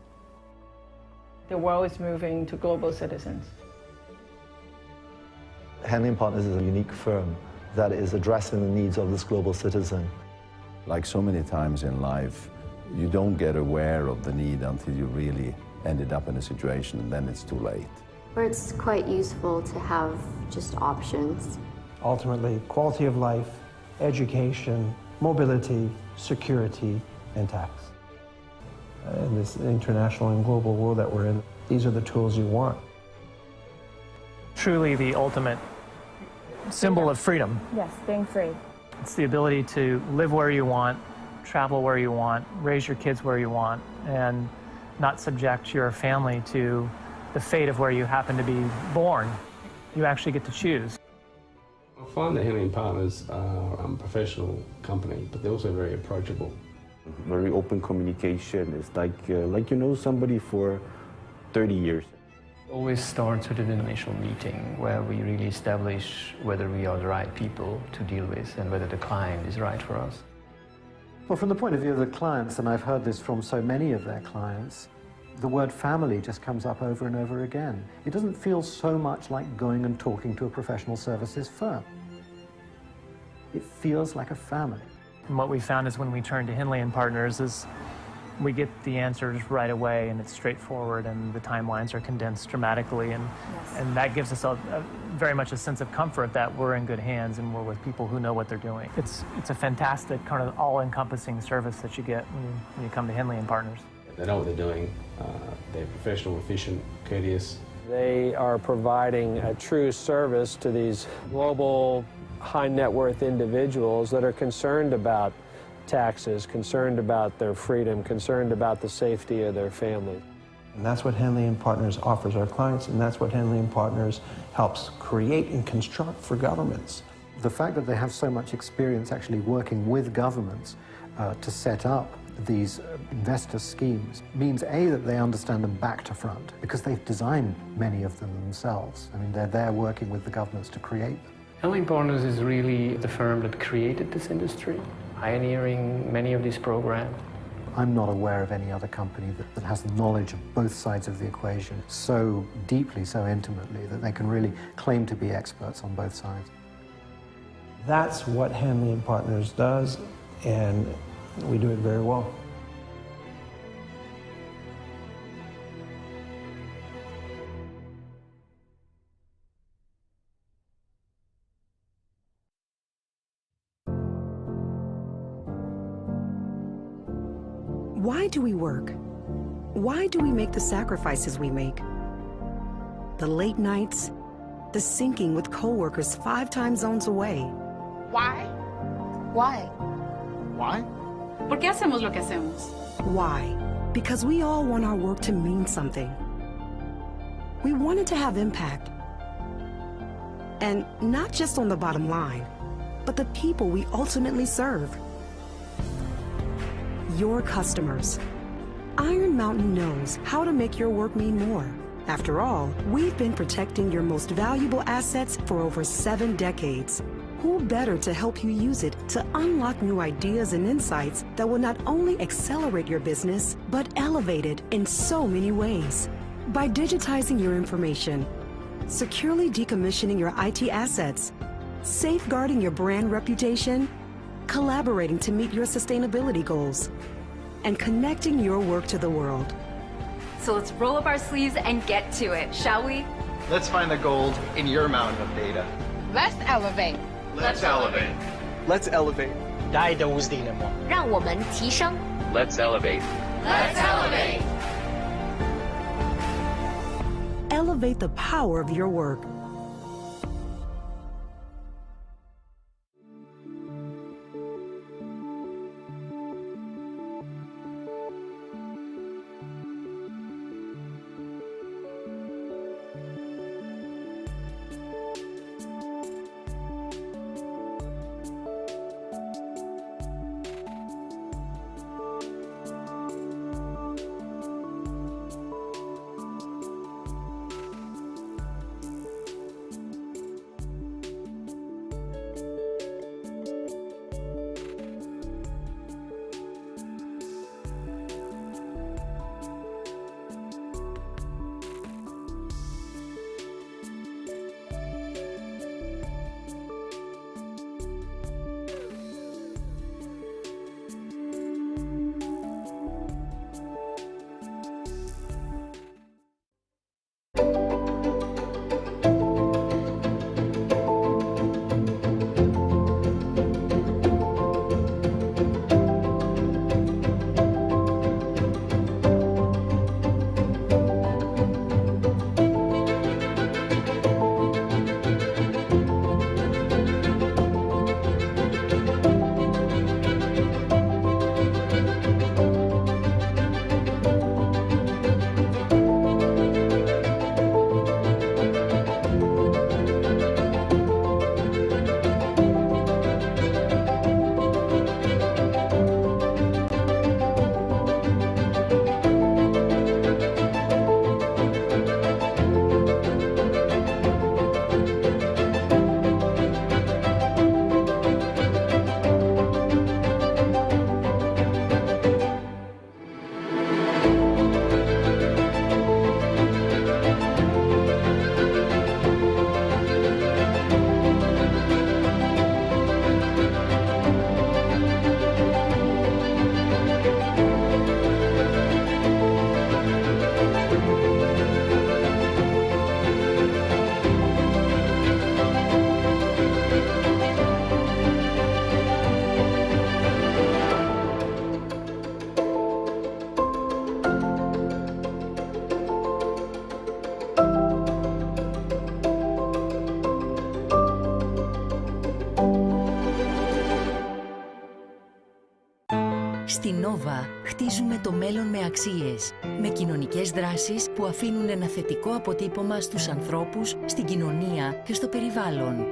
The world is moving to global citizens. Henley & Partners is a unique firm that is addressing the needs of this global citizen. Like so many times in life, you don't get aware of the need until you really ended up in a situation, and then it's too late. Or it's quite useful to have just options. Ultimately, quality of life, education, mobility, security, and tax. In this international and global world that we're in, these are the tools you want. Truly the ultimate symbol of freedom. Yes, being free. It's the ability to live where you want, travel where you want, raise your kids where you want, and not subject your family to the fate of where you happen to be born. You actually get to choose. I find that Henley & Partners are a professional company, but they're also very approachable. Very open communication. It's like you know somebody for 30 years. Always starts with an initial meeting where we really establish whether we are the right people to deal with and whether the client is right for us. Well, from the point of view of the clients, and I've heard this from so many of their clients, the word family just comes up over and over again. It doesn't feel so much like going and talking to a professional services firm. It feels like a family. And what we found is when we turn to Henley & Partners is we get the answers right away, and it's straightforward, and the timelines are condensed dramatically, and that gives us very much a sense of comfort that we're in good hands and we're with people who know what they're doing. It's a fantastic kind of all-encompassing service that you get when you come to Henley & Partners. They know what they're doing. They're professional, efficient, courteous. They are providing a true service to these global high net worth individuals that are concerned about taxes, concerned about their freedom, concerned about the safety of their family. And that's what Henley & Partners offers our clients, and that's what Henley & Partners helps create and construct for governments. The fact that they have so much experience actually working with governments to set up these investor schemes means, A, that they understand them back to front, because they've designed many of them themselves. I mean, they're there working with the governments to create them. Henley & Partners is really the firm that created this industry, pioneering many of these programs. I'm not aware of any other company that has the knowledge of both sides of the equation so deeply, so intimately, that they can really claim to be experts on both sides. That's what Henley & Partners does, and we do it very well. Why do we work? Why do we make the sacrifices we make? The late nights, the sinking with coworkers 5 time zones away. Why? Why? Why? ¿Por qué hacemos lo que hacemos? Why? Because we all want our work to mean something. We want it to have impact. And not just on the bottom line, but the people we ultimately serve. Your customers. Iron Mountain knows how to make your work mean more. After all, we've been protecting your most valuable assets for over 7 decades. Who better to help you use it to unlock new ideas and insights that will not only accelerate your business, but elevate it in so many ways. By digitizing your information, securely decommissioning your IT assets, safeguarding your brand reputation, collaborating to meet your sustainability goals, and connecting your work to the world. So let's roll up our sleeves and get to it, shall we? Let's find the gold in your mountain of data. Let's elevate. Let's elevate. Let's elevate. 大的无敌了吗？让我们提升。 Let's elevate. Let's elevate. Elevate the power of your work. Στη Nova χτίζουμε το μέλλον με αξίες, με κοινωνικές δράσεις που αφήνουν ένα θετικό αποτύπωμα στους ανθρώπους, στην κοινωνία και στο περιβάλλον.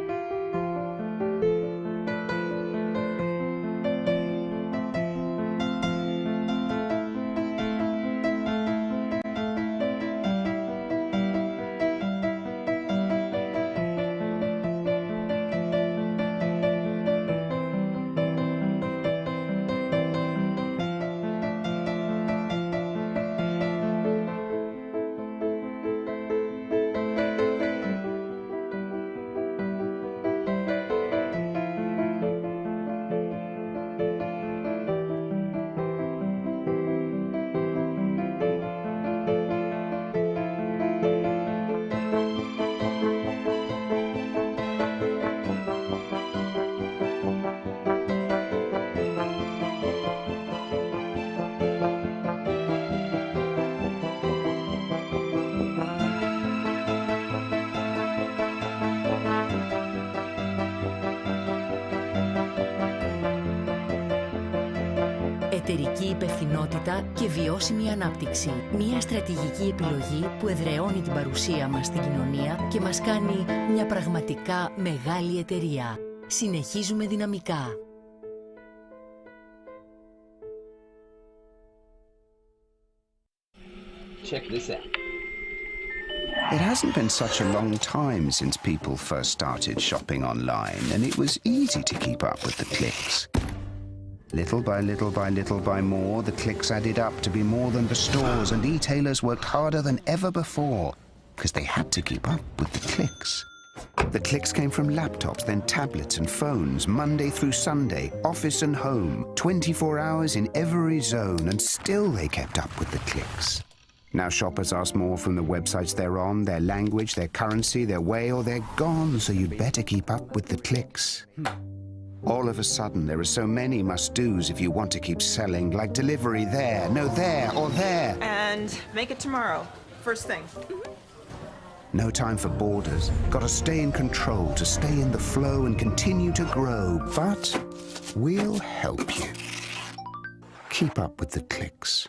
Εταιρική υπευθυνότητα και βιώσιμη ανάπτυξη. Μια στρατηγική επιλογή που εδραιώνει την παρουσία μας στην κοινωνία και μας κάνει μια πραγματικά μεγάλη εταιρεία. Συνεχίζουμε δυναμικά. Check this out. It hasn't been such a long time since people first started shopping online, and it was easy to keep up with the clicks. Little by little by little by more, the clicks added up to be more than the stores, and e-tailers worked harder than ever before because they had to keep up with the clicks. The clicks came from laptops, then tablets and phones, Monday through Sunday, office and home, 24 hours in every zone, and still they kept up with the clicks. Now shoppers ask more from the websites they're on, their language, their currency, their way, or they're gone, so you'd better keep up with the clicks. All of a sudden, there are so many must-dos if you want to keep selling, like delivery there, no there, or there. And make it tomorrow, first thing. No time for borders. Gotta stay in control, to stay in the flow and continue to grow. But we'll help you. Keep up with the clicks.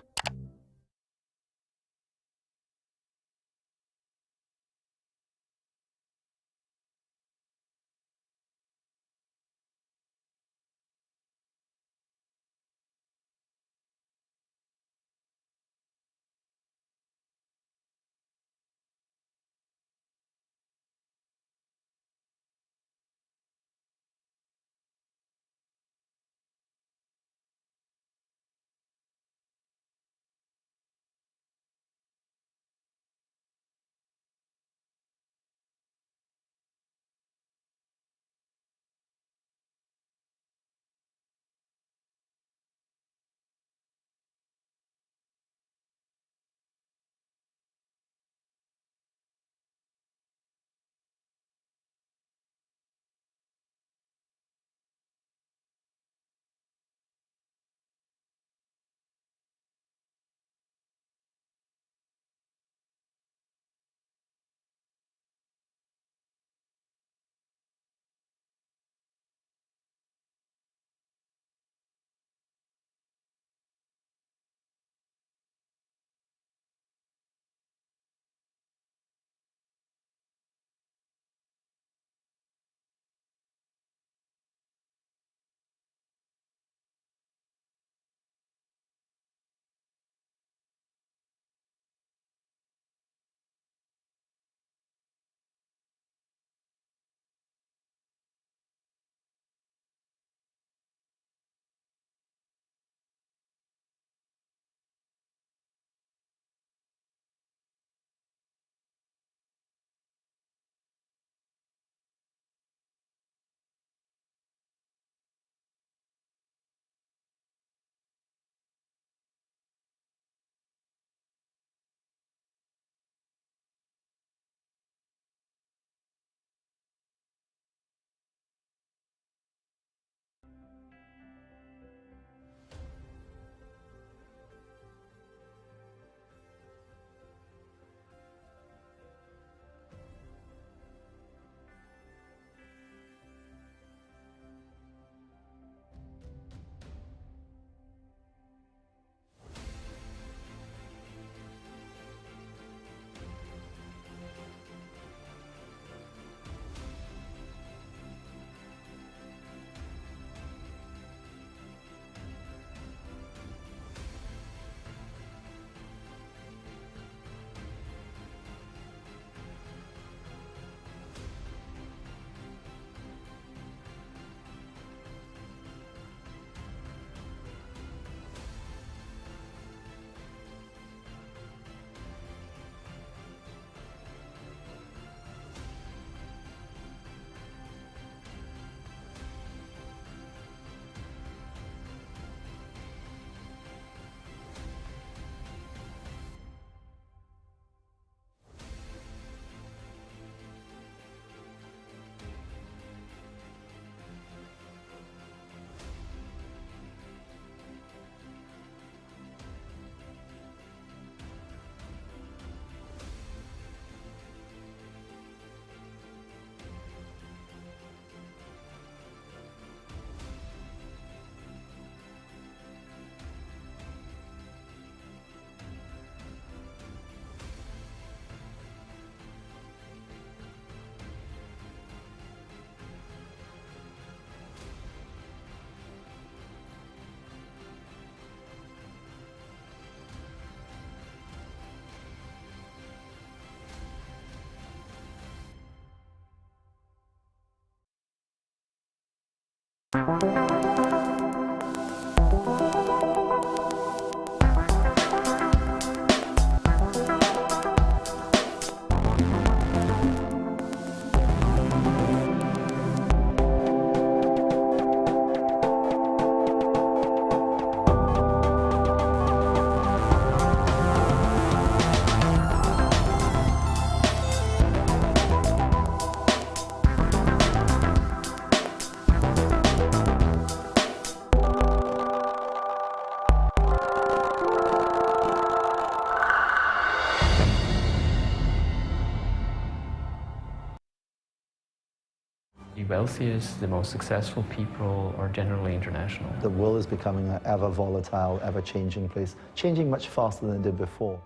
The wealthiest, the most successful people are generally international. The world is becoming an ever volatile, ever changing place, changing much faster than it did before.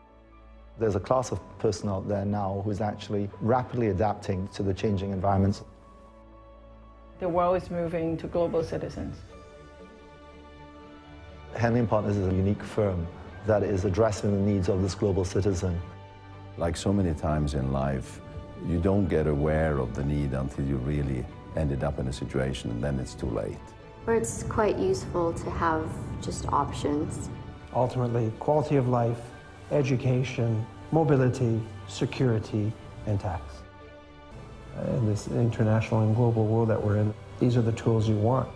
There's a class of person out there now who's actually rapidly adapting to the changing environments. The world is moving to global citizens. Henley & Partners is a unique firm that is addressing the needs of this global citizen. Like so many times in life, you don't get aware of the need until you really ended up in a situation, and then it's too late. Where it's quite useful to have just options. Ultimately, quality of life, education, mobility, security, and tax. In this international and global world that we're in, these are the tools you want.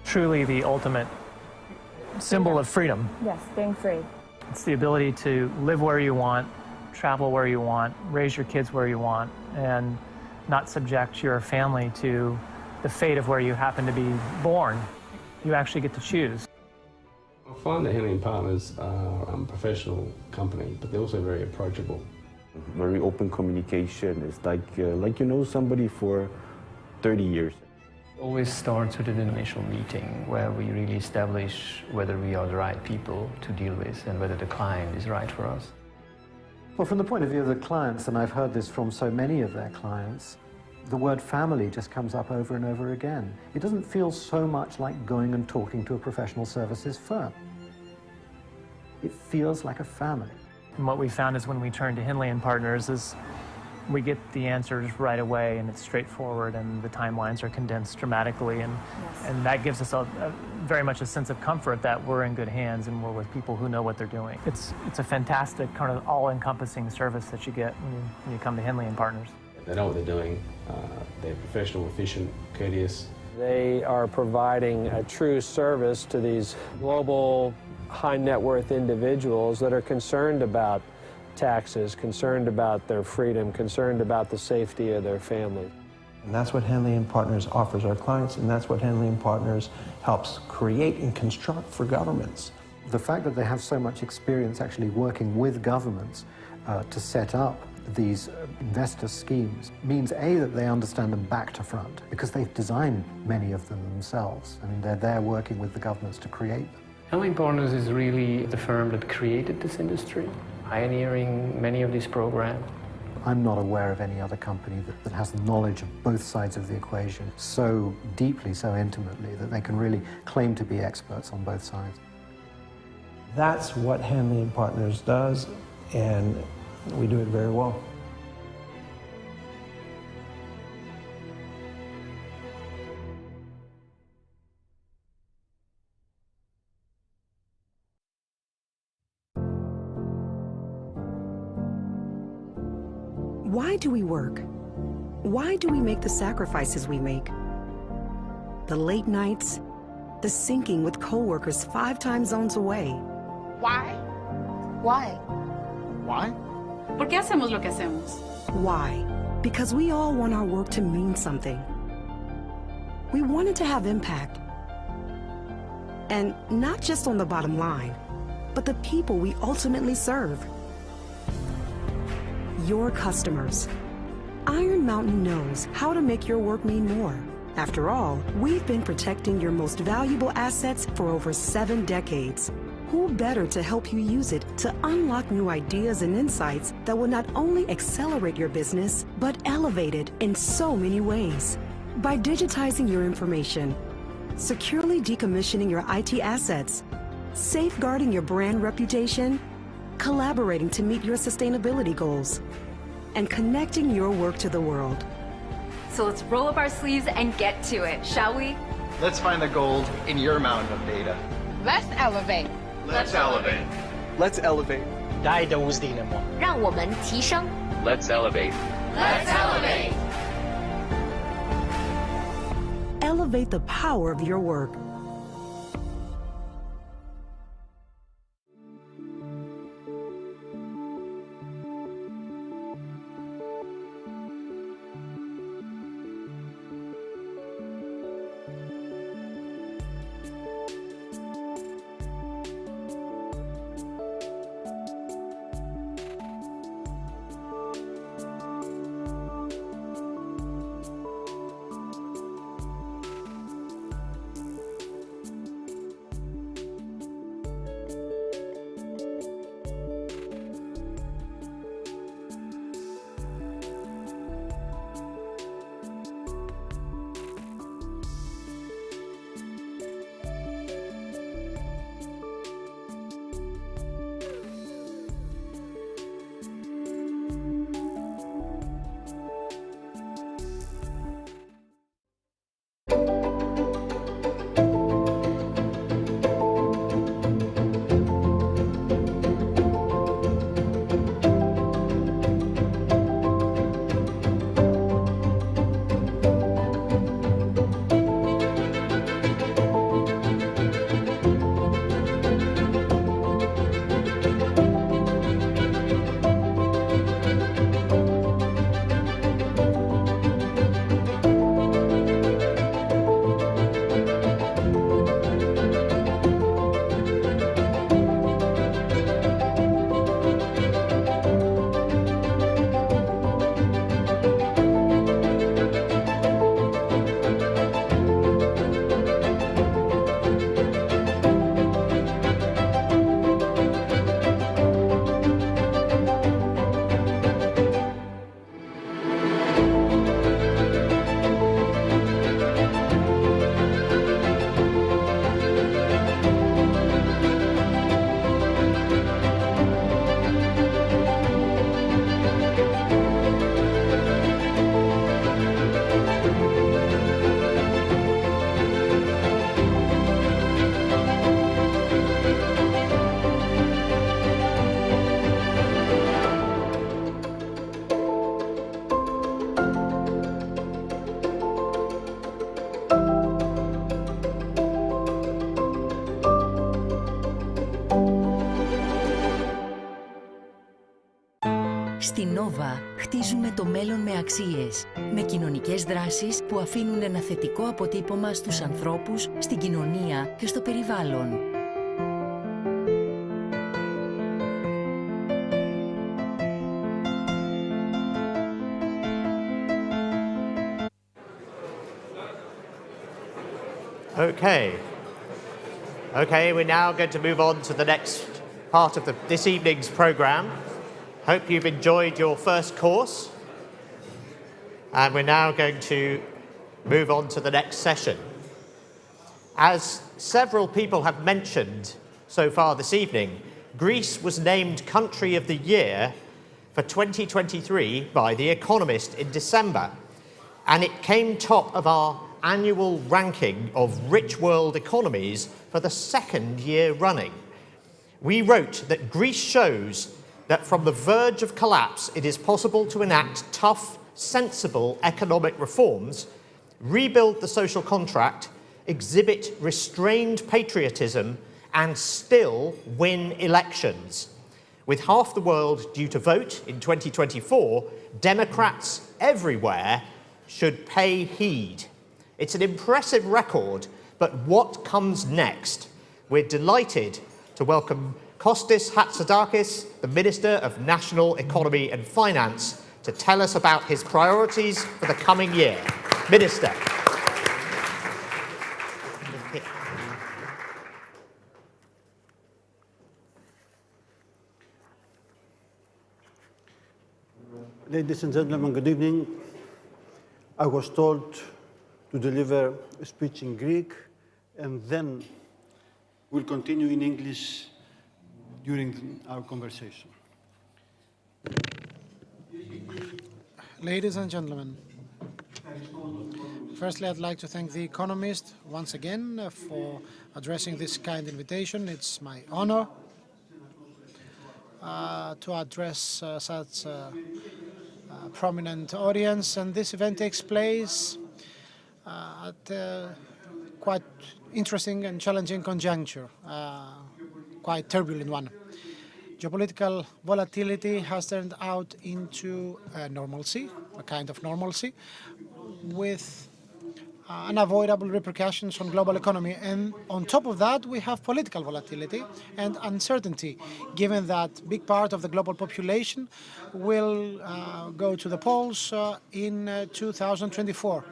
Truly the ultimate symbol of freedom. Yes, being free. It's the ability to live where you want, travel where you want, raise your kids where you want, and not subject your family to the fate of where you happen to be born. You actually get to choose. I find that Henley & Partners are a professional company, but they're also very approachable. Very open communication. It's like you know somebody for 30 years. Always starts with an initial meeting where we really establish whether we are the right people to deal with and whether the client is right for us. Well, from the point of view of the clients, and I've heard this from so many of their clients, the word family just comes up over and over again. It doesn't feel so much like going and talking to a professional services firm. It feels like a family. And what we found is when we turn to Henley & Partners is we get the answers right away, and it's straightforward, and the timelines are condensed dramatically, and that gives us very much a sense of comfort that we're in good hands and we're with people who know what they're doing. It's a fantastic kind of all-encompassing service that you get when you come to Henley & Partners. They know what they're doing. They're professional, efficient, courteous. They are providing a true service to these global high net worth individuals that are concerned about taxes, concerned about their freedom, concerned about the safety of their family. And that's what Henley & Partners offers our clients, and that's what Henley & Partners helps create and construct for governments. The fact that they have so much experience actually working with governments to set up these investor schemes means, A, that they understand them back to front, because they've designed many of them themselves. I mean, they're there working with the governments to create them. Henley & Partners is really the firm that created this industry, pioneering many of these programs. I'm not aware of any other company that has the knowledge of both sides of the equation so deeply, so intimately, that they can really claim to be experts on both sides. That's what Henley & Partners does, and we do it very well. Why do we work? Why do we make the sacrifices we make? The late nights, the sinking with coworkers 5 time zones away. Why? Why? Why? ¿Por qué hacemos lo que hacemos? Why? Because we all want our work to mean something. We want it to have impact. And not just on the bottom line, but the people we ultimately serve. Your customers. Iron Mountain knows how to make your work mean more. After all, we've been protecting your most valuable assets for over 7 decades. Who better to help you use it to unlock new ideas and insights that will not only accelerate your business, but elevate it in so many ways. By digitizing your information, securely decommissioning your IT assets, safeguarding your brand reputation, collaborating to meet your sustainability goals, and connecting your work to the world. So let's roll up our sleeves and get to it, shall we? Let's find the gold in your mountain of data. Let's elevate. Let's elevate. Let's elevate. 带着无敌的梦，让我们提升。 Let's elevate. Let's elevate. Elevate the power of your work. Nova χτίζουμε το μέλλον με αξίες, με κοινωνικές δράσεις που αφήνουν ένα θετικό αποτύπωμα στους ανθρώπους, στην κοινωνία και στο περιβάλλον. Okay, we're now going to move on to the next part of this evening's programme. Hope you've enjoyed your first course. And we're now going to move on to the next session. As several people have mentioned so far this evening, Greece was named Country of the Year for 2023 by The Economist in December. And it came top of our annual ranking of rich world economies for the second year running. We wrote that Greece shows that from the verge of collapse, it is possible to enact tough, sensible economic reforms, rebuild the social contract, exhibit restrained patriotism, and still win elections. With half the world due to vote in 2024, Democrats everywhere should pay heed. It's an impressive record, but what comes next? We're delighted to welcome Kostis Hatzidakis, the Minister of National Economy and Finance, to tell us about his priorities for the coming year. Minister. Ladies and gentlemen, good evening. I was told to deliver a speech in Greek, and then we'll continue in English during our conversation. Ladies and gentlemen, firstly, I'd like to thank The Economist once again for addressing this kind invitation. It's my honor to address such a prominent audience, and this event takes place at a quite interesting and challenging conjuncture, quite turbulent one. Geopolitical volatility has turned out into normalcy, a kind of normalcy, with unavoidable repercussions on global economy. And on top of that, we have political volatility and uncertainty, given that a big part of the global population will go to the polls in 2024,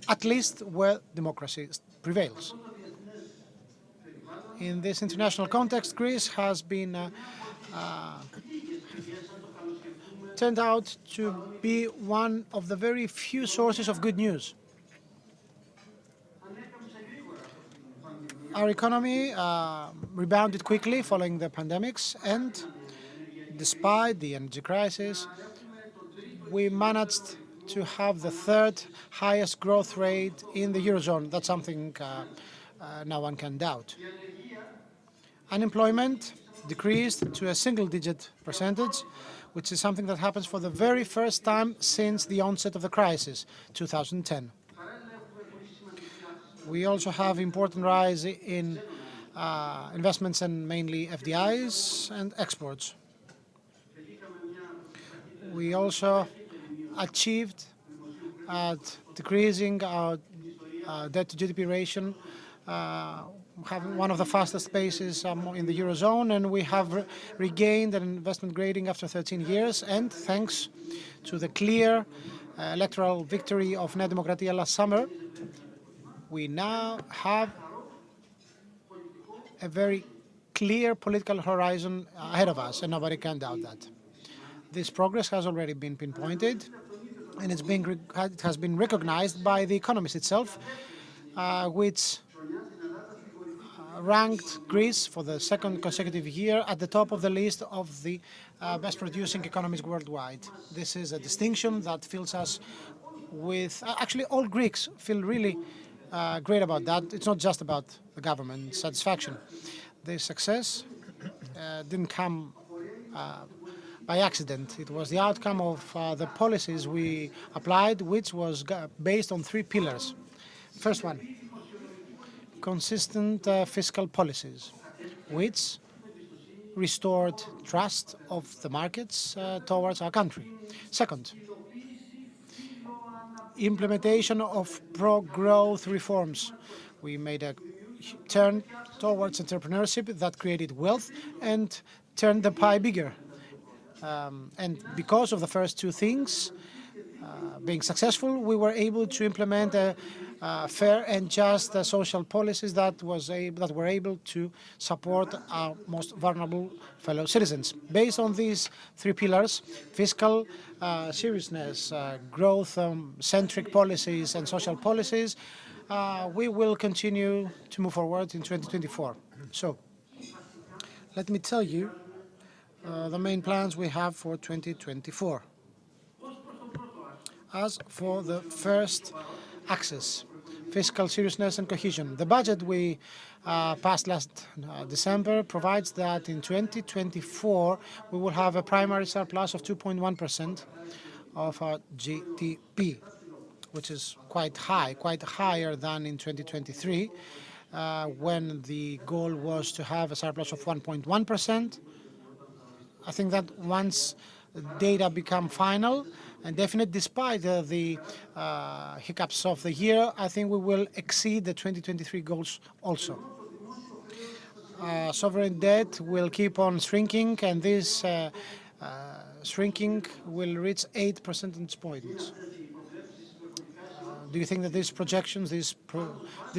at least where democracy prevails. In this international context, Greece has been turned out to be one of the very few sources of good news. Our economy rebounded quickly following the pandemics, and despite the energy crisis, we managed to have the third highest growth rate in the Eurozone. That's something no one can doubt. Unemployment decreased to a single-digit percentage, which is something that happens for the very first time since the onset of the crisis, 2010. We also have important rise in investments and mainly FDIs and exports. We also achieved decreasing our debt-to-GDP ratio, having one of the fastest paces in the Eurozone, and we have regained an investment grading after 13 years, and thanks to the clear electoral victory of Nea Demokratia last summer, we now have a very clear political horizon ahead of us, and nobody can doubt that. This progress has already been pinpointed, and it has been recognized by The Economist itself, which ranked Greece for the second consecutive year at the top of the list of the best producing economies worldwide. This is a distinction that fills us with, actually all Greeks feel really great about that. It's not just about the government satisfaction. The success didn't come by accident. It was the outcome of the policies we applied, which was based on three pillars. First one, consistent fiscal policies, which restored trust of the markets towards our country. Second, implementation of pro-growth reforms. We made a turn towards entrepreneurship that created wealth and turned the pie bigger. And because of the first two things being successful, we were able to implement fair and just social policies that were able to support our most vulnerable fellow citizens. Based on these three pillars, fiscal seriousness, growth-centric policies and social policies, we will continue to move forward in 2024. So, let me tell you the main plans we have for 2024. As for the first axis, fiscal seriousness and cohesion, the budget we passed last December provides that in 2024 we will have a primary surplus of 2.1% of our GDP, which is quite high, quite higher than in 2023, when the goal was to have a surplus of 1.1%. I think that once data become final and definite, despite the hiccups of the year, I think we will exceed the 2023 goals also. Sovereign debt will keep on shrinking, and this shrinking will reach 8 percentage points. Do you think that these projections, this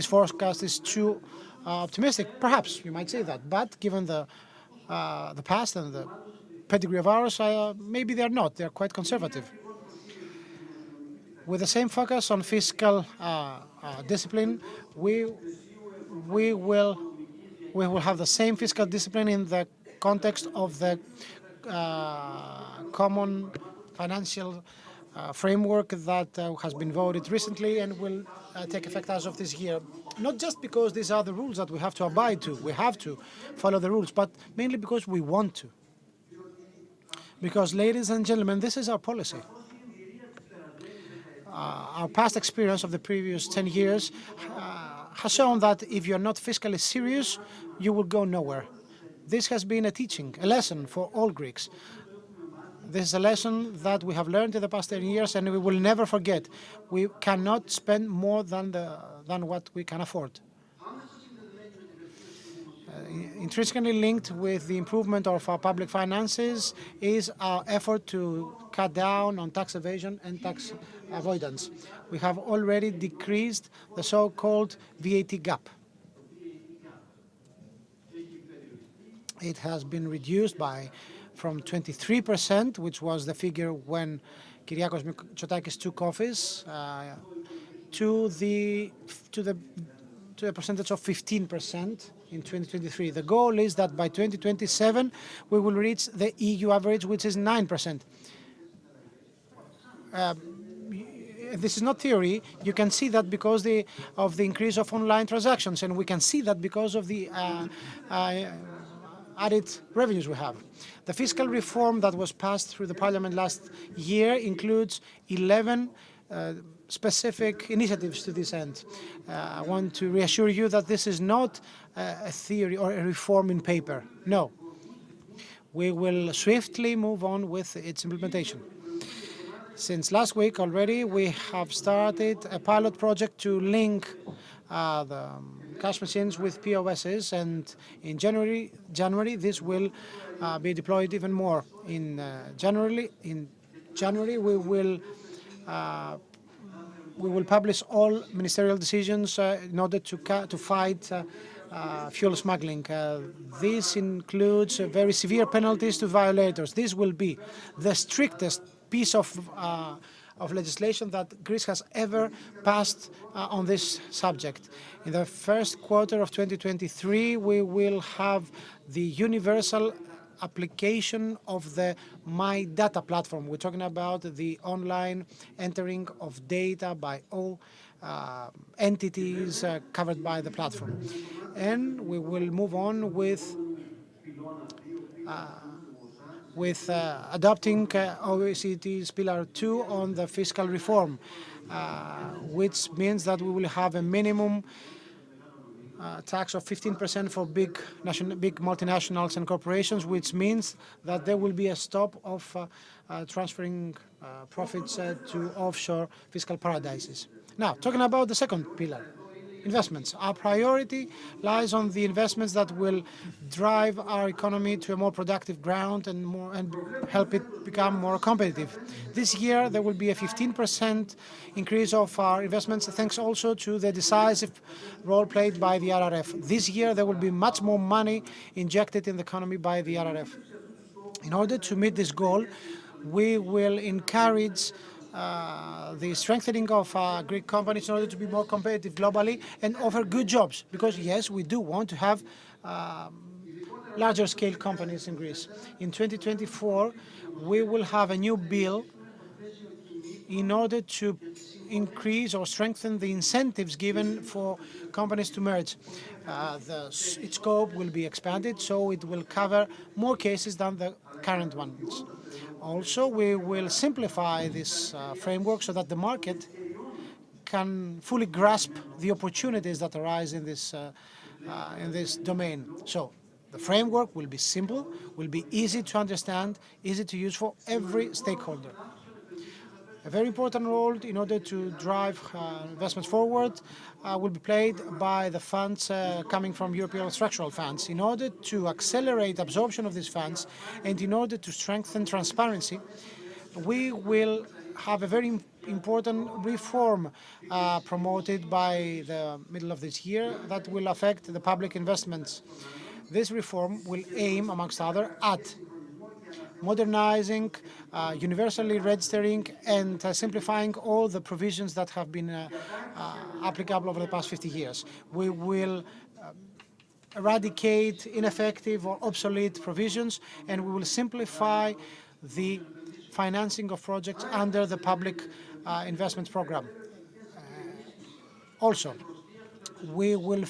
forecast is too optimistic? Perhaps, you might say that, but given the past and the pedigree of ours, maybe they're not. They're quite conservative. With the same focus on fiscal discipline, we will have the same fiscal discipline in the context of the common financial framework that has been voted recently and will take effect as of this year. Not just because these are the rules that we have to abide to, we have to follow the rules, but mainly because we want to. Because, ladies and gentlemen, this is our policy. Our past experience of the previous 10 years has shown that if you're not fiscally serious, you will go nowhere. This has been a teaching, a lesson for all Greeks. This is a lesson that we have learned in the past 10 years and we will never forget. We cannot spend more than what we can afford. Intrinsically linked with the improvement of our public finances is our effort to cut down on tax evasion and tax avoidance. We have already decreased the so-called VAT gap. It has been reduced from 23%, which was the figure when Kyriakos Mitsotakis took office, to a percentage of 15% in 2023. The goal is that by 2027 we will reach the EU average, which is 9%. This is not theory. You can see that because of the increase of online transactions, and we can see that because of the added revenues we have. The fiscal reform that was passed through the Parliament last year includes 11 specific initiatives to this end. I want to reassure you that this is not a theory or a reform in paper. No. We will swiftly move on with its implementation. Since last week already, we have started a pilot project to link the cash machines with POSs, and in January this will be deployed even more. In January we will publish all ministerial decisions in order to fight fuel smuggling. This includes very severe penalties to violators. This will be the strictest piece of legislation that Greece has ever passed on this subject. In the first quarter of 2023, we will have the universal application of the My Data platform. We're talking about the online entering of data by all entities covered by the platform. And we will move on with adopting OECD's Pillar 2 on the fiscal reform, which means that we will have a minimum tax of 15% for big multinationals and corporations, which means that there will be a stop of transferring profits to offshore fiscal paradises. Now, talking about the second pillar, investments. Our priority lies on the investments that will drive our economy to a more productive ground and help it become more competitive. This year there will be a 15% increase of our investments, thanks also to the decisive role played by the RRF. This year there will be much more money injected in the economy by the RRF. In order to meet this goal, we will encourage the strengthening of Greek companies in order to be more competitive globally and offer good jobs. Because yes, we do want to have larger scale companies in Greece. In 2024, we will have a new bill in order to increase or strengthen the incentives given for companies to merge. Its scope will be expanded, so it will cover more cases than the current ones. Also, we will simplify this framework so that the market can fully grasp the opportunities that arise in this domain. So the framework will be simple, will be easy to understand, easy to use for every stakeholder. A very important role in order to drive investments forward will be played by the funds coming from European structural funds. In order to accelerate absorption of these funds and in order to strengthen transparency, we will have a very important reform promoted by the middle of this year that will affect the public investments. This reform will aim, amongst others, at modernizing, universally registering and simplifying all the provisions that have been applicable over the past 50 years. We will eradicate ineffective or obsolete provisions, and we will simplify the financing of projects under the public investment program. Also, we will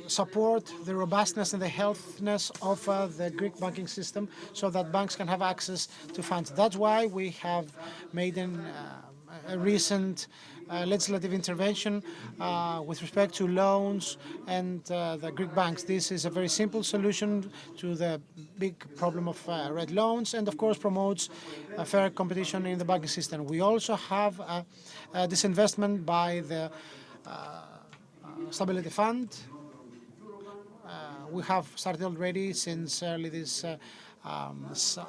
support the robustness and the healthiness of the Greek banking system so that banks can have access to funds. That's why we have made a recent legislative intervention with respect to loans and the Greek banks. This is a very simple solution to the big problem of red loans and, of course, promotes fair competition in the banking system. We also have disinvestment by the Stability Fund. We have started already since early this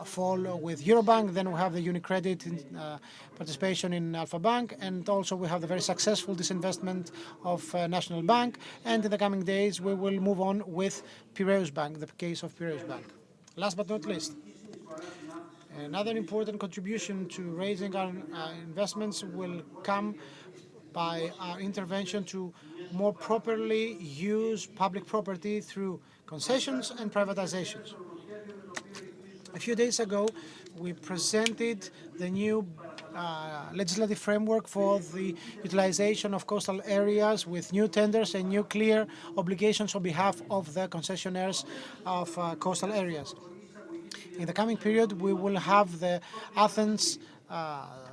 fall with Eurobank. Then we have the UniCredit participation in Alpha Bank, and also we have the very successful disinvestment of National Bank. And in the coming days, we will move on with Piraeus Bank, the case of Piraeus Bank. Last but not least, another important contribution to raising our investments will come by our intervention to more properly use public property through concessions and privatizations. A few days ago, we presented the new legislative framework for the utilization of coastal areas with new tenders and new clear obligations on behalf of the concessionaires of coastal areas. In the coming period, we will have the Athens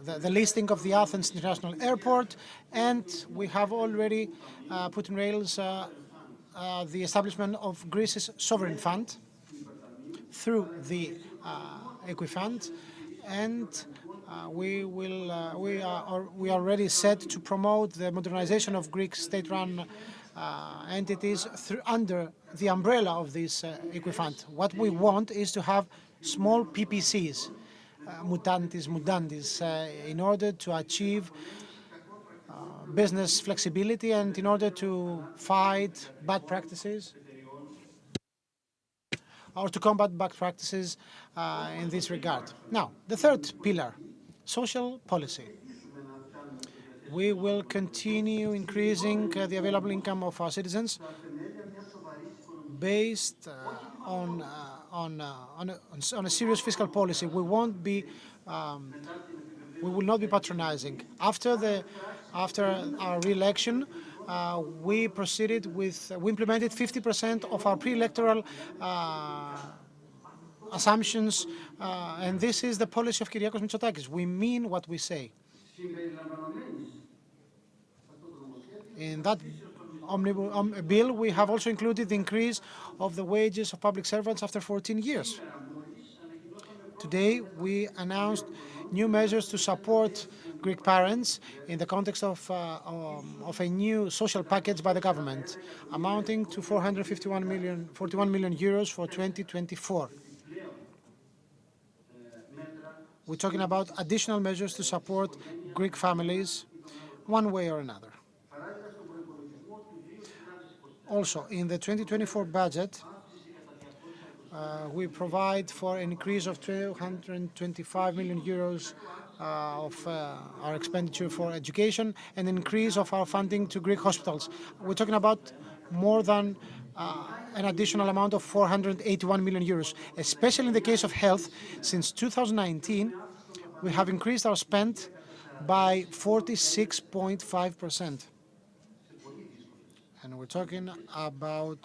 the listing of the Athens International Airport, and we have already put in rails the establishment of Greece's sovereign fund through the Equifund, and we are already set to promote the modernization of Greek state-run entities under the umbrella of this Equifund. What we want is to have small PPCs, mutantis mutandis, in order to achieve business flexibility and in order to fight bad practices or to combat bad practices in this regard. Now, the third pillar, social policy. We will continue increasing the available income of our citizens based on a serious fiscal policy. We will not be patronizing. After our re-election, we implemented 50% of our pre-electoral assumptions, and this is the policy of Kyriakos Mitsotakis. We mean what we say. In that bill, we have also included the increase of the wages of public servants after 14 years. Today, we announced new measures to support Greek parents in the context of a new social package by the government, amounting to 41 million euros for 2024. We're talking about additional measures to support Greek families one way or another. Also, in the 2024 budget, we provide for an increase of 225 million euros of our expenditure for education and an increase of our funding to Greek hospitals. We're talking about more than an additional amount of 481 million euros, especially in the case of health. Since 2019, we have increased our spend by 46.5%. And we're talking about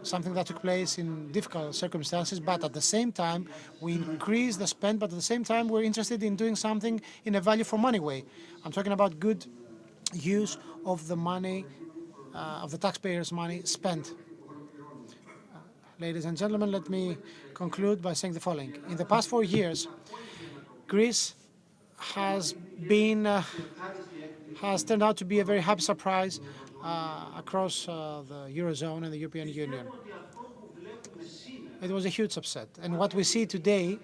something that took place in difficult circumstances, but at the same time, we increase the spend, but at the same time, we're interested in doing something in a value for money way. I'm talking about good use of the money, of the taxpayers' money spent. Ladies and gentlemen, let me conclude by saying the following. In the past 4 years, Greece has turned out to be a very happy surprise across the Eurozone and the European Union. It was a huge upset. And what we see today,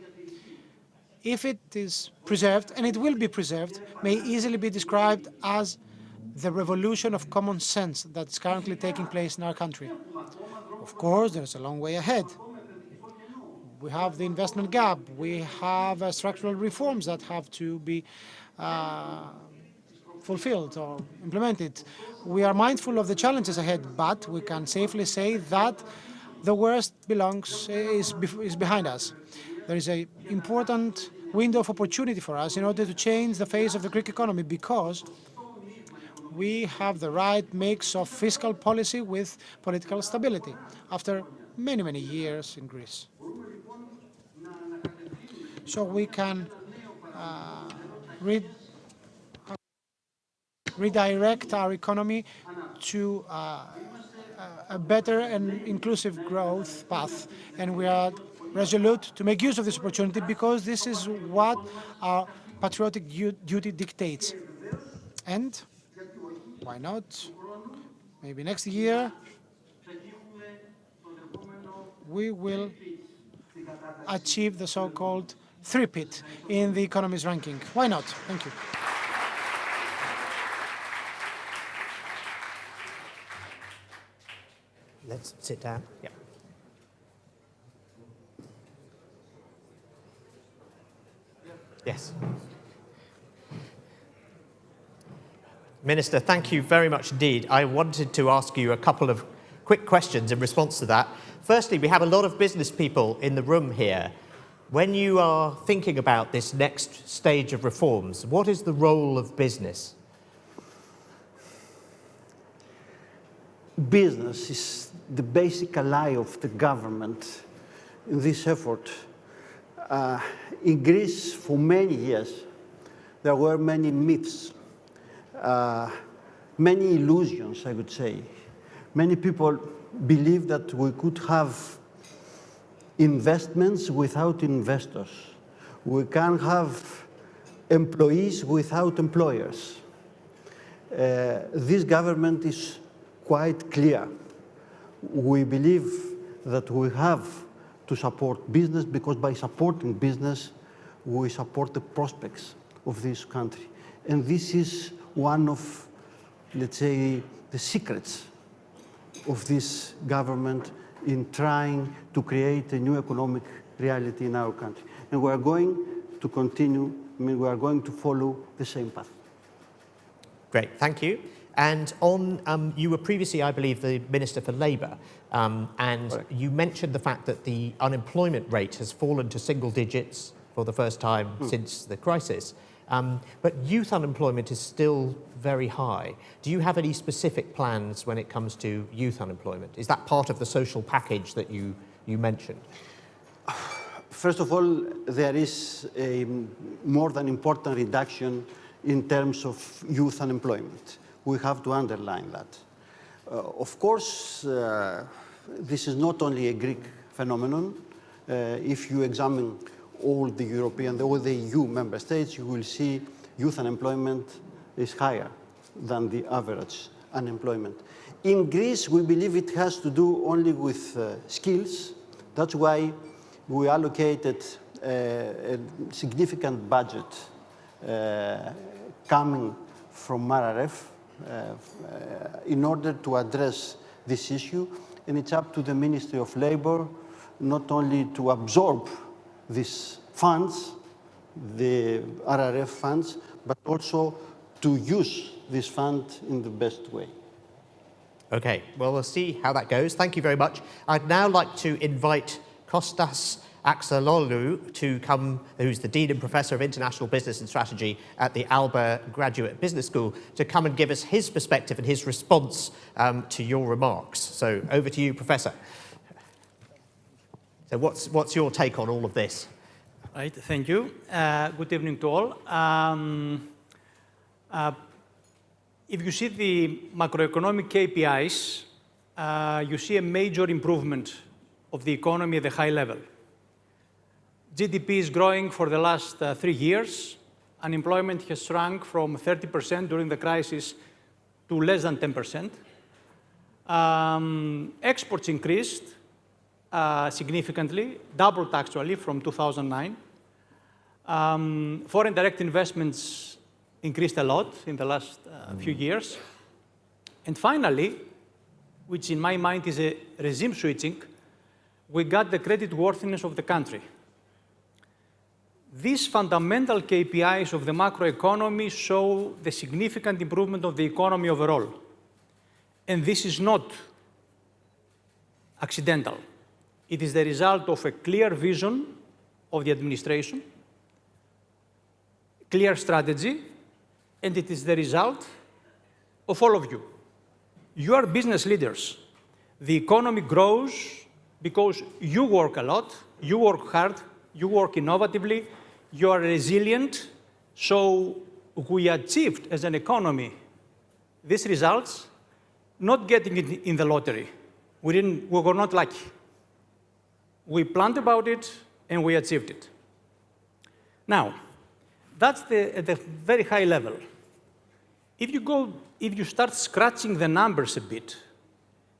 if it is preserved, and it will be preserved, may easily be described as the revolution of common sense that's currently taking place in our country. Of course, there's a long way ahead. We have the investment gap. We have structural reforms that have to be fulfilled or implemented. We are mindful of the challenges ahead, but we can safely say that the worst is behind us. There is an important window of opportunity for us in order to change the face of the Greek economy, because we have the right mix of fiscal policy with political stability after many, many years in Greece. So we can redirect our economy to a better and inclusive growth path. And we are resolute to make use of this opportunity, because this is what our patriotic duty dictates. And why not? Maybe next year we will achieve the so-called three-peat in the economy's ranking. Why not? Thank you. Let's sit down. Yeah. Yes. Minister, thank you very much indeed. I wanted to ask you a couple of quick questions in response to that. Firstly, we have a lot of business people in the room here. When you are thinking about this next stage of reforms, what is the role of business? Business is the basic ally of the government in this effort. In Greece, for many years, there were many myths, many illusions, I would say. Many people believe that we could have investments without investors. We can't have employees without employers. This government is quite clear. We believe that we have to support business, because by supporting business, we support the prospects of this country. And this is one of, let's say, the secrets of this government in trying to create a new economic reality in our country. And we are going to continue, we are going to follow the same path. Great, thank you. And on, you were previously, I believe, the Minister for Labour, and Correct. You mentioned the fact that the unemployment rate has fallen to single digits for the first time since the crisis. But youth unemployment is still very high. Do you have any specific plans when it comes to youth unemployment? Is that part of the social package that you mentioned? First of all, there is a more than important reduction in terms of youth unemployment. we have to underline that. Of course, this is not only a Greek phenomenon. If you examine all the EU member states, you will see youth unemployment is higher than the average unemployment. In Greece, we believe it has to do only with skills. That's why we allocated a significant budget coming from RRF in order to address this issue. And it's up to the Ministry of Labour not only to absorb these funds, the RRF funds, but also to use this fund in the best way. Okay, well, we'll see how that goes. Thank you very much. I'd now like to invite Kostas Axeloglu to come, who's the Dean and Professor of International Business and Strategy at the Alba Graduate Business School, to come and give us his perspective and his response to your remarks. So over to you, Professor. So what's your take on all of this? Right, thank you. Good evening to all. If you see the macroeconomic KPIs, you see a major improvement of the economy at the high level. GDP is growing for the last 3 years. Unemployment has shrunk from 30% during the crisis to less than 10%. Exports increased significantly, doubled actually from 2009. Foreign direct investments increased a lot in the last few years. And finally, which in my mind is a regime switching, we got the creditworthiness of the country. These fundamental KPIs of the macroeconomy show the significant improvement of the economy overall. And this is not accidental. It is the result of a clear vision of the administration, clear strategy, and it is the result of all of you. You are business leaders. The economy grows because you work a lot, you work hard, you work innovatively, you are resilient. So we achieved as an economy these results, not getting it in the lottery. We were not lucky. We planned about it and we achieved it. Now, that's at the very high level. If you start scratching the numbers a bit,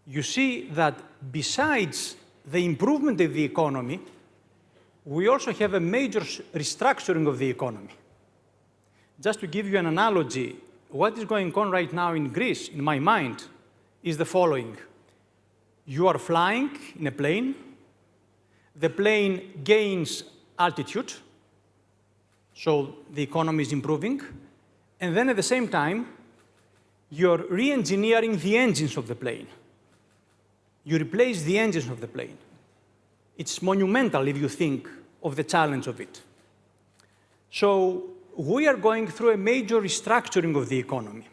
you see that besides the improvement of the economy, we also have a major restructuring of the economy. Just to give you an analogy, what is going on right now in Greece, in my mind, is the following. You are flying in a plane. The plane gains altitude, so the economy is improving. And then at the same time, you're re-engineering the engines of the plane. You replace the engines of the plane. It's monumental if you think of the challenge of it. So we are going through a major restructuring of the economy.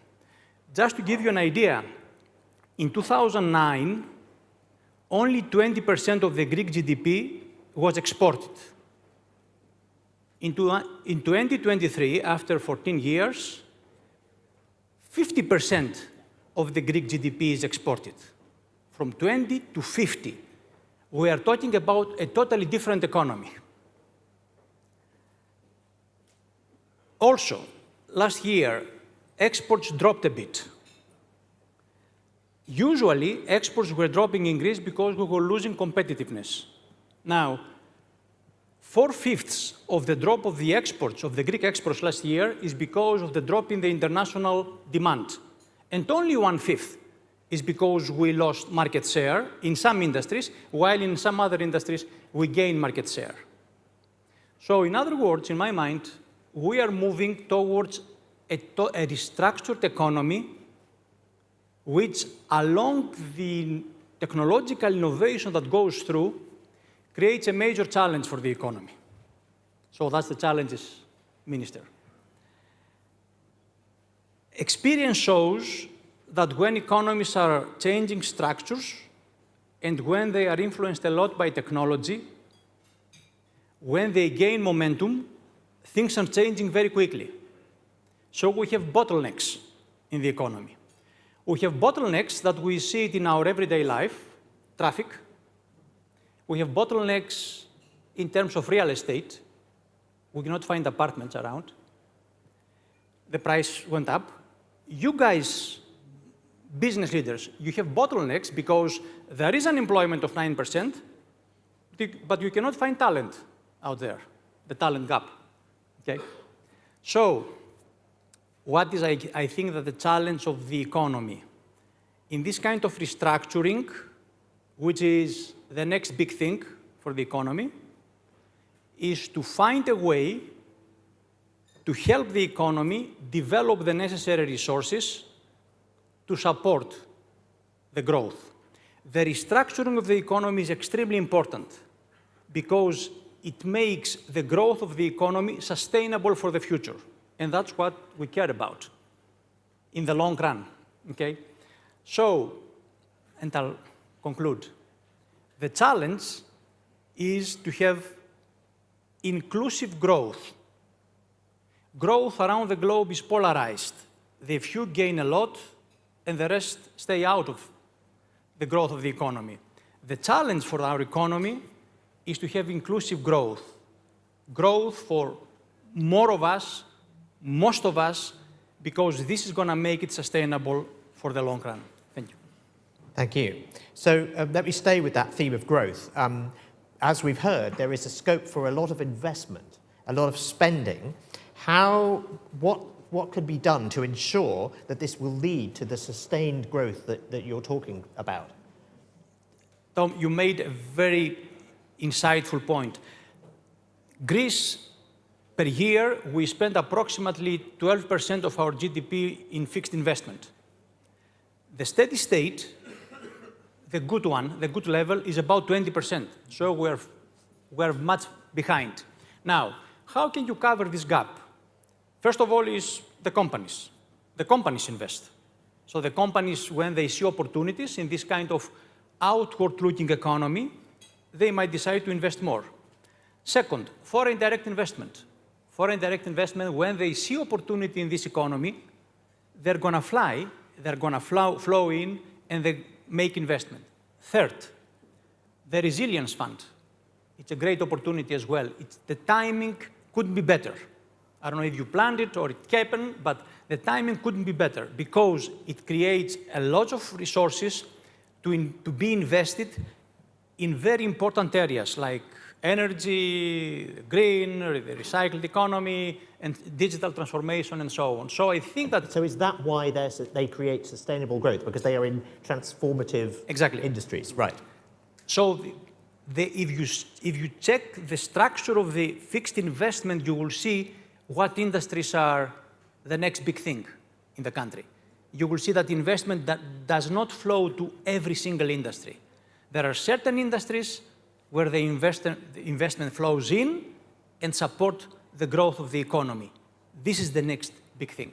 Just to give you an idea, in 2009, only 20% of the Greek GDP was exported. In 2023, after 14 years, 50% of the Greek GDP is exported, from 20 to 50. We are talking about a totally different economy. Also, last year, exports dropped a bit. Usually, exports were dropping in Greece because we were losing competitiveness. Now, 4/5 of the drop of the exports, of the Greek exports last year, is because of the drop in the international demand. And only 1/5 is because we lost market share in some industries, while in some other industries, we gained market share. So in other words, in my mind, we are moving towards a restructured economy, which, along the technological innovation that goes through, creates a major challenge for the economy. So that's the challenges, Minister. Experience shows that when economies are changing structures and when they are influenced a lot by technology, when they gain momentum, things are changing very quickly. So we have bottlenecks in the economy. We have bottlenecks that we see it in our everyday life, traffic. We have bottlenecks in terms of real estate. We cannot find apartments around. The price went up. You guys, business leaders, you have bottlenecks because there is unemployment of 9%, but you cannot find talent out there, the talent gap, okay? So, what is, I think, that the challenge of the economy? In this kind of restructuring, which is the next big thing for the economy, is to find a way to help the economy develop the necessary resources to support the growth. The restructuring of the economy is extremely important because it makes the growth of the economy sustainable for the future. And that's what we care about in the long run, okay? So, and I'll conclude. The challenge is to have inclusive growth. Growth around the globe is polarized. The few gain a lot, and the rest stay out of the growth of the economy. The challenge for our economy is to have inclusive growth. Growth for more of us, most of us, because this is going to make it sustainable for the long run. Thank you. Thank you. So let me stay with that theme of growth. As we've heard, there is a scope for a lot of investment, a lot of spending. What could be done to ensure that this will lead to the sustained growth that you're talking about? Tom, you made a very insightful point. Greece, per year, we spend approximately 12% of our GDP in fixed investment. The steady state, the good one, the good level, is about 20%. So we're much behind. Now, how can you cover this gap? First of all is the companies. The companies invest. So the companies, when they see opportunities in this kind of outward-looking economy, they might decide to invest more. Second, foreign direct investment. Foreign direct investment, when they see opportunity in this economy, they're going to fly, they're going to flow in, and they make investment. Third, the resilience fund. It's a great opportunity as well. The timing couldn't be better. I don't know if you planned it or it happened, but the timing couldn't be better because it creates a lot of resources to be invested in very important areas like energy, green, the recycled economy, and digital transformation, and so on. So I think that... So is that why they create sustainable growth? Because they are in transformative industries, right? So if you check the structure of the fixed investment, you will see what industries are the next big thing in the country. You will see that investment that does not flow to every single industry. There are certain industries where the investment flows in and support the growth of the economy. This is the next big thing.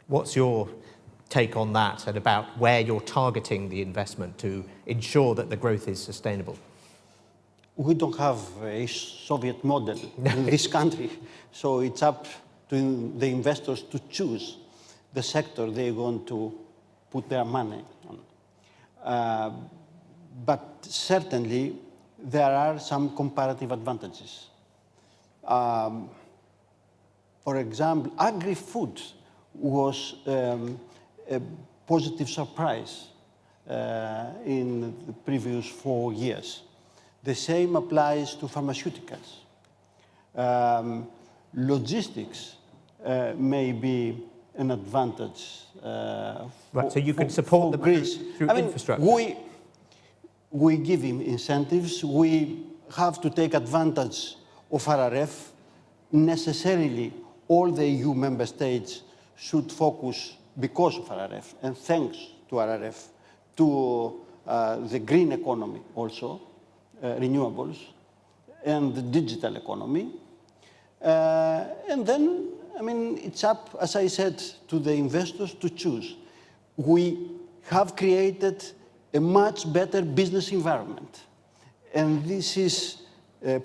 What's your take on that and about where you're targeting the investment to ensure that the growth is sustainable? We don't have a Soviet model in this country, so it's up to the investors to choose the sector they want to put their money on. But certainly, there are some comparative advantages. For example, agri-food was a positive surprise in the previous 4 years. The same applies to pharmaceuticals. Logistics may be an advantage. So you can support Greece through infrastructure. We give him incentives. We have to take advantage of RRF. Necessarily, all the EU member states should focus, because of RRF, and thanks to RRF, to the green economy also, renewables, and the digital economy. And then, I mean, it's up, as I said, to the investors to choose. We have created a much better business environment. And this is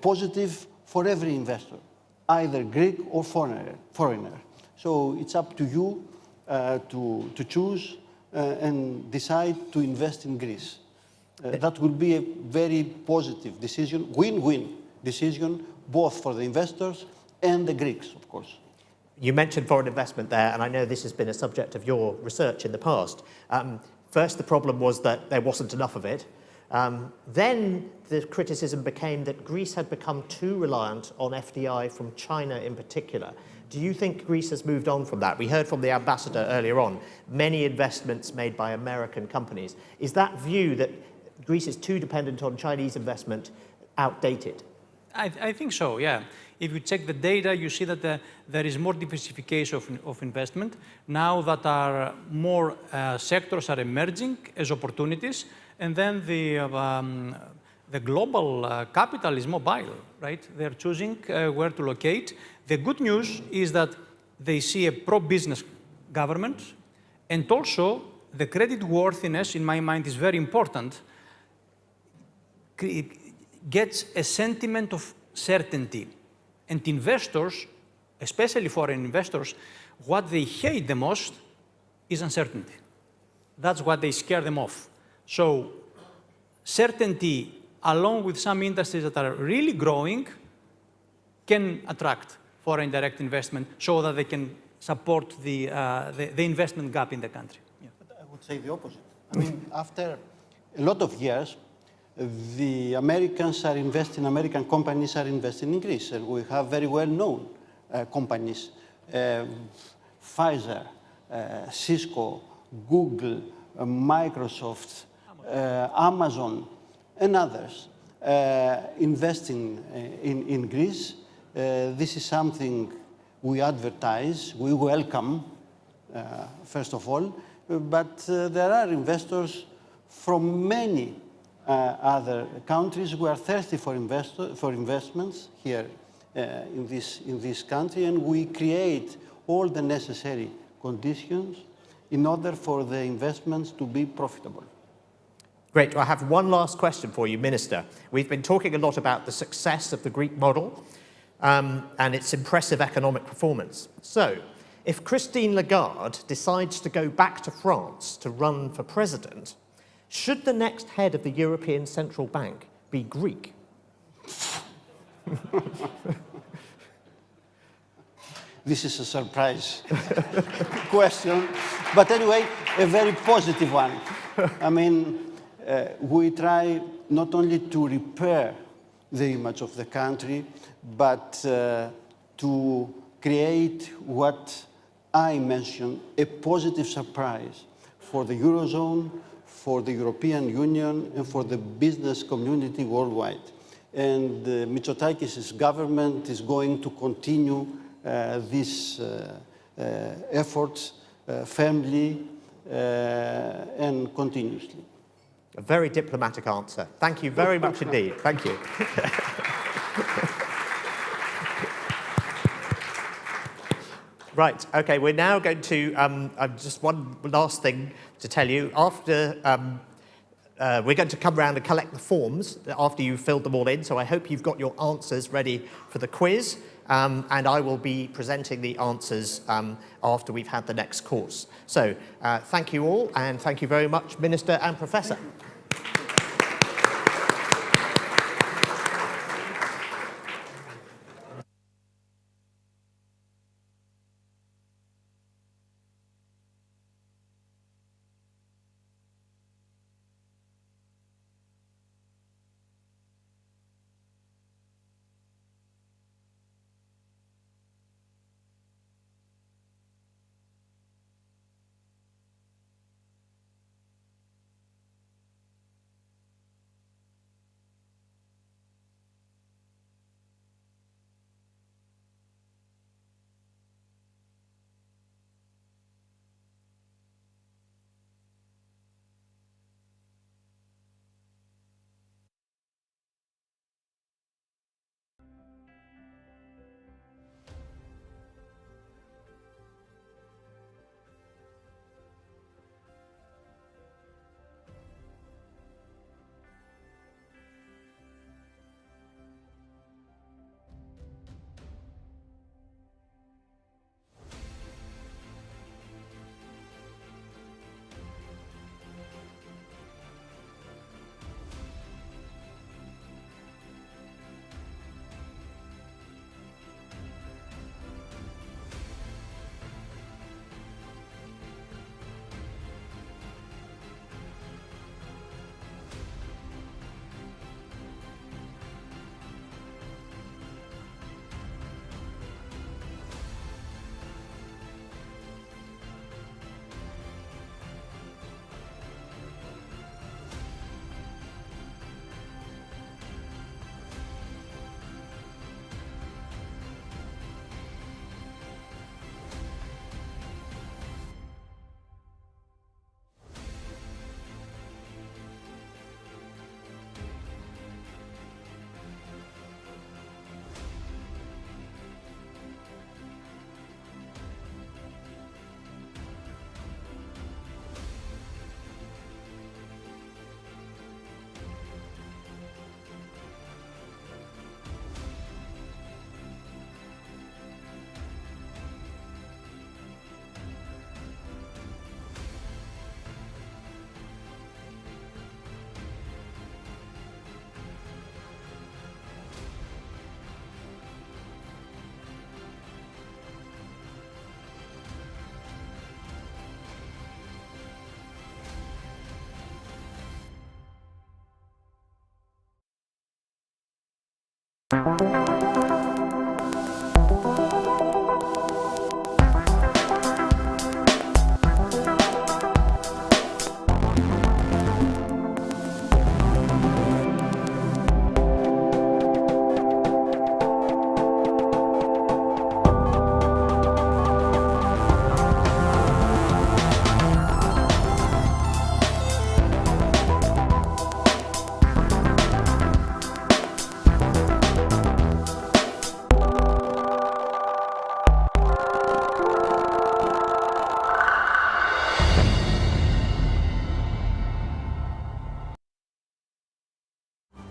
positive for every investor, either Greek or foreigner. So it's up to you to choose and decide to invest in Greece. That will be a very positive decision, win-win decision, both for the investors and the Greeks, of course. You mentioned foreign investment there, and I know this has been a subject of your research in the past. First, the problem was that there wasn't enough of it. Then the criticism became that Greece had become too reliant on FDI from China in particular. Do you think Greece has moved on from that? We heard from the ambassador earlier on, many investments made by American companies. Is that view that Greece is too dependent on Chinese investment outdated? I think so, yeah. If you check the data, you see that there is more diversification of investment. Now that more sectors are emerging as opportunities, and then the global capital is mobile, right? They're choosing where to locate. The good news is that they see a pro-business government, and also the credit worthiness, in my mind, is very important. It gets a sentiment of certainty. And investors, especially foreign investors, what they hate the most is uncertainty. That's what they scare them off. So certainty, along with some industries that are really growing, can attract foreign direct investment so that they can support the investment gap in the country. Yeah. But I would say the opposite. I mean, after a lot of years, the Americans are investing, American companies are investing in Greece, and we have very well-known companies, Pfizer, Cisco, Google, Microsoft, Amazon, and others investing in Greece. This is something we advertise, we welcome, first of all, but there are investors from many other countries who are thirsty for investments here in this country, and we create all the necessary conditions in order for the investments to be profitable. Great. I have one last question for you, Minister. We've been talking a lot about the success of the Greek model and its impressive economic performance. So, if Christine Lagarde decides to go back to France to run for president, should the next head of the European Central Bank be Greek? This is a surprise question, but anyway, a very positive one. I mean, we try not only to repair the image of the country, but to create what I mentioned, a positive surprise for the Eurozone, for the European Union, and for the business community worldwide. And Mitsotakis' government is going to continue these efforts firmly and continuously. A very diplomatic answer. Thank you very much indeed. Thank you. Right, okay, we're now going to, just one last thing to tell you. After, we're going to come around and collect the forms after you've filled them all in, so I hope you've got your answers ready for the quiz, and I will be presenting the answers after we've had the next course. So, thank you all, and thank you very much, Minister and Professor.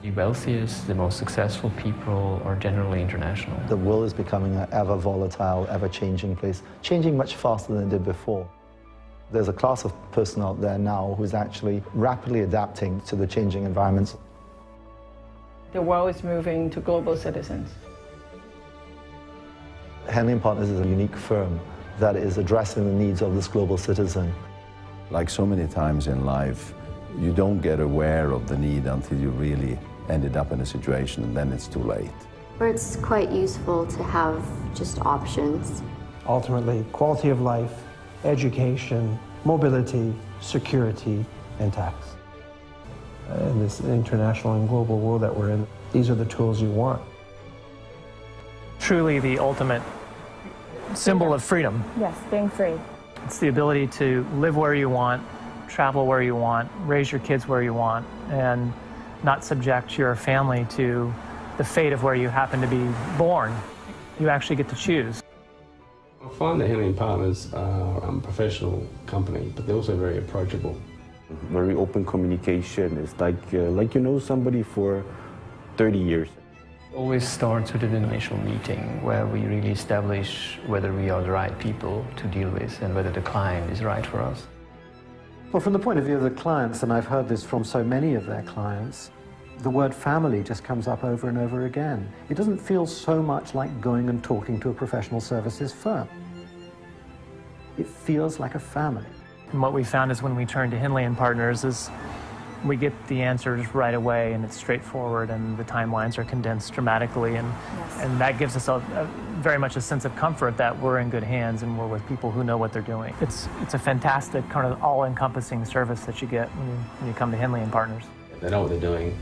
The wealthiest, the most successful people are generally international. The world is becoming an ever volatile, ever-changing place, changing much faster than it did before. There's a class of person out there now who's actually rapidly adapting to the changing environments. The world is moving to global citizens. Henley & Partners is a unique firm that is addressing the needs of this global citizen. Like so many times in life, you don't get aware of the need until you really ended up in a situation, and then it's too late. Or it's quite useful to have just options. Ultimately, quality of life, education, mobility, security, and tax. In this international and global world that we're in, these are the tools you want. Truly the ultimate symbol of freedom. Yes, being free. It's the ability to live where you want, travel where you want, raise your kids where you want, and not subject your family to the fate of where you happen to be born. You actually get to choose. I find that Henley & Partners are a professional company, but they're also very approachable. Very open communication. It's like you know somebody for 30 years. Always starts with an initial meeting where we really establish whether we are the right people to deal with and whether the client is right for us. Well, from the point of view of the clients, and I've heard this from so many of their clients, the word family just comes up over and over again. It doesn't feel so much like going and talking to a professional services firm. It feels like a family. And what we found is when we turn to Henley & Partners is we get the answers right away, and it's straightforward, and the timelines are condensed dramatically, and that gives us very much a sense of comfort that we're in good hands and we're with people who know what they're doing. It's a fantastic kind of all-encompassing service that you get when you come to Henley & Partners. They know what they're doing.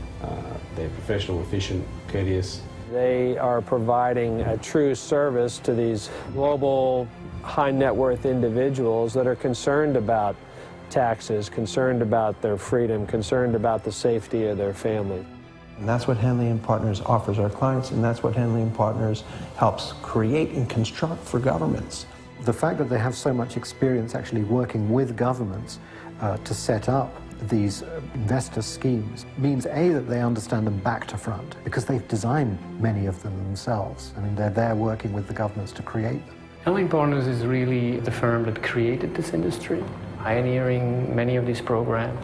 They're professional, efficient, courteous. They are providing a true service to these global high net worth individuals that are concerned about taxes, concerned about their freedom, concerned about the safety of their family. And that's what Henley & Partners offers our clients, and that's what Henley & Partners helps create and construct for governments. The fact that they have so much experience actually working with governments to set up these investor schemes means, A, that they understand them back to front, because they've designed many of them themselves. I mean, they're there working with the governments to create them. Henley & Partners is really the firm that created this industry, pioneering many of these programs.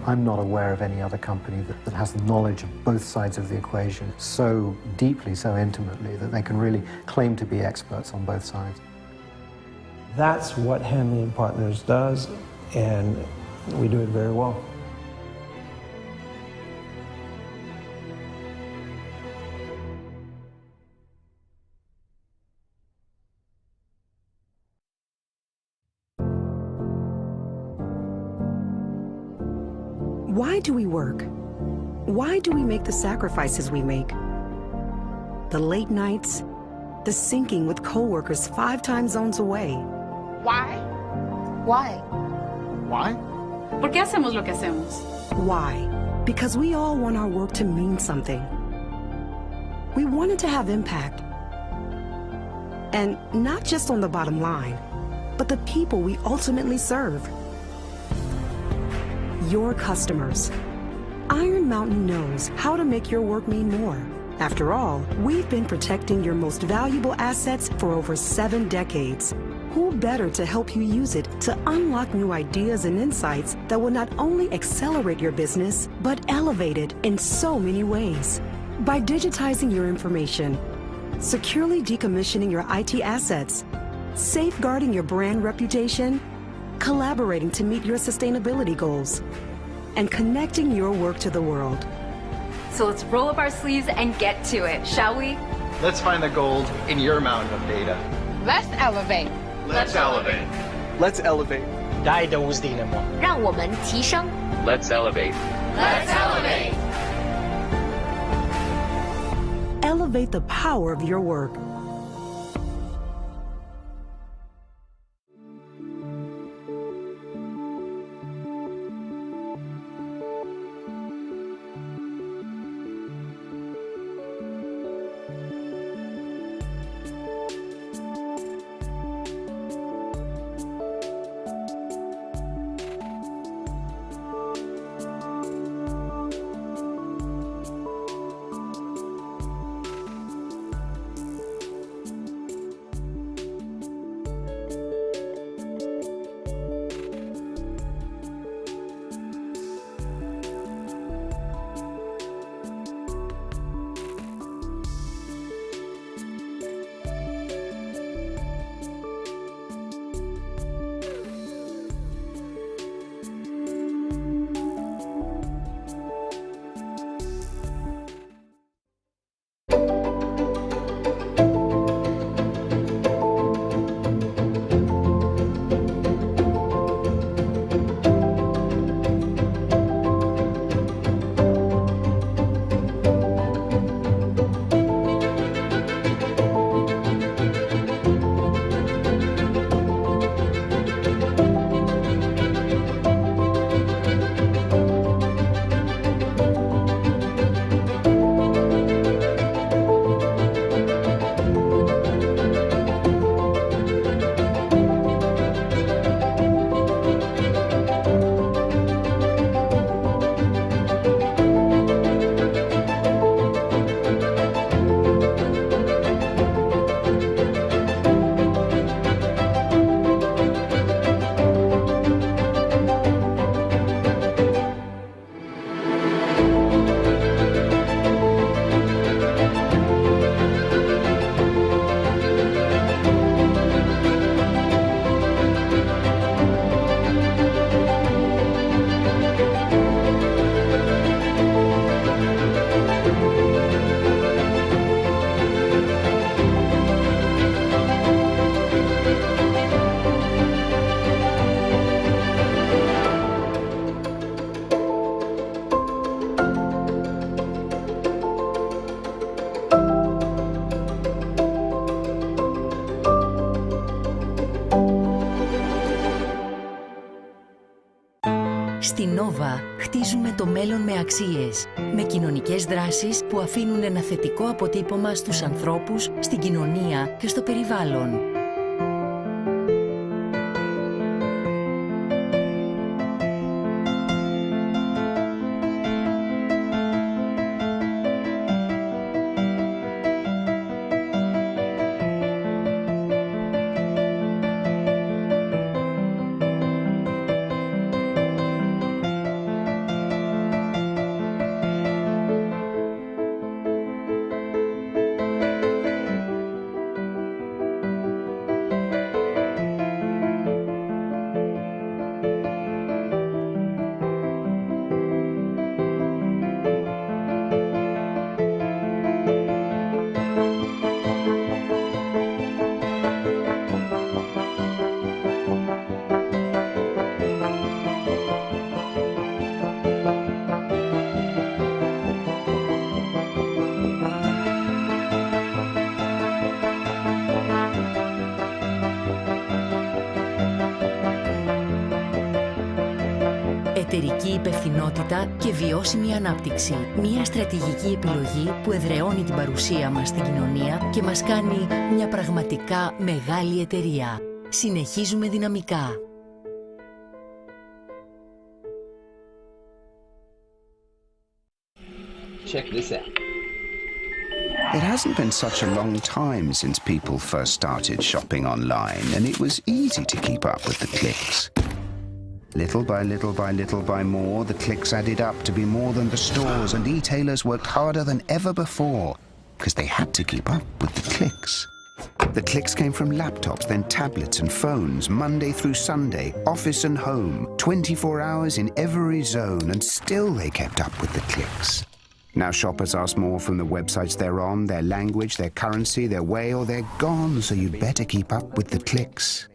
I'm not aware of any other company that has knowledge of both sides of the equation so deeply, so intimately, that they can really claim to be experts on both sides. That's what Henley & Partners does, and we do it very well. Why do we work? Why do we make the sacrifices we make? The late nights, the sinking with coworkers 5 time zones away. Why? Why? Why? ¿Por qué hacemos lo que hacemos? Why? Because we all want our work to mean something. We want it to have impact. And not just on the bottom line, but the people we ultimately serve. Your customers. Iron Mountain knows how to make your work mean more. After all, we've been protecting your most valuable assets for over 7 decades. Who better to help you use it to unlock new ideas and insights that will not only accelerate your business, but elevate it in so many ways. By digitizing your information, securely decommissioning your IT assets, safeguarding your brand reputation, collaborating to meet your sustainability goals, and connecting your work to the world. So let's roll up our sleeves and get to it, shall we? Let's find the gold in your mountain of data. Let's elevate. Let's elevate. Let's elevate. 大家都是dinner mo. 让我们提升。 Let's elevate. Let's elevate. Elevate the power of your work. Στη Nova χτίζουμε το μέλλον με αξίες, με κοινωνικές δράσεις που αφήνουν ένα θετικό αποτύπωμα στους ανθρώπους, στην κοινωνία και στο περιβάλλον. Εταιρική υπευθυνότητα και βιώσιμη ανάπτυξη. Μια στρατηγική επιλογή που εδραιώνει την παρουσία μας στην κοινωνία και μας κάνει μια πραγματικά μεγάλη εταιρεία. Συνεχίζουμε δυναμικά. Check this out. It hasn't been such a long time since people first started shopping online, and it was easy to keep up with the clicks. Little by little by little by more, the clicks added up to be more than the stores, and e-tailers worked harder than ever before because they had to keep up with the clicks. The clicks came from laptops, then tablets and phones, Monday through Sunday, office and home, 24 hours in every zone, and still they kept up with the clicks. Now shoppers ask more from the websites they're on, their language, their currency, their way, or they're gone, so you'd better keep up with the clicks.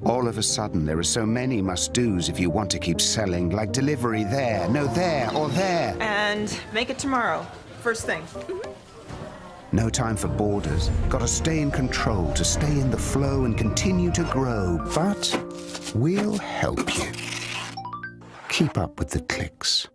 All of a sudden, there are so many must-dos if you want to keep selling, like delivery there, no there, or there. And make it tomorrow, first thing. No time for borders. Got to stay in control, to stay in the flow and continue to grow. But we'll help you. Keep up with the clicks.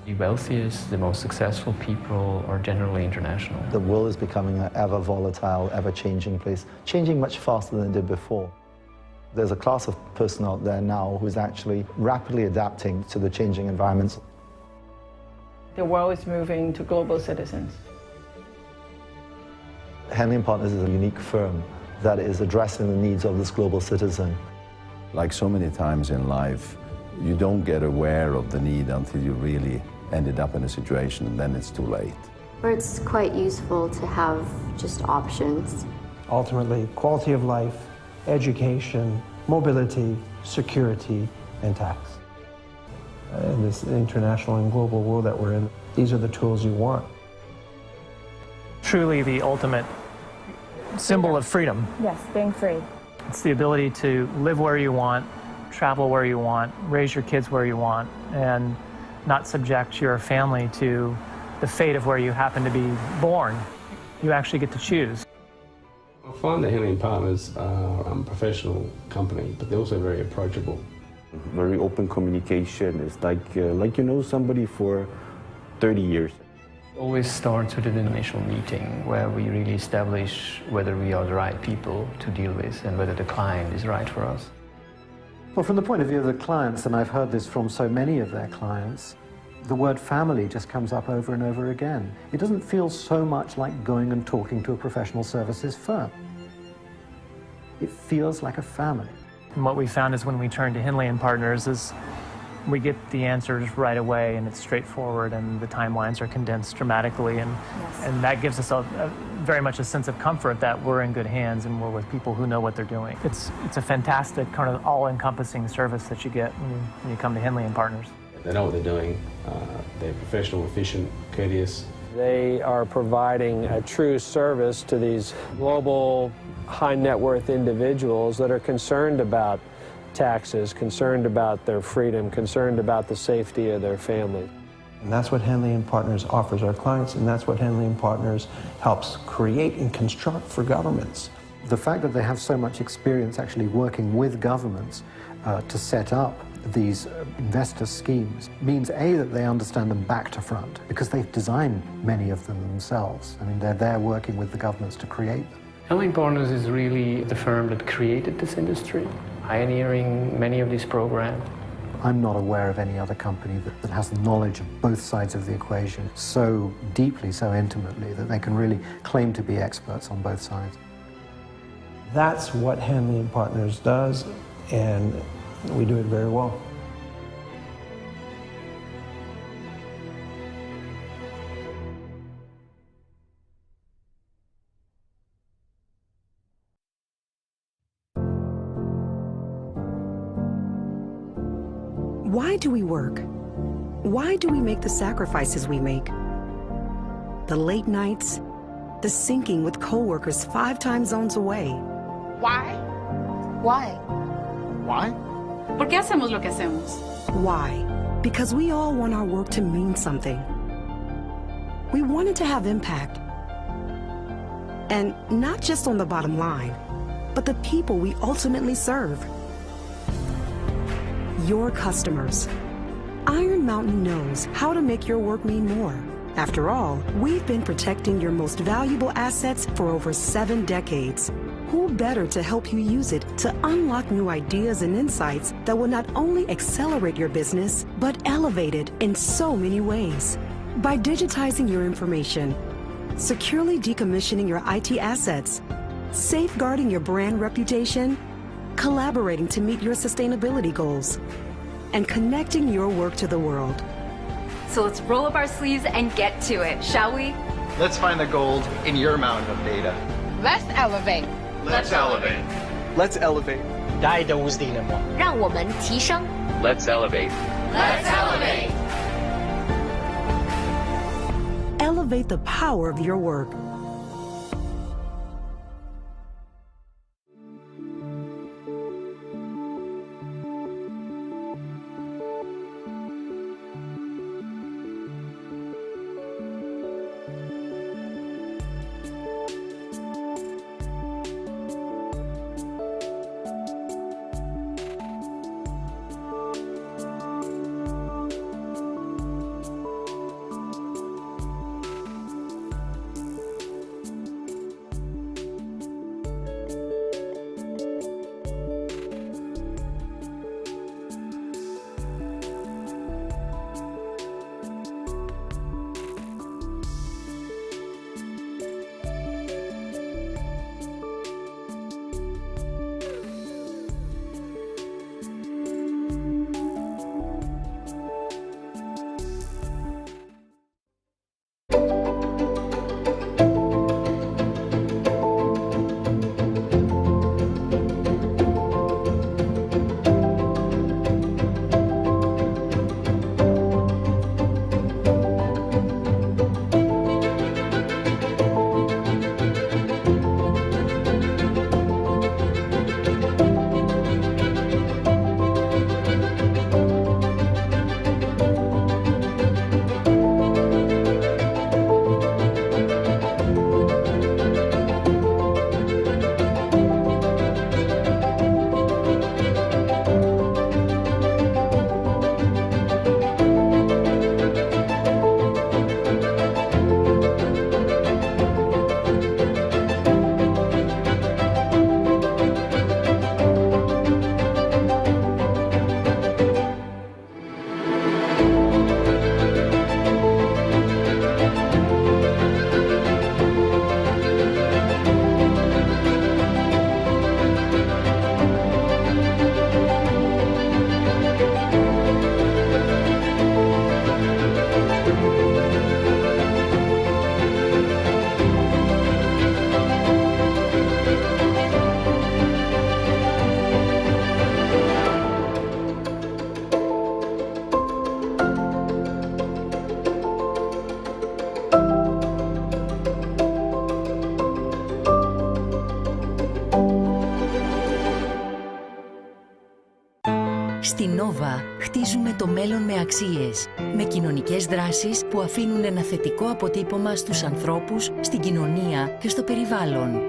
The wealthiest, the most successful people are generally international. The world is becoming an ever volatile, ever-changing place, changing much faster than it did before. There's a class of person out there now who's actually rapidly adapting to the changing environments. The world is moving to global citizens. Henley & Partners is a unique firm that is addressing the needs of this global citizen. Like so many times in life, you don't get aware of the need until you really ended up in a situation, and then it's too late. Or it's quite useful to have just options. Ultimately, quality of life, education, mobility, security, and tax. In this international and global world that we're in, these are the tools you want. Truly the ultimate symbol of freedom. Yes, being free. It's the ability to live where you want, travel where you want, raise your kids where you want, and not subject your family to the fate of where you happen to be born. You actually get to choose. I find that Henley & Partners are a professional company, but they're also very approachable. Very open communication. It's like you know somebody for 30 years. It always starts with an initial meeting where we really establish whether we are the right people to deal with and whether the client is right for us. Well, from the point of view of the clients, and I've heard this from so many of their clients, the word family just comes up over and over again. It doesn't feel so much like going and talking to a professional services firm. It feels like a family. And what we found is when we turned to Henley & Partners is we get the answers right away, and it's straightforward, and the timelines are condensed dramatically, and that gives us very much a sense of comfort that we're in good hands and we're with people who know what they're doing. It's a fantastic kind of all-encompassing service that you get when you come to Henley & Partners. They know what they're doing. They're professional, efficient, courteous. They are providing a true service to these global high net worth individuals that are concerned about taxes, concerned about their freedom, concerned about the safety of their family. And that's what Henley & Partners offers our clients, and that's what Henley & Partners helps create and construct for governments. The fact that they have so much experience actually working with governments to set up these investor schemes means, A, that they understand them back to front, because they've designed many of them themselves. I mean, they're there working with the governments to create them. Henley & Partners is really the firm that created this industry, pioneering many of these programs. I'm not aware of any other company that has knowledge of both sides of the equation so deeply, so intimately, that they can really claim to be experts on both sides. That's what Henley & Partners does, and we do it very well. Why do we work? Why do we make the sacrifices we make? The late nights, the sinking with coworkers 5 time zones away. Why? Why? Why? ¿Por qué hacemos lo que hacemos? Why? Because we all want our work to mean something. We want it to have impact. And not just on the bottom line, but the people we ultimately serve. Your customers. Iron Mountain knows how to make your work mean more. After all, we've been protecting your most valuable assets for over 7 decades. Who better to help you use it to unlock new ideas and insights that will not only accelerate your business, but elevate it in so many ways. By digitizing your information, securely decommissioning your IT assets, safeguarding your brand reputation, collaborating to meet your sustainability goals, and connecting your work to the world. So let's roll up our sleeves and get to it, shall we? Let's find the gold in your mountain of data. Let's elevate. Let's elevate. Let's elevate. 大家都是的嘛。让我们提升。 Let's elevate. Let's elevate. Elevate the power of your work. Στη Nova χτίζουμε το μέλλον με αξίες, με κοινωνικές δράσεις που αφήνουν ένα θετικό αποτύπωμα στους ανθρώπους, στην κοινωνία και στο περιβάλλον.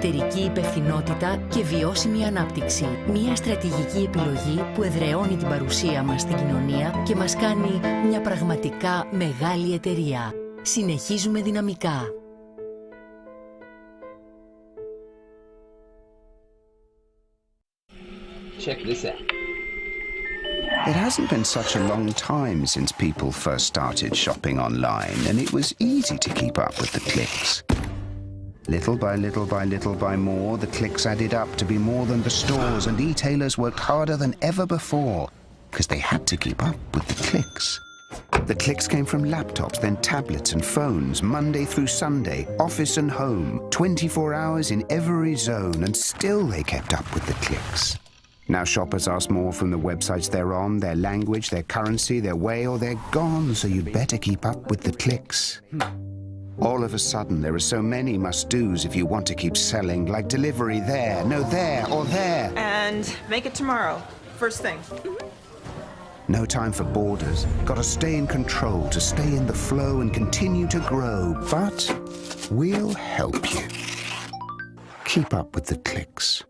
Εταιρική υπευθυνότητα και βιώσιμη ανάπτυξη. Μια στρατηγική επιλογή που εδραιώνει την παρουσία μας στην κοινωνία και μας κάνει μια πραγματικά μεγάλη εταιρεία. Συνεχίζουμε δυναμικά. Check this out. It hasn't been such a long time since people first started shopping online, and it was easy to keep up with the clicks. Little by little by little by more, the clicks added up to be more than the stores, and e-tailers worked harder than ever before because they had to keep up with the clicks. The clicks came from laptops, then tablets and phones, Monday through Sunday, office and home, 24 hours in every zone, and still they kept up with the clicks. Now shoppers ask more from the websites they're on, their language, their currency, their way, or they're gone, so you'd better keep up with the clicks. All of a sudden, there are so many must-dos if you want to keep selling, like delivery there, no there, or there. And make it tomorrow, first thing. No time for borders. Gotta stay in control to stay in the flow and continue to grow. But we'll help you. Keep up with the clicks.